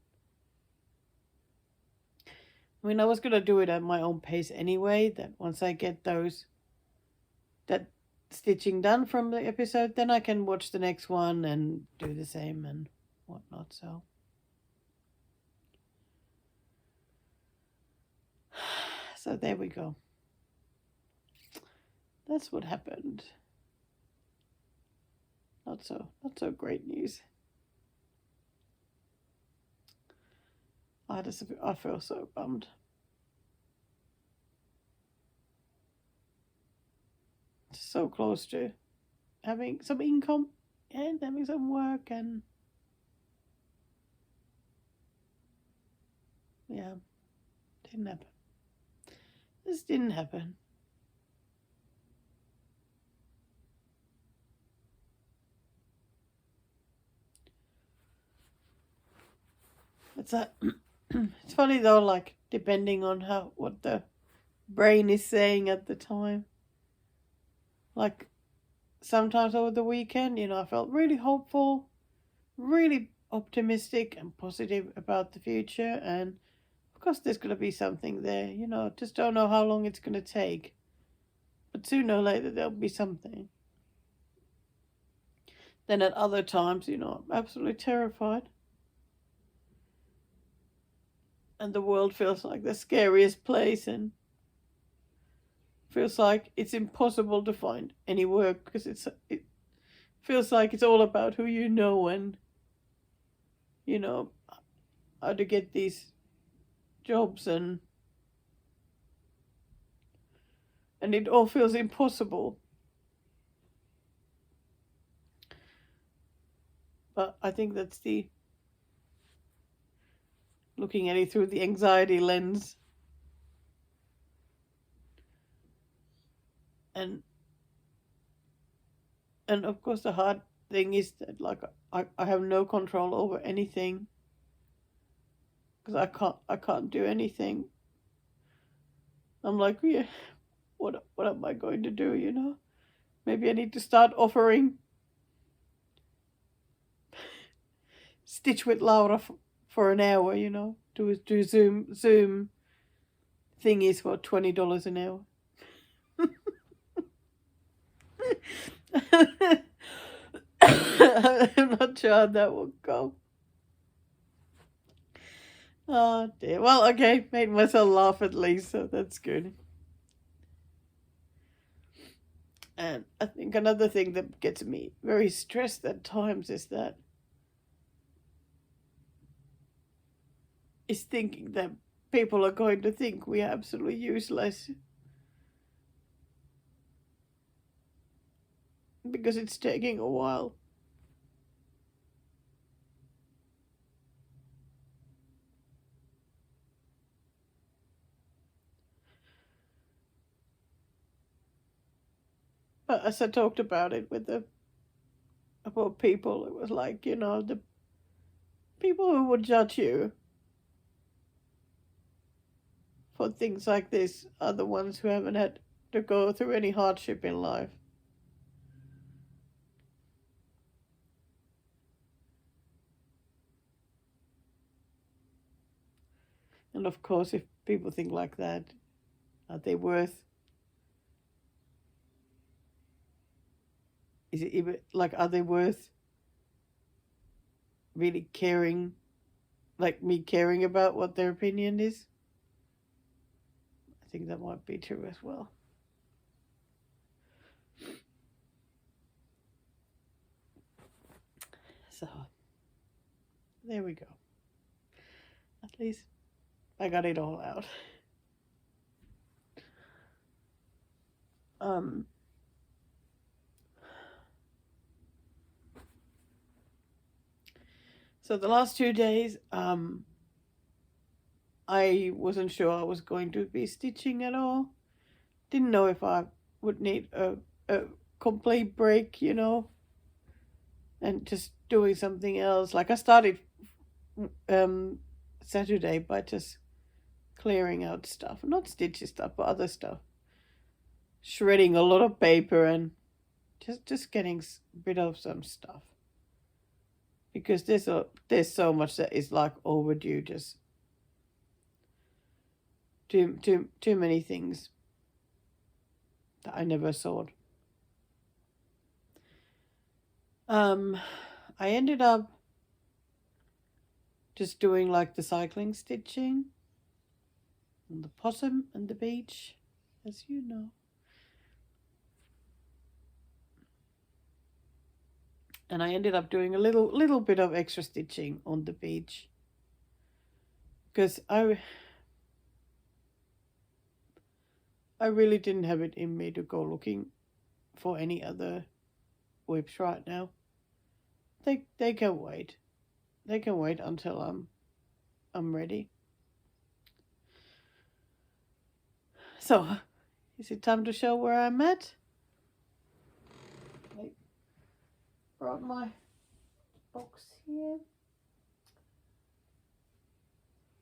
I mean, I was gonna do it at my own pace anyway. That once I get that stitching done from the episode, then I can watch the next one and do the same and whatnot. So there we go. That's what happened. Not so great news. I feel so bummed. So close to having some income and having some work, and yeah, didn't happen. This didn't happen. It's it's funny though, like depending on what the brain is saying at the time. Like sometimes over the weekend, you know, I felt really hopeful, really optimistic and positive about the future, and of course there's going to be something there, you know, just don't know how long it's going to take, but sooner or later there'll be something. Then at other times, you know, I'm absolutely terrified, and the world feels like the scariest place, and feels like it's impossible to find any work because it feels like it's all about who you know and, you know, how to get these jobs, and it all feels impossible. But I think that's the looking at it through the anxiety lens. And And of course the hard thing is that like I have no control over anything because I can't do anything. I'm like, yeah, what am I going to do, you know? Maybe I need to start offering Stitch with Laura for an hour, you know, do Zoom thingies for $20 an hour. I'm not sure how that will go. Oh dear. Well, okay, made myself laugh at least, so that's good. And I think another thing that gets me very stressed at times is thinking that people are going to think we are absolutely useless because it's taking a while. But as I talked about it about people, it was like, you know, the people who would judge you for things like this are the ones who haven't had to go through any hardship in life. And of course, if people think like that, are they worth? Is it even like, are they worth really caring, like me caring about what their opinion is? I think that might be true as well. So, there we go. At least I got it all out. So the last 2 days, I wasn't sure I was going to be stitching at all. Didn't know if I would need a complete break, you know, and just doing something else. Like I started Saturday by just clearing out stuff, not stitchy stuff, but other stuff. Shredding a lot of paper and just getting rid of some stuff. Because there's so much that is like overdue, just too many things that I never sold. I ended up just doing like the cycling stitching on the possum and the beach, as you know. And I ended up doing a little bit of extra stitching on the beach because I really didn't have it in me to go looking for any other whips right now. They can wait. They can wait until I'm ready. So, is it time to show where I'm at? I brought my box here.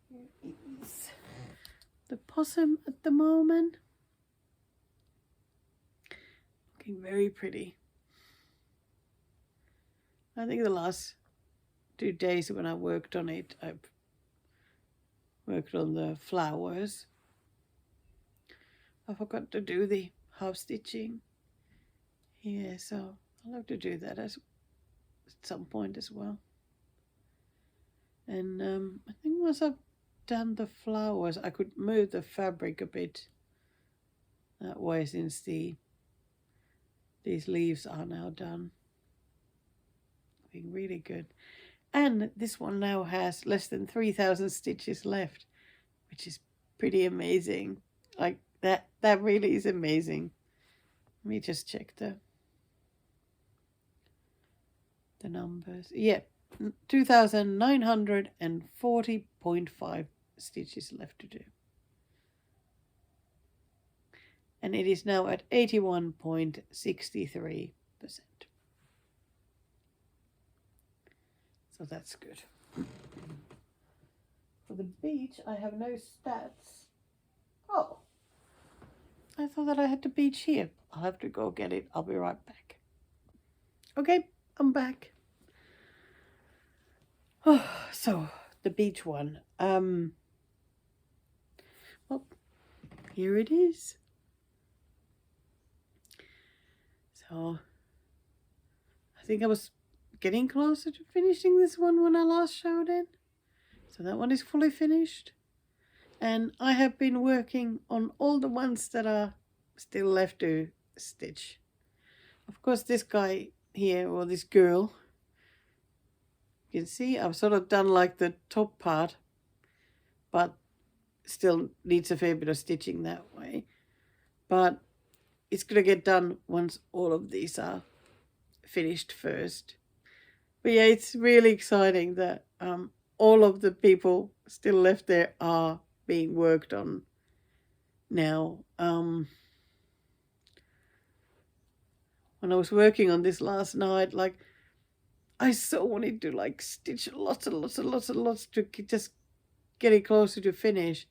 Here is the possum at the moment. Looking very pretty. I think the last 2 days when I worked on it, I've worked on the flowers. I forgot to do the half stitching. Yeah, so I'll have to do that at some point as well. And I think once I've done the flowers, I could move the fabric a bit that way since these leaves are now done. Looking really good. And this one now has less than 3,000 stitches left, which is pretty amazing. Like that really is amazing. Let me just check the numbers. Yeah, 2,940.5 stitches left to do. And it is now at 81.63%. So that's good. For the beach, I have no stats. Oh, I thought that I had the beach here. I'll have to go get it. I'll be right back. Okay, I'm back. Oh, so the beach one. Well, here it is. So I think I was getting closer to finishing this one when I last showed it. So that one is fully finished. And I have been working on all the ones that are still left to stitch. Of course, this guy here, or this girl, you can see I've sort of done like the top part, but still needs a fair bit of stitching that way. But it's going to get done once all of these are finished first. But yeah, it's really exciting that all of the people still left there are being worked on now. When I was working on this last night, like, I so wanted to like stitch lots and lots and lots and lots to just get it closer to finish.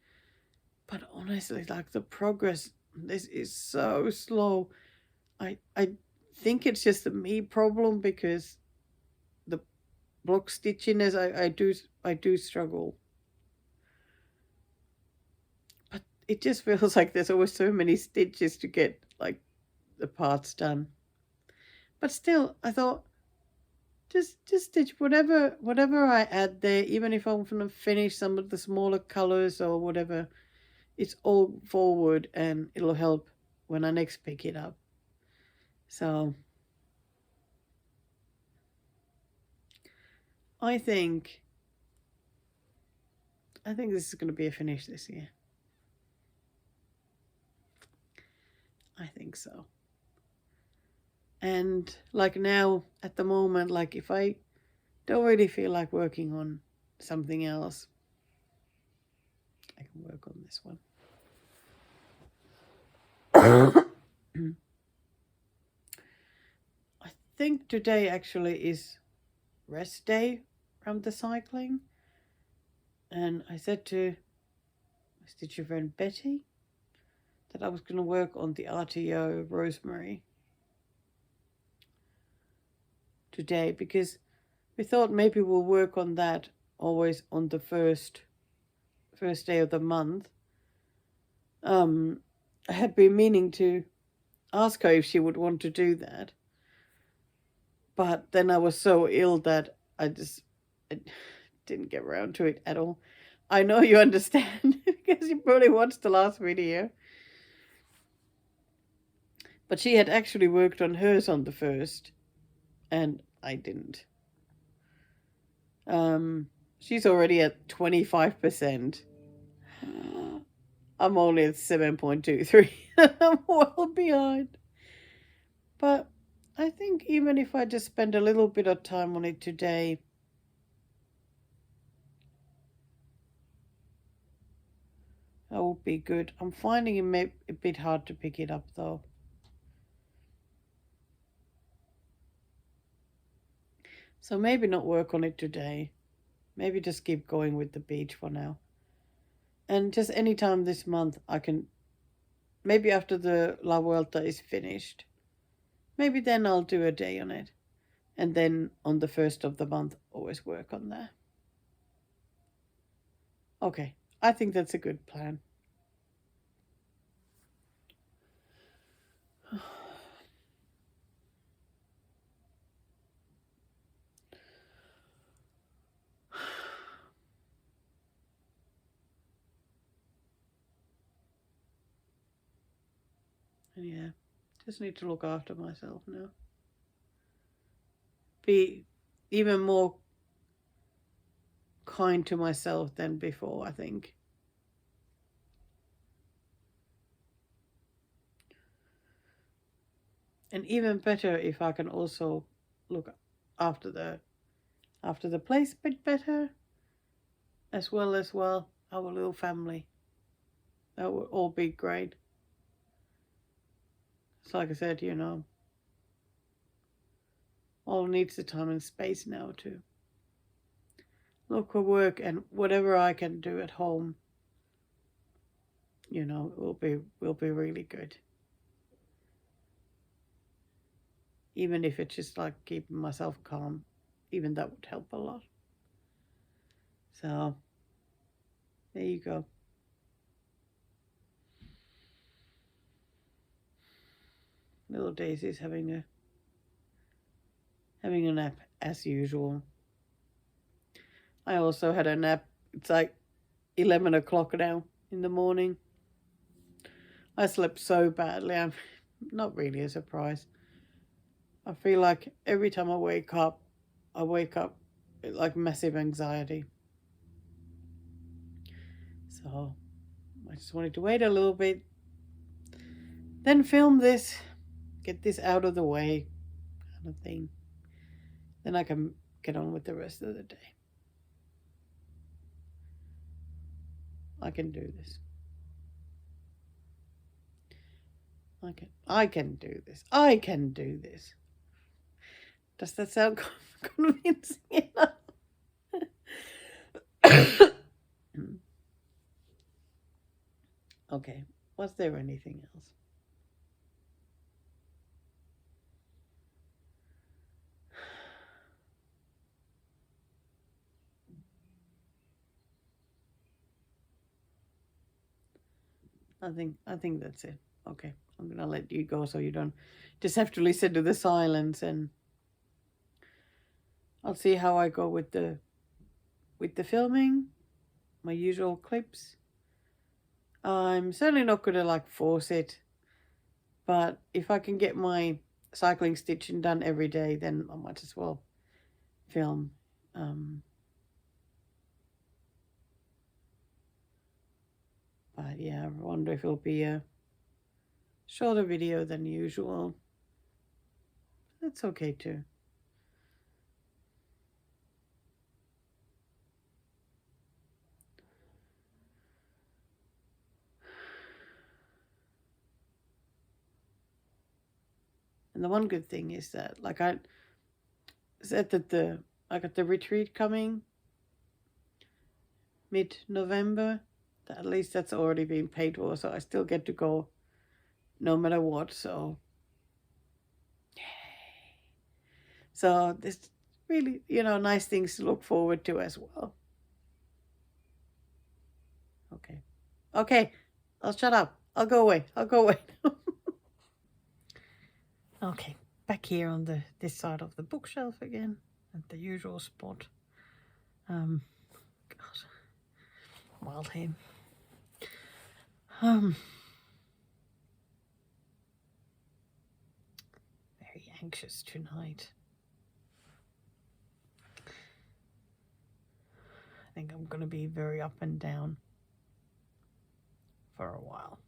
But honestly, like, the progress, this is so slow. I think it's just a me problem, because the block stitchiness, I do struggle. But it just feels like there's always so many stitches to get like the parts done. But still, I thought, just stitch whatever I add there, even if I'm gonna finish some of the smaller colors or whatever. It's all forward, and it'll help when I next pick it up. So I think this is going to be a finish this year. I think so. And like now, at the moment, like if I don't really feel like working on something else, I can work on this one. I think today actually is rest day from the cycling. And I said to my stitcher friend Betty that I was going to work on the RTO Rosemary today, because we thought maybe we'll work on that always on the first day of the month. I had been meaning to ask her if she would want to do that, but then I was so ill that I didn't get around to it at all. I know you understand because you probably watched the last video. But she had actually worked on hers on the first, and I didn't. She's already at 25%. I'm only at 7.23. I'm well behind. But I think even if I just spend a little bit of time on it today, that would be good. I'm finding it a bit hard to pick it up though. So maybe not work on it today. Maybe just keep going with the beach for now. And just any time this month I can, maybe after the La Vuelta is finished, maybe then I'll do a day on it. And then on the first of the month, always work on that. Okay, I think that's a good plan. And yeah, just need to look after myself now. Be even more kind to myself than before, I think. And even better if I can also look after the place a bit better, as well as our little family. That would all be great. It's like I said, all needs the time and space now too. look for work, and whatever I can do at home, you know, will be really good. Even if it's just like keeping myself calm, even that would help a lot. So there you go. Little Daisy's having a nap as usual. I also had a nap. It's like 11 o'clock now in the morning. I slept so badly. I'm not really a surprise. I feel like every time I wake up with like massive anxiety. So I just wanted to wait a little bit, then film this, get this out of the way, kind of thing. Then I can get on with the rest of the day. I can do this. I can do this. I can do this. Does that sound convincing enough? Okay. Was there anything else? I think that's it. Okay. I'm gonna let you go so you don't just have to listen to the silence, and I'll see how I go with the filming, my usual clips. I'm certainly not gonna like force it, but if I can get my cycling stitching done every day, then I might as well film. But yeah, I wonder if it'll be a shorter video than usual. That's okay too. And the one good thing is that, like I said, that I got the retreat coming mid-November. At least that's already been paid for, so I still get to go no matter what. So, yay! So there's really, you know, nice things to look forward to as well. Okay. Okay. I'll shut up. I'll go away. Okay. Back here on this side of the bookshelf again, at the usual spot. God. Wild him. Very anxious tonight. I think I'm going to be very up and down for a while.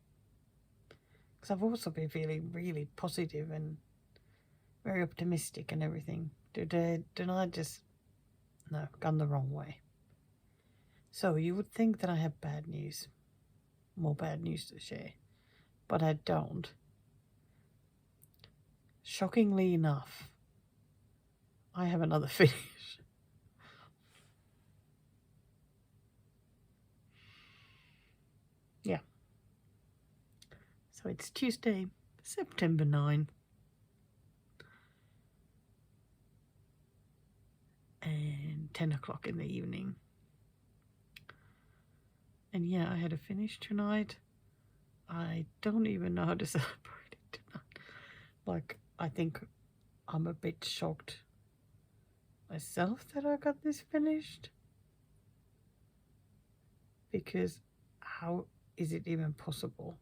Because I've also been feeling really positive and very optimistic and everything. Did I just... No, gone the wrong way. So you would think that I have bad news. More bad news to share. But I don't. Shockingly enough, I have another finish. Yeah. So it's Tuesday, September 9. And 10 o'clock in the evening. And yeah, I had a finish tonight. I don't even know how to celebrate it tonight. Like, I think I'm a bit shocked myself that I got this finished. Because how is it even possible?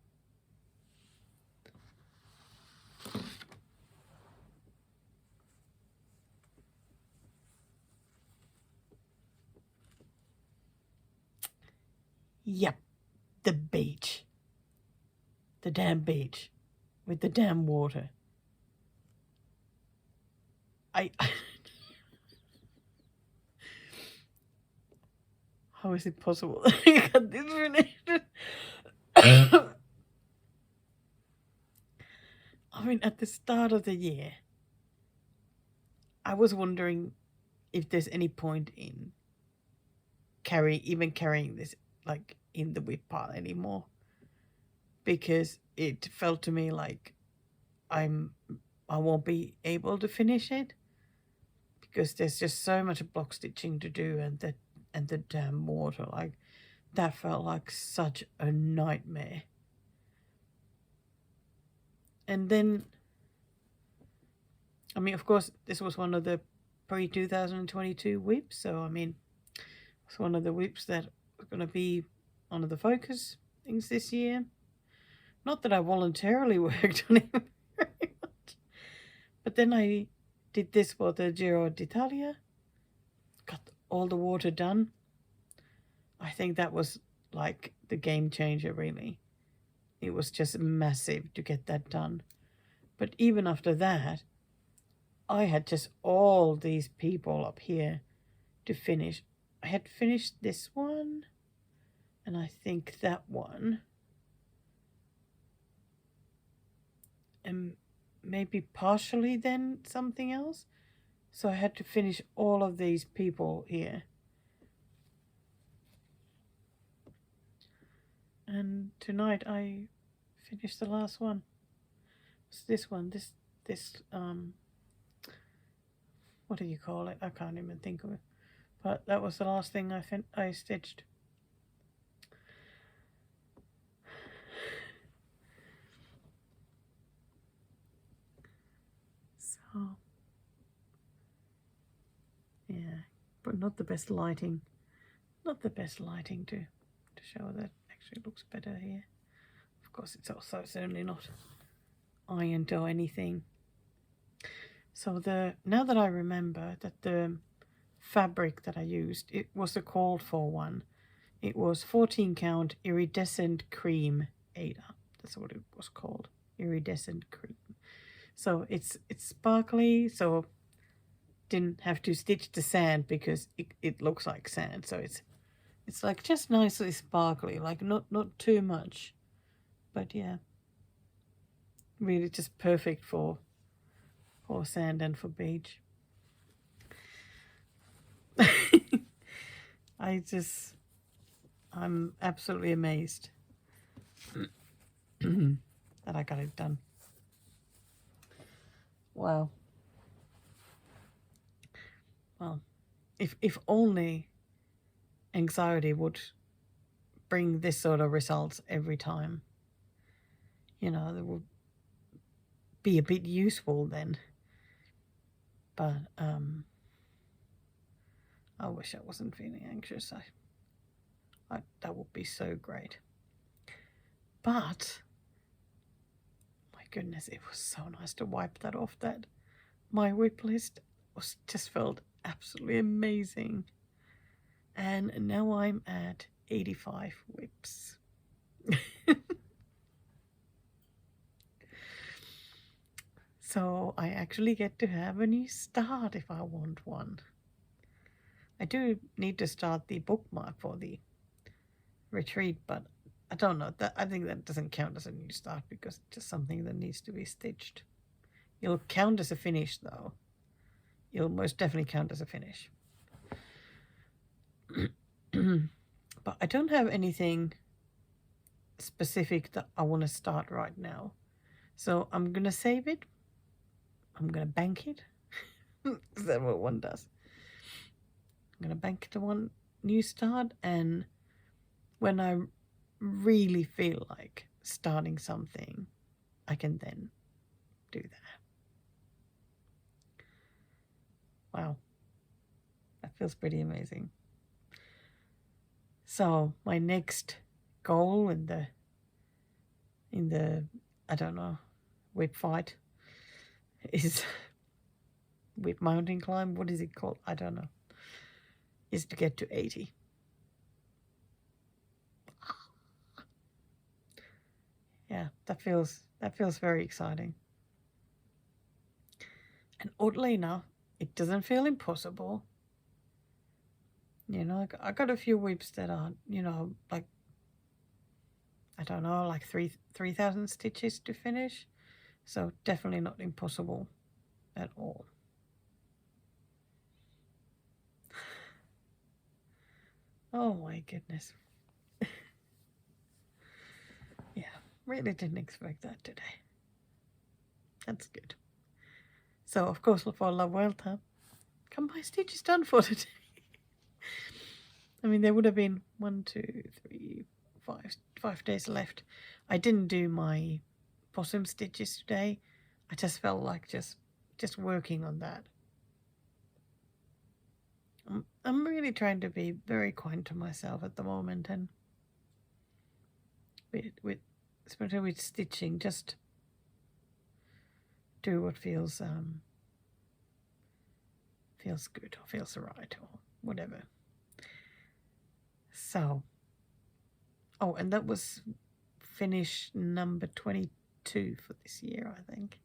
Yep, the beach. The damn beach with the damn water. How is it possible that I got this finished? I mean, at the start of the year, I was wondering if there's any point in carrying this like in the whip pile anymore, because it felt to me like I won't be able to finish it, because there's just so much block stitching to do, and the damn water, like that felt like such a nightmare. And then, I mean, of course, this was one of the pre-2022 whips, so I mean, it's one of the whips that are going to be one of the focus things this year. Not that I voluntarily worked on it very much, but then I did this for the Giro d'Italia, got all the water done. I think that was like the game changer, really. It was just massive to get that done. But even after that, I had just all these people up here to finish. I had finished this one, and I think that one, and maybe partially then something else. So I had to finish all of these people here. And tonight I finished the last one. It's this one, this what do you call it? I can't even think of it. But that was the last thing I stitched. So, yeah, but not the best lighting. Not the best lighting to show that actually looks better here. Of course, it's also certainly not ironed or anything. So now that I remember that the fabric that I used, it was the called for one. It was 14 count iridescent cream Ada. That's what it was called, iridescent cream. So it's sparkly, so didn't have to stitch the sand because it looks like sand. So it's like just nicely sparkly, like not too much, but yeah, really just perfect for sand and for beach. I'm absolutely amazed that I got it done. Wow. Well, if only anxiety would bring this sort of results every time. You know, that would be a bit useful then. But I wish I wasn't feeling anxious. That would be so great. But my goodness, it was so nice to wipe that off. That my whip list just felt absolutely amazing. And now I'm at 85 whips. So I actually get to have a new start if I want one. I do need to start the bookmark for the retreat, but I don't know. I think that doesn't count as a new start because it's just something that needs to be stitched. It'll count as a finish, though. It'll most definitely count as a finish. But I don't have anything specific that I want to start right now. So I'm going to save it. I'm going to bank it. Is that what one does? I'm going to bank it to one new start, and when I really feel like starting something, I can then do that. Wow. That feels pretty amazing. So my next goal in the I don't know, whip fight is whip mountain climb. What is it called? I don't know. Is to get to 80. Yeah, that feels very exciting. And oddly enough, it doesn't feel impossible. You know, I got a few whips that are, you know, like, I don't know, like 3,000 stitches to finish. So definitely not impossible at all. Oh my goodness. Yeah, really didn't expect that today. That's good. So, of course, for La Vuelta, come my stitch is done for today. I mean, there would have been 1, 2, 3, 5 days left. I didn't do my possum stitches today. I just felt like just working on that. I'm really trying to be very kind to myself at the moment, and with especially with stitching, just do what feels good or feels right or whatever. So, oh, and that was finish number 22 for this year, I think.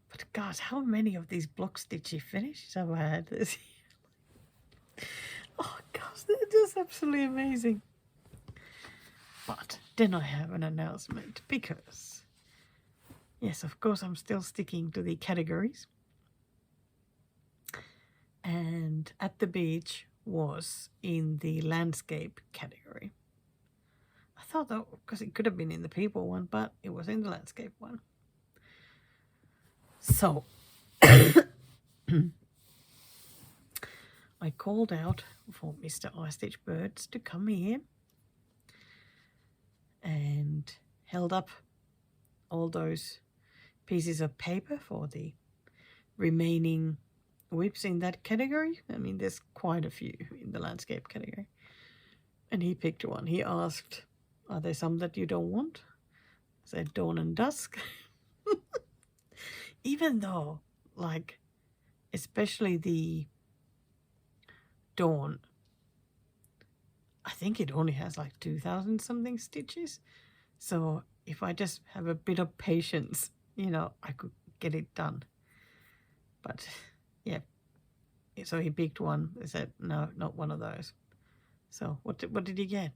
But God, how many of these block stitchy finishes have I had this year? Oh gosh, they're just absolutely amazing. But then I have an announcement because, yes, of course, I'm still sticking to the categories. And At the Beach was in the landscape category. I thought that because it could have been in the people one, but it was in the landscape one. So I called out for Mr. iStitch Birds to come here and held up all those pieces of paper for the remaining whips in that category. I mean, there's quite a few in the landscape category. And he picked one. He asked, are there some that you don't want? I said, dawn and dusk. Even though, like, especially the dawn, I think it only has like 2,000 something stitches. So if I just have a bit of patience, I could get it done. But yeah, so he picked one. They said, no, not one of those. So what did he get?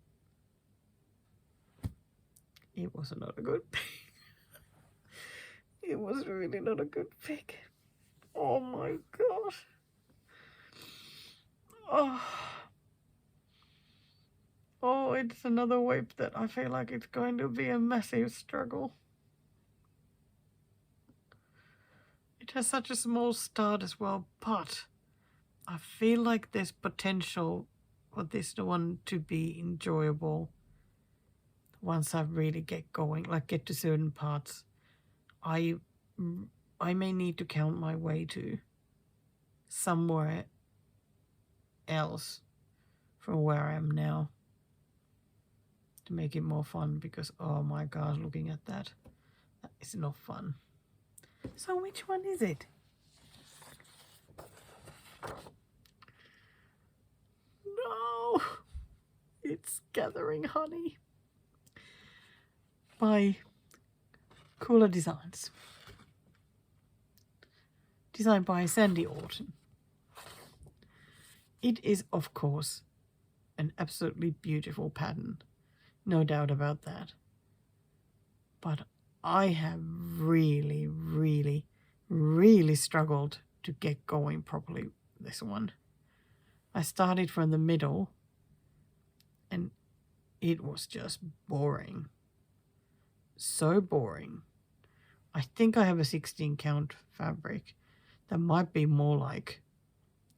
It was not a good pick. It was really not a good pick. Oh my gosh. Oh, it's another whip that I feel like it's going to be a massive struggle. It has such a small start as well, but I feel like there's potential for this one to be enjoyable once I really get going, like get to certain parts. I may need to count my way to somewhere else from where I am now to make it more fun, because oh my gosh, looking at that is not fun. So which one is it? No, it's Gathering Honey by Cooler Designs, designed by Sandy Orton. It is, of course, an absolutely beautiful pattern, no doubt about that. But I have really, really, really struggled to get going properly with this one. I started from the middle and it was just boring. So boring. I think I have a 16 count fabric. That might be more like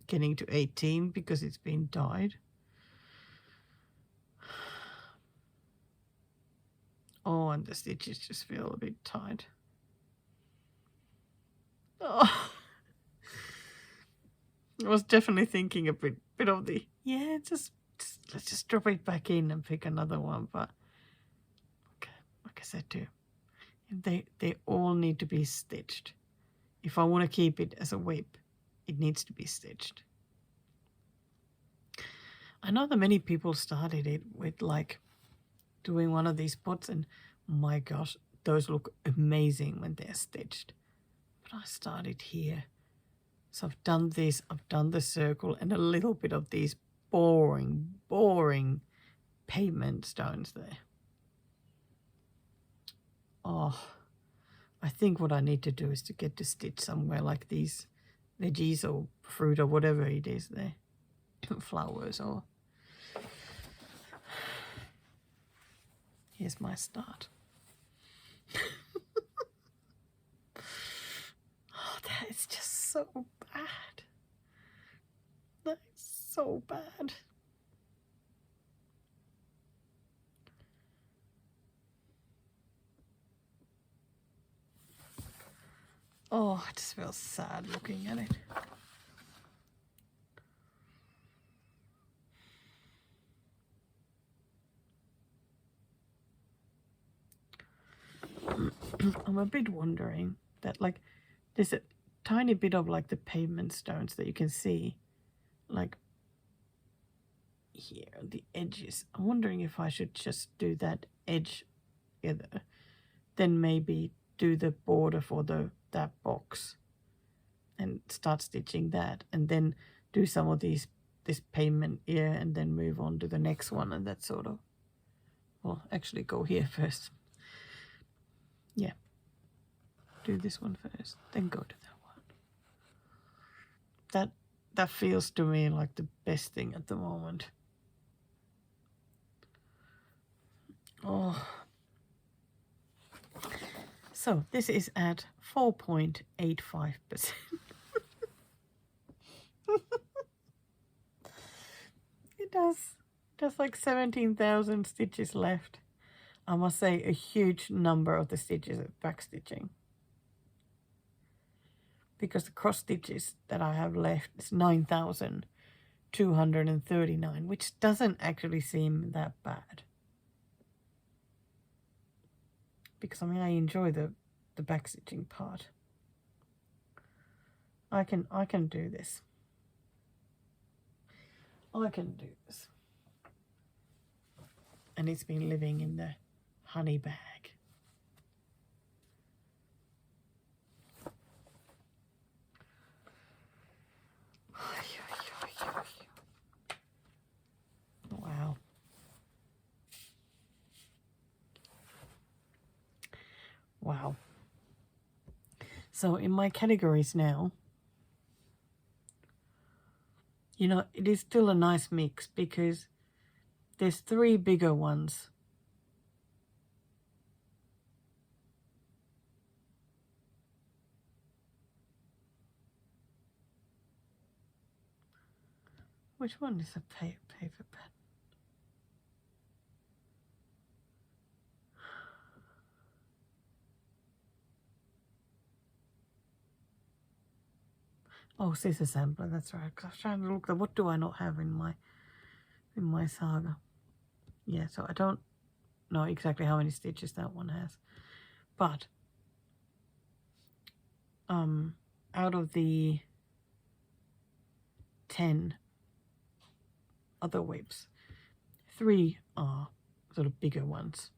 getting to 18 because it's been dyed. Oh, and the stitches just feel a bit tight. Oh. I was definitely thinking a bit of the, yeah, just let's just drop it back in and pick another one. But okay, like I said too, they all need to be stitched. If I want to keep it as a whip, it needs to be stitched. I know that many people started it with like doing one of these pots, and my gosh, those look amazing when they're stitched. But I started here. So I've done this, I've done the circle and a little bit of these boring pavement stones there. Oh, I think what I need to do is to get to stitch somewhere like these veggies or fruit or whatever it is there. flowers or... Here's my start. Oh, that is just so bad. That is so bad. Oh, I just feel sad looking at it. I'm a bit wondering that, like, there's a tiny bit of like the pavement stones that you can see, like here on the edges. I'm wondering if I should just do that edge either, then maybe do the border for that box and start stitching that, and then do some of this pavement here and then move on to the next one, and that sort of, well, actually go here first. Yeah, do this one first, then go to that one. That feels to me like the best thing at the moment. Oh, so this is at 4.85%. It does like 17,000 stitches left. I must say a huge number of the stitches are back stitching, because the cross stitches that I have left is 9,239, which doesn't actually seem that bad. Because I mean, I enjoy the back stitching part. I can do this. I can do this. And it's been living in the honey bag. Wow. Wow. So in my categories now, you know, it is still a nice mix because there's 3 bigger ones. Which one is a paper pen? Oh, scissor sampler, that's right. I was trying to look at what do I not have in my saga. Yeah, so I don't know exactly how many stitches that one has. But out of the 10 other whips, 3 are sort of bigger ones.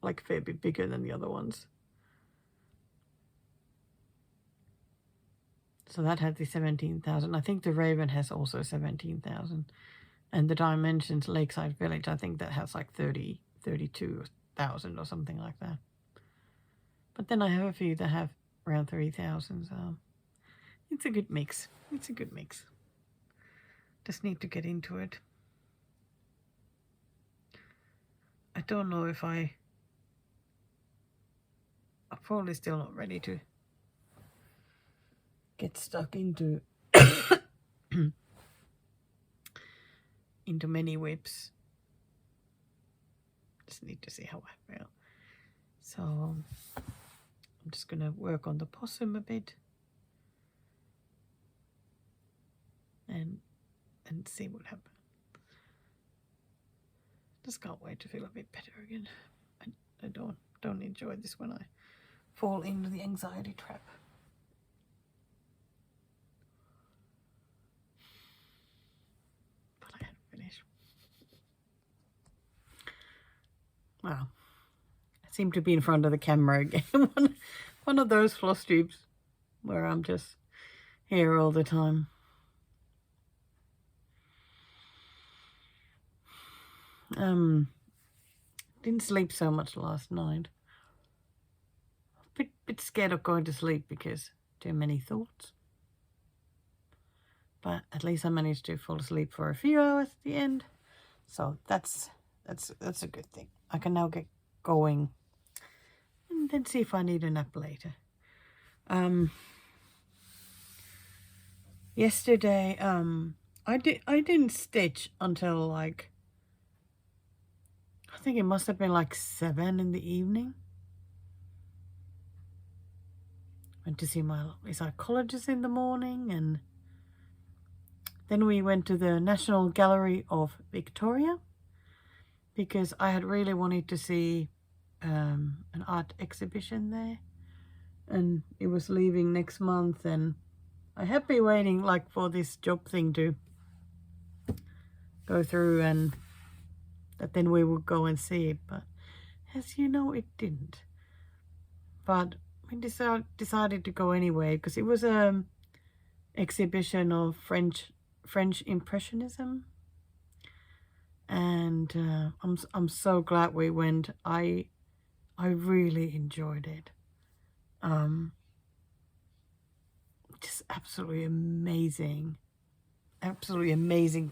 Like a fair bit bigger than the other ones. So that had the 17,000. I think the Raven has also 17,000. And the Dimensions Lakeside Village, I think that has like 32,000 or something like that. But then I have a few that have around 3,000, so it's a good mix. It's a good mix. Just need to get into it. I don't know if I'm probably still not ready to get stuck into into many whips. Just need to see how I feel. So I'm just gonna work on the possum a bit and see what happens. Just can't wait to feel a bit better again. I don't enjoy this when I fall into the anxiety trap. But I had to finish. Wow. I seem to be in front of the camera again. one of those floss tubes where I'm just here all the time. Didn't sleep so much last night. Bit scared of going to sleep because too many thoughts. But at least I managed to fall asleep for a few hours at the end. So that's a good thing. I can now get going and then see if I need a nap later. Yesterday, I didn't stitch until like, I think it must have been like 7 in the evening. Went to see my lovely psychologist in the morning, and then we went to the National Gallery of Victoria because I had really wanted to see an art exhibition there, and it was leaving next month, and I have been waiting like for this job thing to go through and that then we would go and see it, but as you know, it didn't. But we decided to go anyway because it was an exhibition of French Impressionism, and I'm so glad we went. I really enjoyed it. Just absolutely amazing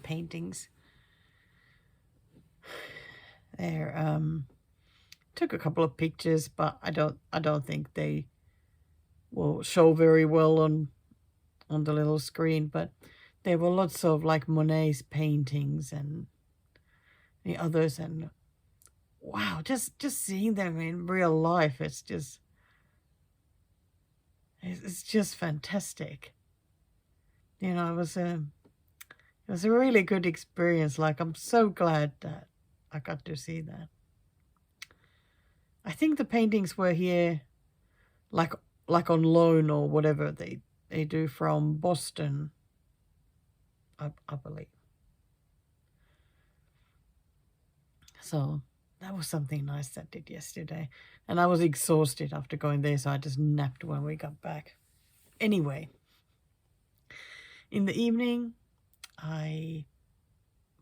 paintings. There, took a couple of pictures, but I don't think they will show very well on the little screen. But there were lots of like Monet's paintings and the others, and wow, just seeing them in real life, it's just fantastic. You know, it was a really good experience. Like, I'm so glad that I got to see that. I think the paintings were here like on loan or whatever they do from Boston, I believe. So that was something nice that did yesterday. And I was exhausted after going there, so I just napped when we got back. Anyway, in the evening, I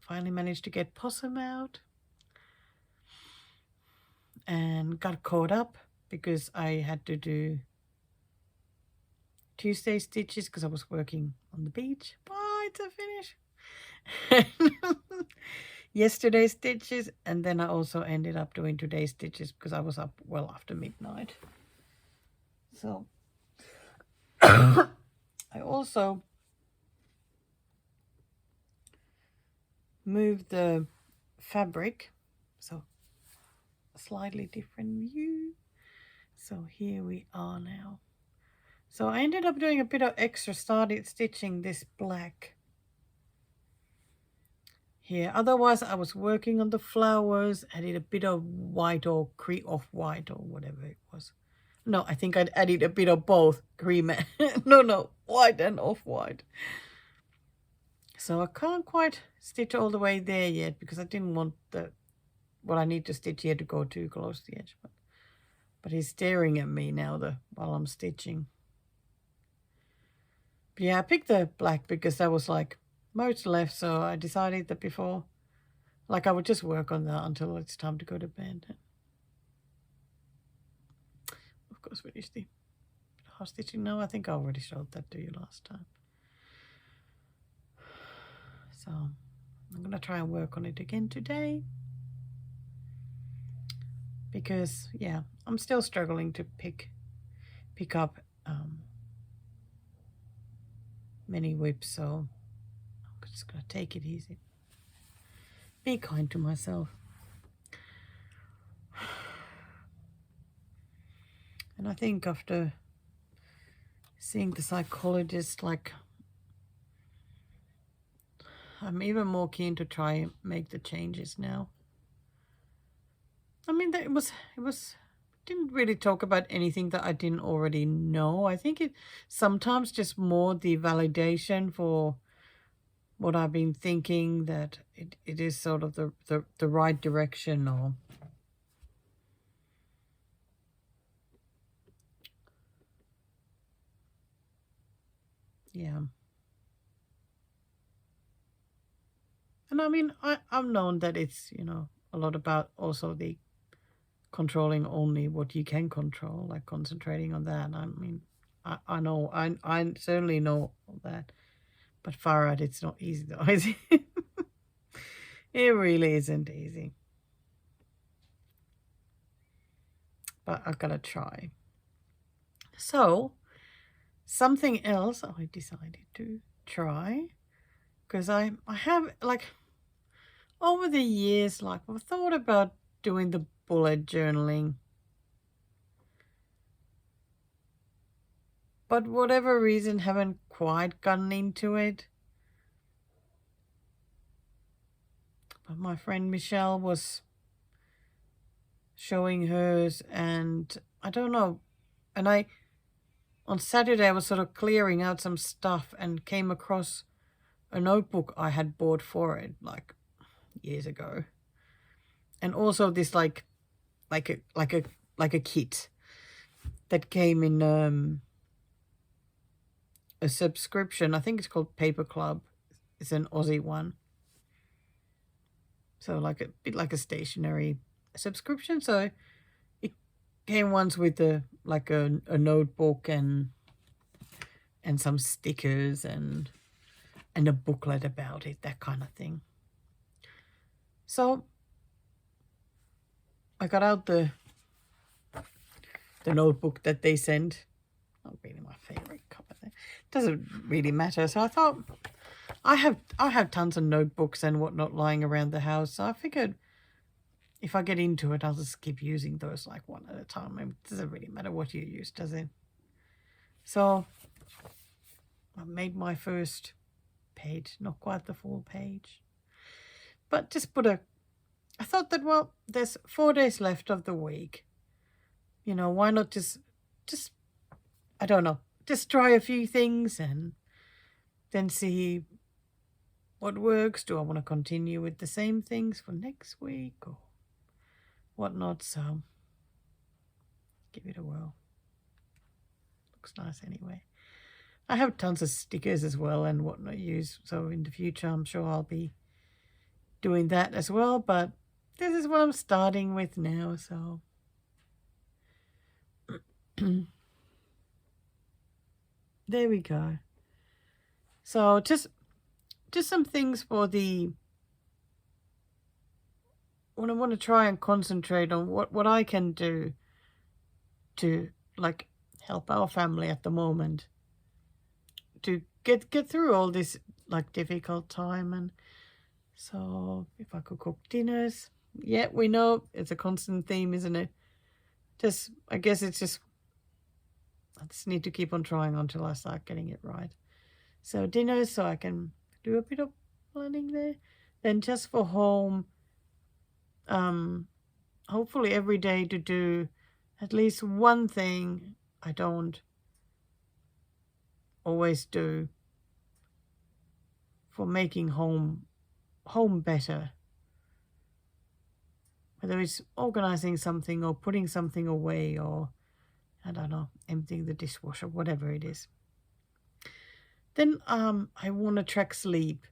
finally managed to get Possum out and got caught up because I had to do Tuesday stitches because I was working on the beach. Oh, it's a finish. Yesterday's stitches, and then I also ended up doing today's stitches because I was up well after midnight. So I also moved the fabric, so a slightly different view. So here we are now. So I ended up doing a bit of extra, started stitching this black here. Otherwise, I was working on the flowers, added a bit of white or cream off white or whatever it was. No, I think I'd added a bit of both cream. no, white and off white. So I can't quite stitch all the way there yet because I didn't want what I need to stitch here to go too close to the edge. But he's staring at me now while I'm stitching. But yeah, I picked the black because that was like most left, so I decided that before, like, I would just work on that until it's time to go to bed. Of course, finish the half stitching now. I think I already showed that to you last time. So I'm gonna try and work on it again today because yeah, I'm still struggling to pick up many whips, so I'm just gonna take it easy. Be kind to myself. And I think after seeing the psychologist, like, I'm even more keen to try and make the changes now. I mean, it was didn't really talk about anything that I didn't already know. I think it sometimes just more the validation for what I've been thinking, that it is sort of the right direction, or yeah. And I mean, I've known that it's, you know, a lot about also the controlling only what you can control, like concentrating on that. I mean, I know, I certainly know that. But far out, it's not easy though, is it? It really isn't easy. But I've got to try. So, something else I decided to try, because I have, like, over the years, like, I've thought about doing the bullet journaling. But whatever reason, haven't quite gotten into it. But my friend Michelle was showing hers, and I don't know. And on Saturday, I was sort of clearing out some stuff and came across a notebook I had bought for it, like, years ago. And also this like a kit that came in a subscription. I think it's called Paper Club. It's an Aussie one. So like a bit like a stationery subscription. So it came once with a notebook and some stickers and a booklet about it, that kind of thing. So I got out the notebook that they sent. Not really my favorite cover. Doesn't really matter. So I thought I have tons of notebooks and whatnot lying around the house. So I figured if I get into it, I'll just keep using those like one at a time. It doesn't really matter what you use, does it? So I made my first page, not quite the full page, but just put I thought that, well, there's 4 days left of the week. You know, why not just I don't know, just try a few things and then see what works. Do I want to continue with the same things for next week or whatnot? So give it a whirl. Looks nice anyway. I have tons of stickers as well and whatnot use. So in the future, I'm sure I'll be doing that as well. But this is what I'm starting with now. So there we go. So just some things for when I want to try and concentrate on what I can do to like help our family at the moment to get through all this like difficult time. And so if I could cook dinners, yeah, we know it's a constant theme, isn't it? I guess it's just I just need to keep on trying until I start getting it right. So dinners, so I can do a bit of planning there. Then just for home, hopefully every day to do at least one thing I don't always do for making home better. Whether it's organizing something or putting something away or, I don't know, emptying the dishwasher, whatever it is. Then I want to track sleep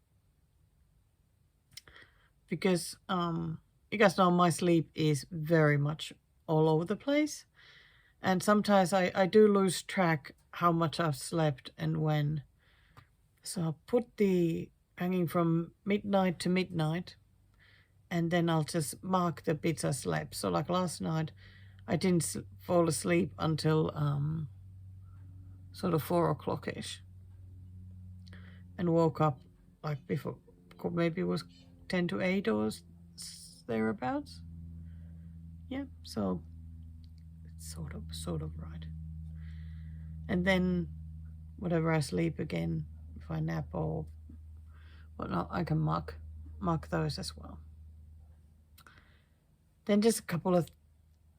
because you guys know my sleep is very much all over the place. And sometimes I do lose track how much I've slept and when. So I'll put the hanging from midnight to midnight, and then I'll just mark the bits I slept. So like last night, I didn't fall asleep until sort of 4 o'clock-ish. And woke up like before, maybe it was 10 to 8 or thereabouts. Yeah, so it's sort of right. And then whatever I sleep again, if I nap or whatnot, I can mark those as well. Then just a couple of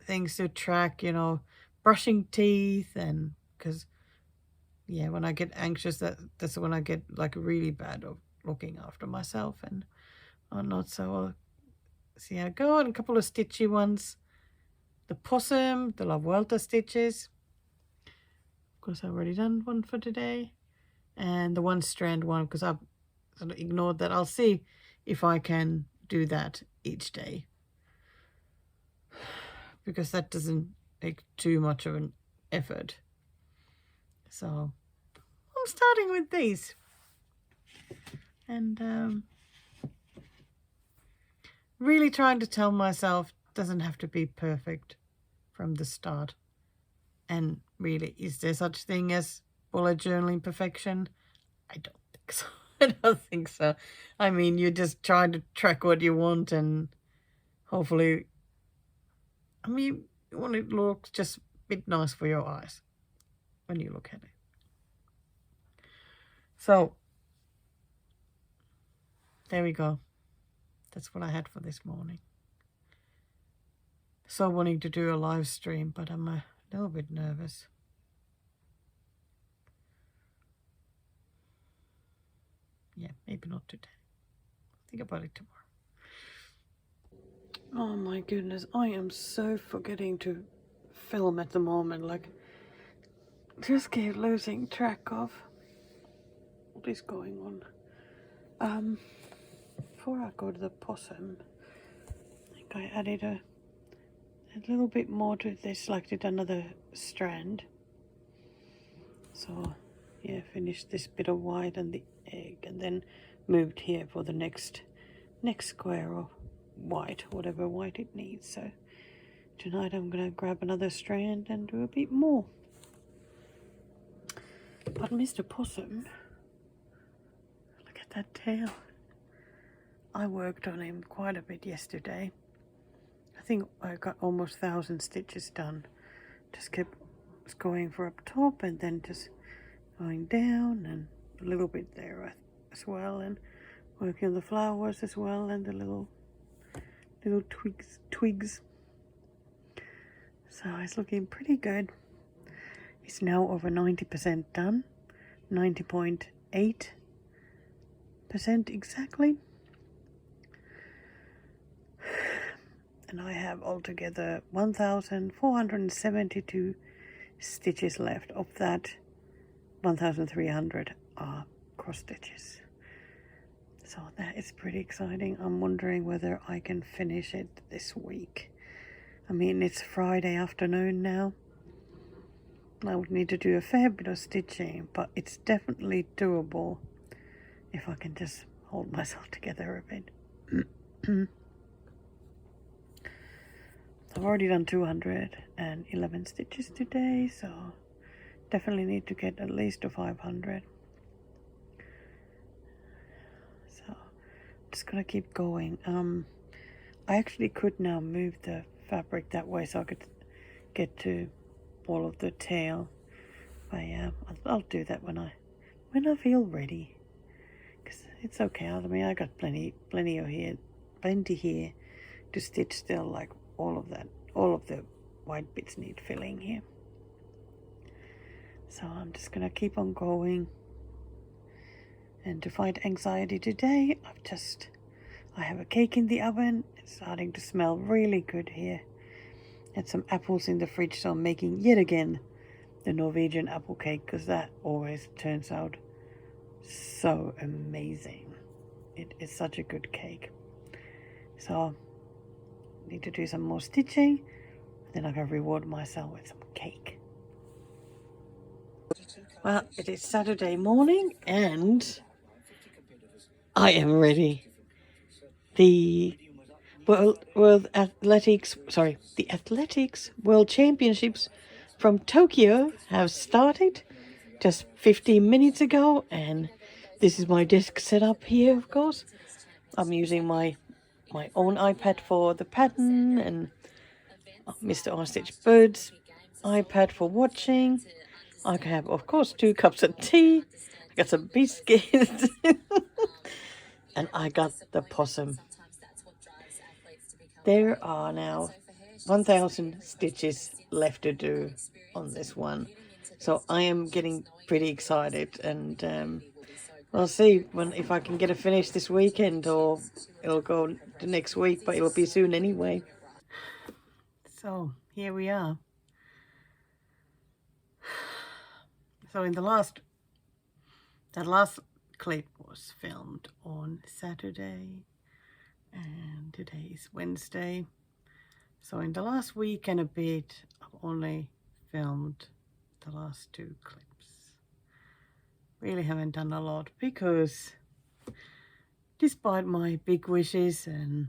things to track, you know, brushing teeth, and because yeah, when I get anxious, that's when I get like really bad of looking after myself and whatnot. So I'll see how I go. And a couple of stitchy ones. The possum, the La Vuelta stitches. Of course, I've already done one for today. And the one strand one, because I've sort of ignored that. I'll see if I can do that each day, because that doesn't take too much of an effort. So I'm starting with these. And really trying to tell myself doesn't have to be perfect from the start. And really, is there such thing as bullet journaling perfection? I don't think so. I don't think so. I mean, you're just trying to track what you want and hopefully, I mean, you want it to look just a bit nice for your eyes when you look at it. So, there we go. That's what I had for this morning. So wanting to do a live stream, but I'm a little bit nervous. Yeah, maybe not today. Think about it tomorrow. Oh my goodness, I am so forgetting to film at the moment. Like, just keep losing track of what is going on. Before I go to the possum, I think I added a little bit more to this, like did another strand. So, yeah, finished this bit of white and the egg, and then moved here for the next square of white, whatever white it needs. So tonight I'm gonna grab another strand and do a bit more. But Mr. Possum, look at that tail. I worked on him quite a bit yesterday. I think I got almost 1,000 stitches done. Just kept going for up top and then just going down and a little bit there as well, and working on the flowers as well and the little twigs. So it's looking pretty good. It's now over 90% done, 90.8% exactly. And I have altogether 1,472 stitches left. Of that, 1,300 are cross stitches. So that is pretty exciting. I'm wondering whether I can finish it this week. I mean, it's Friday afternoon now. I would need to do a fair bit of stitching, but it's definitely doable if I can just hold myself together a bit. I've already done 211 stitches today, so definitely need to get at least to 500. So I'm just gonna keep going. I actually could now move the fabric that way so I could get to all of the tail. But yeah, I'll do that when I feel ready. Cause it's okay. I mean, I got plenty here to stitch still. Like all of the white bits need filling here. So I'm just gonna keep on going. And to fight anxiety today, I have a cake in the oven. It's starting to smell really good here. Had some apples in the fridge, so I'm making yet again the Norwegian apple cake, because that always turns out so amazing. It is such a good cake. So I need to do some more stitching, then I can reward myself with some cake. Well, it is Saturday morning and I am ready. The the Athletics World Championships from Tokyo have started just 15 minutes ago, and this is my desk setup here, of course. I'm using my own iPad for the pattern, and Mr. Ostrich Bird's iPad for watching. I have, of course, 2 cups of tea. I got some biscuits. And I got the possum. There are now 1,000 stitches left to do on this one. So I am getting pretty excited, and I'll see if I can get it finished this weekend, or it'll go to next week, but it'll be soon anyway. So here we are. So in the last clip was filmed on Saturday, and today is Wednesday. So in the last week and a bit, I've only filmed the last 2 clips. Really haven't done a lot because despite my big wishes and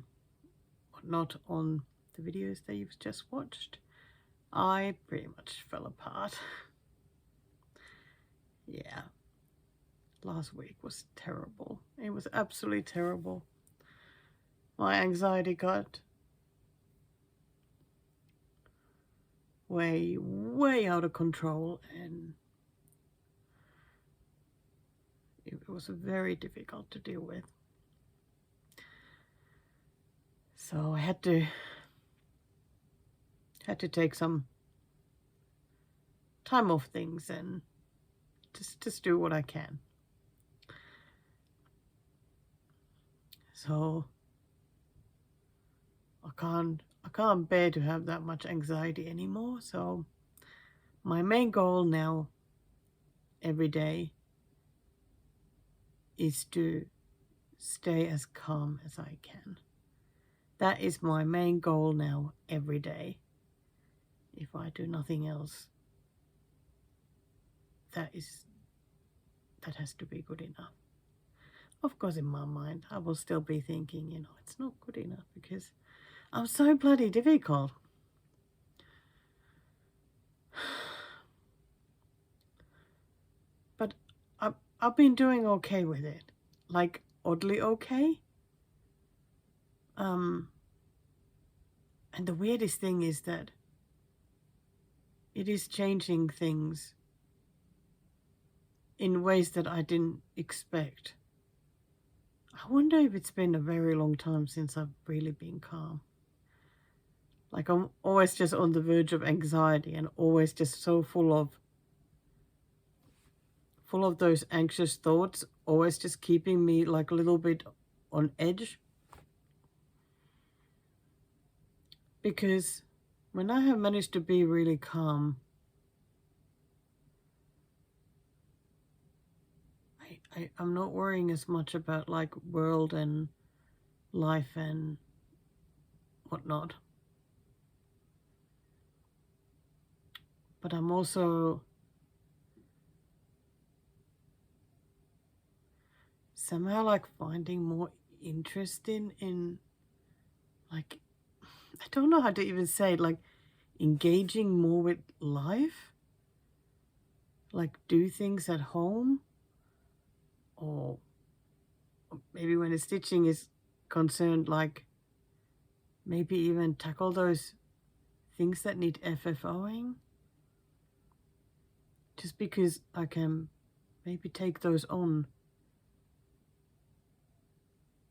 whatnot on the videos that you've just watched, I pretty much fell apart. Yeah, last week was terrible. It was absolutely terrible. My anxiety got way out of control, and it was very difficult to deal with. So I had to take some time off things and just do what I can. So I can't bear to have that much anxiety anymore. So my main goal now every day is to stay as calm as I can. That is my main goal now every day. If I do nothing else, that has to be good enough. Of course, in my mind, I will still be thinking, it's not good enough because I'm so bloody difficult. But I've been doing okay with it. Like, oddly okay. And the weirdest thing is that it is changing things in ways that I didn't expect. I wonder if it's been a very long time since I've really been calm. Like, I'm always just on the verge of anxiety and always just so full of those anxious thoughts, always just keeping me like a little bit on edge. Because when I have managed to be really calm, I'm not worrying as much about like world and life and whatnot. But I'm also somehow like finding more interest in like, I don't know how to even say it, like engaging more with life. Like do things at home, or maybe when the stitching is concerned, like maybe even tackle those things that need FFOing. Just because I can maybe take those on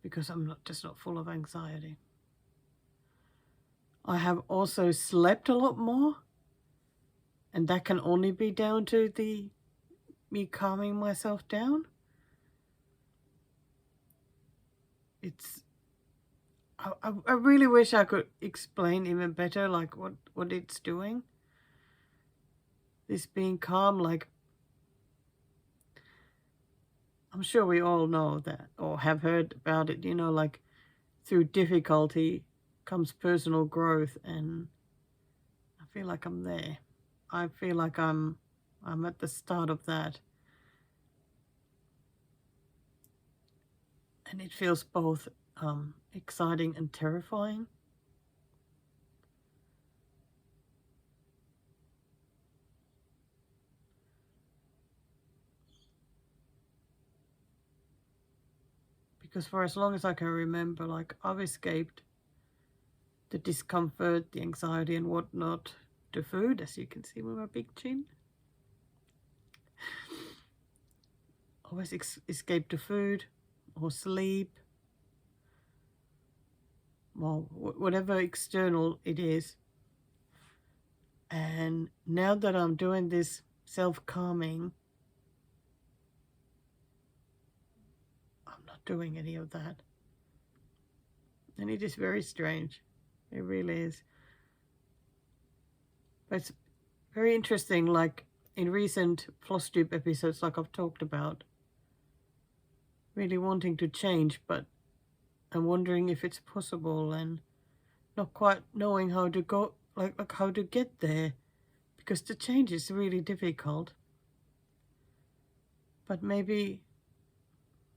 because I'm just not full of anxiety. I have also slept a lot more, and that can only be down to me calming myself down. I really wish I could explain even better like what it's doing. This being calm, like I'm sure we all know that or have heard about it, like through difficulty comes personal growth, and I feel like I'm there. I feel like I'm at the start of that. And it feels both exciting and terrifying. Because for as long as I can remember, like I've escaped the discomfort, the anxiety and whatnot to food, as you can see with my big chin. Always escape to food or sleep, well, whatever external it is. And now that I'm doing this self-calming, I'm not doing any of that. And it is very strange. It really is. But it's very interesting, like in recent Flosstube episodes, like I've talked about, really wanting to change, but I'm wondering if it's possible and not quite knowing how to go, like how to get there, because the change is really difficult. But maybe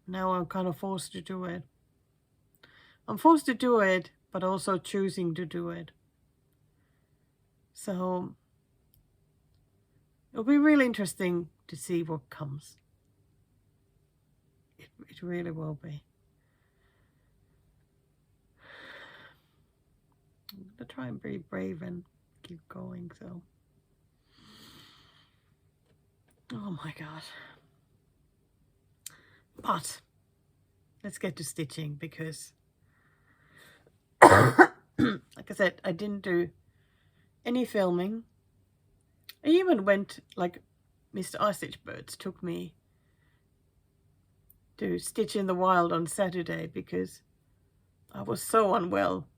now I'm kind of forced to do it. I'm forced to do it, but also choosing to do it. So it'll be really interesting to see what comes. It really will be. I'm going to try and be brave and keep going, so. Oh my God. But let's get to stitching because, like I said, I didn't do any filming. I even went, like, Mr. Ice Stitch Birds took me to Stitch in the Wild on Saturday because I was so unwell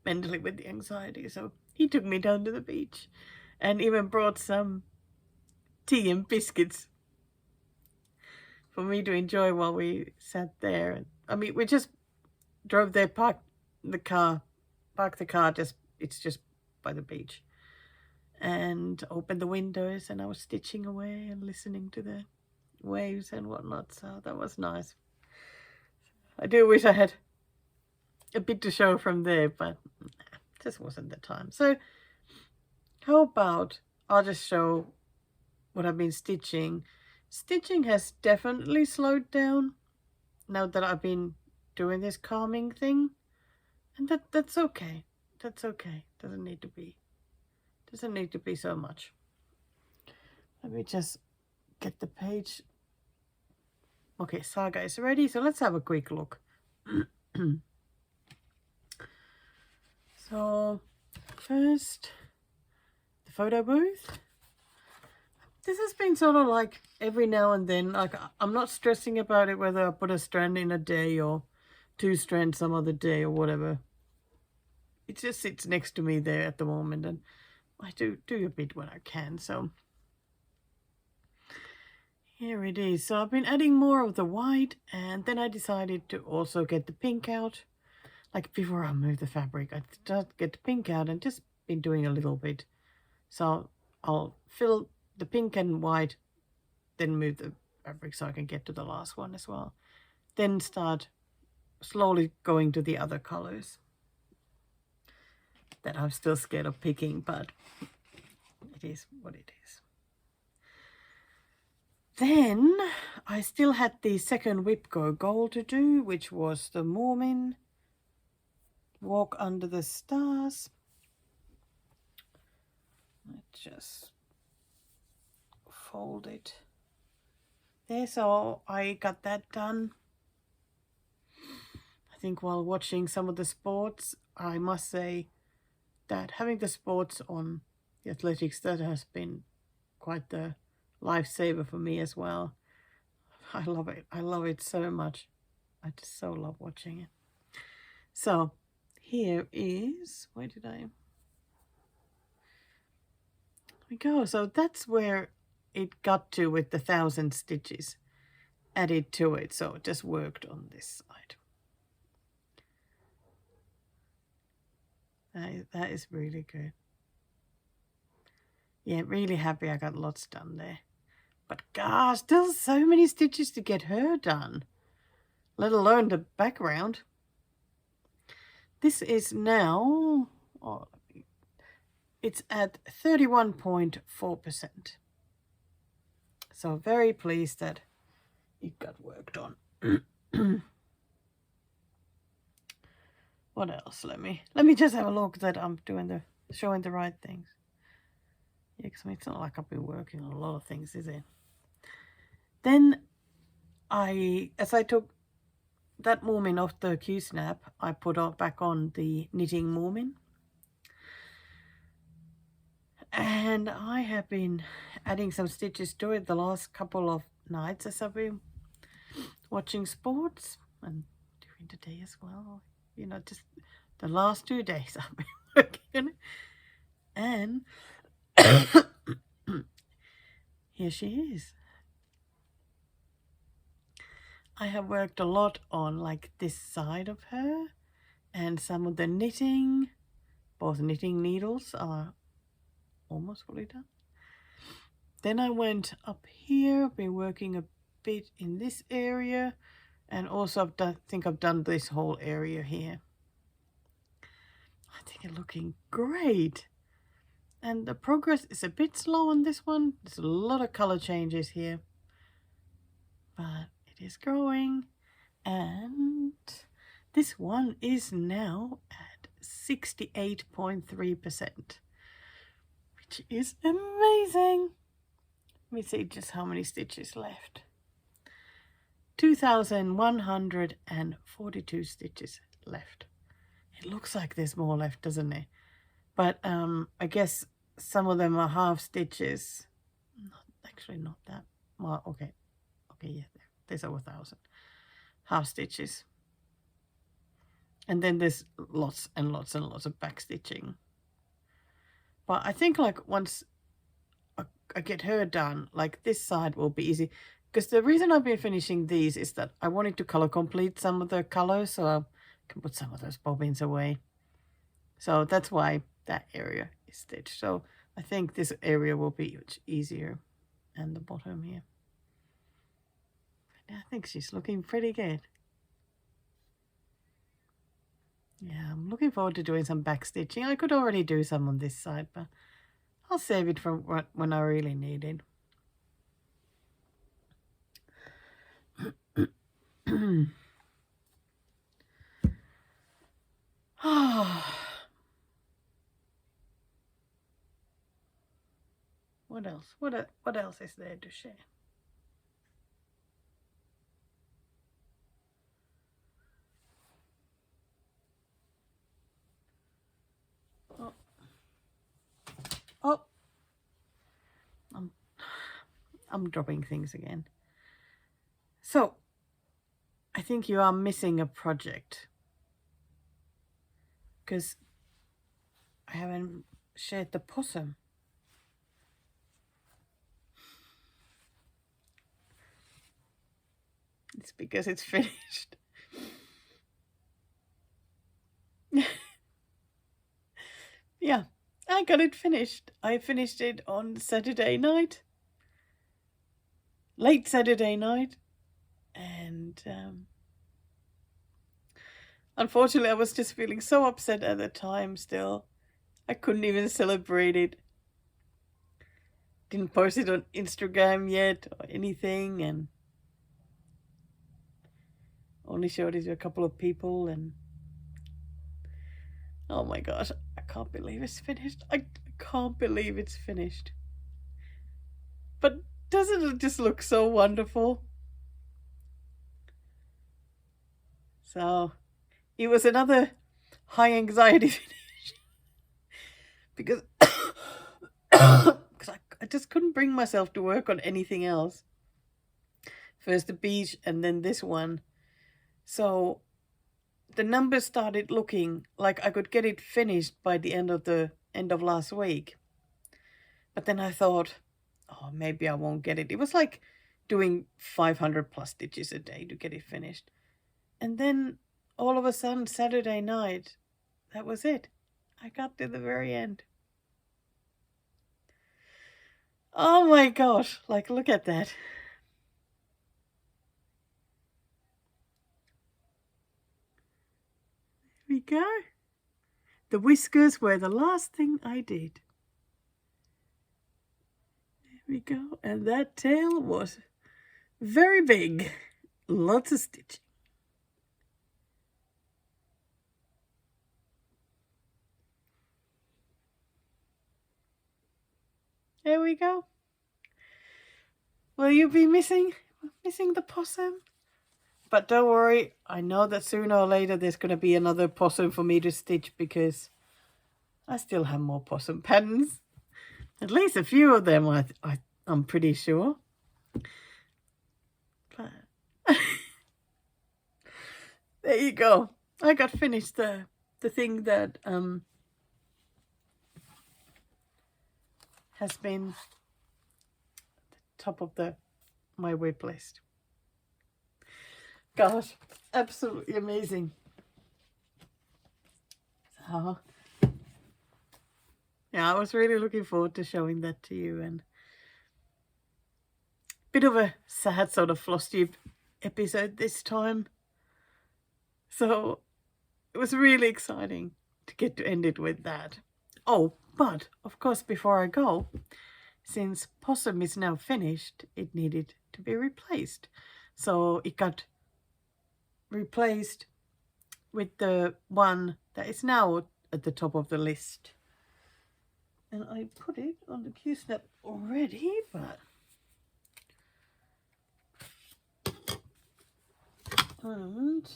mentally with the anxiety. So he took me down to the beach and even brought some tea and biscuits for me to enjoy while we sat there. I mean, we just drove there, parked the car, it's just by the beach, and opened the windows, and I was stitching away and listening to the waves and whatnot, so that was nice. I do wish I had a bit to show from there, but just wasn't the time. So how about I'll just show what I've been stitching. Stitching has definitely slowed down now that I've been doing this calming thing, and that's okay. That's okay. Doesn't need to be so much. Let me just get the page. Okay, Saga is ready, so let's have a quick look. So first, the photo booth. This has been sort of like every now and then. Like, I'm not stressing about it whether I put a strand in a day or 2 strands some other day or whatever. It just sits next to me there at the moment, and I do a bit when I can. So here it is. So I've been adding more of the white, and then I decided to also get the pink out. Like, before I move the fabric, I just get the pink out and just been doing a little bit. So I'll fill the pink and white, then move the fabric so I can get to the last one as well. Then start slowly going to the other colors that I'm still scared of picking, but it is what it is. Then I still had the second Whipco goal to do, which was the Moomin Walk Under the Stars. Let's just fold it there. So I got that done. I think while watching some of the sports, I must say that having the sports on the athletics, that has been quite the lifesaver for me as well. I love it. I love it so much. I just so love watching it. So here is, where did I? Here we go. So that's where it got to with the 1,000 stitches added to it. So it just worked on this side. That is really good. Yeah, really happy I got lots done there. But gosh, there's so many stitches to get her done, let alone the background. This is now, it's at 31.4%. So very pleased that it got worked on. What else? Let me just have a look that I'm showing the right things. Yeah, because I mean, it's not like I've been working on a lot of things, is it? Then as I took that Moomin off the Q-snap, I put back on the knitting Moomin. And I have been adding some stitches to it the last couple of nights as I've been watching sports and during the day as well. You know, just the last 2 days I've been working on it. And here she is. I have worked a lot on like this side of her and some of the knitting. Both knitting needles are almost fully done. Then I went up here, been working a bit in this area, And also I think I've done this whole area here. I think it's looking great. And the progress is a bit slow on this one. There's a lot of color changes here. But it is growing. And this one is now at 68.3%, which is amazing. Let me see just how many stitches left. 2,142 stitches left. It looks like there's more left, doesn't it? But I guess some of them are half stitches. Actually, not that. Well, okay, yeah, there's over 1,000 half stitches. And then there's lots and lots and lots of back stitching. But I think like once I get her done, like this side will be easy. Because the reason I've been finishing these is that I wanted to color complete some of the colors, so I can put some of those bobbins away. So that's why that area is stitched. So I think this area will be much easier. And the bottom here. I think she's looking pretty good. Yeah, I'm looking forward to doing some back stitching. I could already do some on this side, but I'll save it for when I really need it. What else? What else is there to share? Oh, I'm dropping things again. So, I think you are missing a project because I haven't shared the possum. It's because it's finished. Yeah, I got it finished. I finished it on Saturday night. Late Saturday night. And unfortunately, I was just feeling so upset at the time still. I couldn't even celebrate it. Didn't post it on Instagram yet or anything, and only showed it to a couple of people. And oh my gosh, I can't believe it's finished. I can't believe it's finished. But doesn't it just look so wonderful? So it was another high anxiety finish because I just couldn't bring myself to work on anything else. First the beach and then this one. So the numbers started looking like I could get it finished by the end of last week. But then I thought, oh, maybe I won't get it. It was like doing 500 plus stitches a day to get it finished. And then all of a sudden, Saturday night, that was it. I got to the very end. Oh my gosh, like look at that. There we go. The whiskers were the last thing I did. There we go. And that tail was very big. Lots of stitching. There we go. Will you be missing the possum? But don't worry, I know that sooner or later there's going to be another possum for me to stitch because I still have more possum patterns. At least a few of them, I'm pretty sure. But there you go. I got finished the thing that has been at the top of my whip list. Gosh, absolutely amazing. So, yeah, I was really looking forward to showing that to you, and bit of a sad sort of Flosstube episode this time. So it was really exciting to get to end it with that. Oh, but of course, before I go, since Possum is now finished, it needed to be replaced. So it got replaced with the one that is now at the top of the list. And I put it on the Q-snap already, but and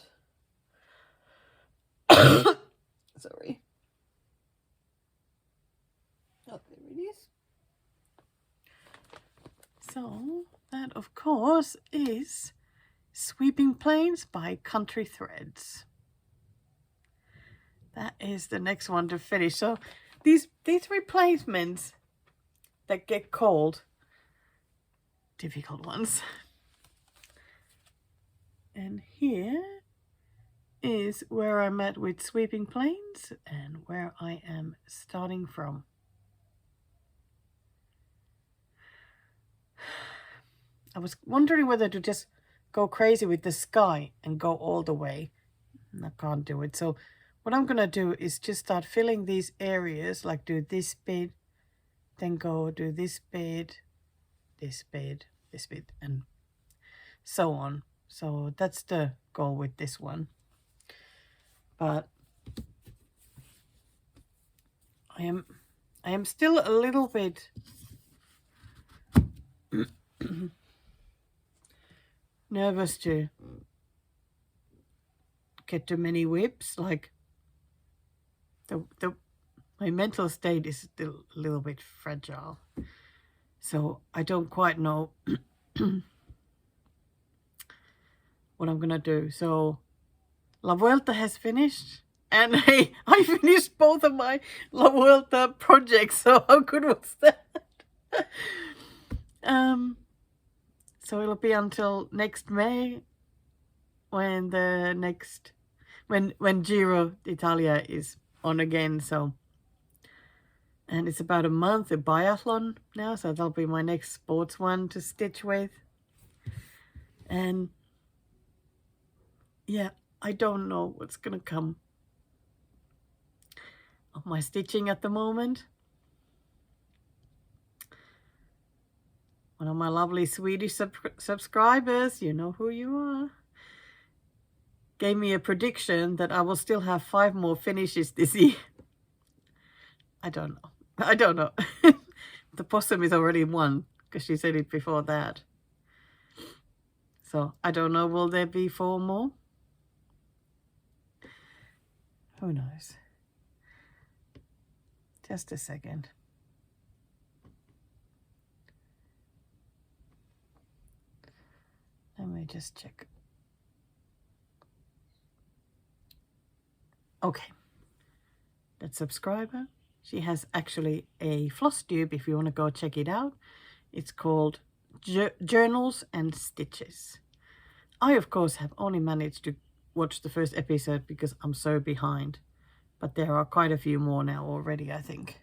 sorry. Oh, there it is. So that, of course, is Sweeping Plains by Country Threads. That is the next one to finish. So these replacements that get called difficult ones. And here is where I'm at with Sweeping Plains and where I am starting from. I was wondering whether to just go crazy with the sky and go all the way. And I can't do it. So what I'm going to do is just start filling these areas, like do this bit, then go do this bit, this bit, this bit, and so on. So that's the goal with this one. But I am still a little bit nervous to get too many whips. Like my mental state is still a little bit fragile. So I don't quite know what I'm gonna do. So La Vuelta has finished, and I finished both of my La Vuelta projects. So how good was that? So it'll be until next May when the next when Giro d'Italia is on again. So, and it's about a month, a biathlon now, so that'll be my next sports one to stitch with. And yeah, I don't know what's gonna come of my stitching at the moment. One of my lovely Swedish subscribers, you know who you are, gave me a prediction that I will still have 5 more finishes this year. I don't know. The possum is already 1 because she said it before that. So I don't know, will there be 4 more? Who knows? Just a second. Let me just check. Okay. That subscriber, she has actually a Flosstube if you want to go check it out. It's called Journals and Stitches. I, of course, have only managed to watch the first episode because I'm so behind. But there are quite a few more now already, I think.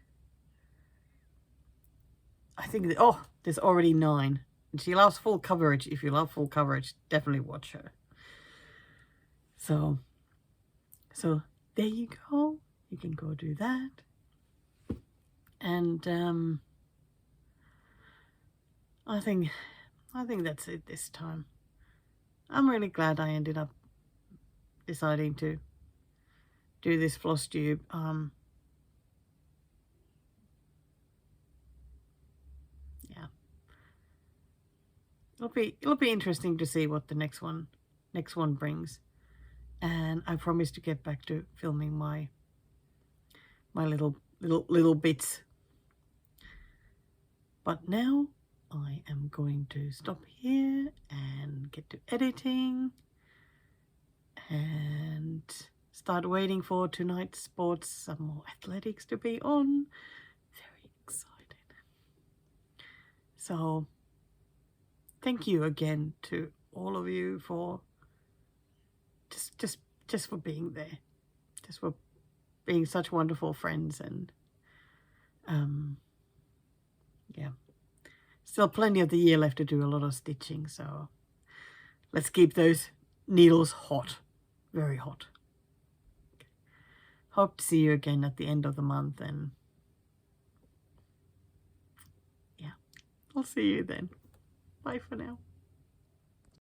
There's already 9. And she loves full coverage. If you love full coverage, definitely watch her. So there you go. You can go do that. And I think that's it this time. I'm really glad I ended up deciding to do this Flosstube. Yeah. It'll be interesting to see what the next one brings. And I promise to get back to filming my little bits. But now I am going to stop here and get to editing and start waiting for tonight's sports, some more athletics to be on. Very excited. So thank you again to all of you for just for being there, just for being such wonderful friends. And yeah, still plenty of the year left to do a lot of stitching, so Let's keep those needles hot, very hot. Hope to see you again at the end of the month, and yeah, I'll see you then. Bye for now.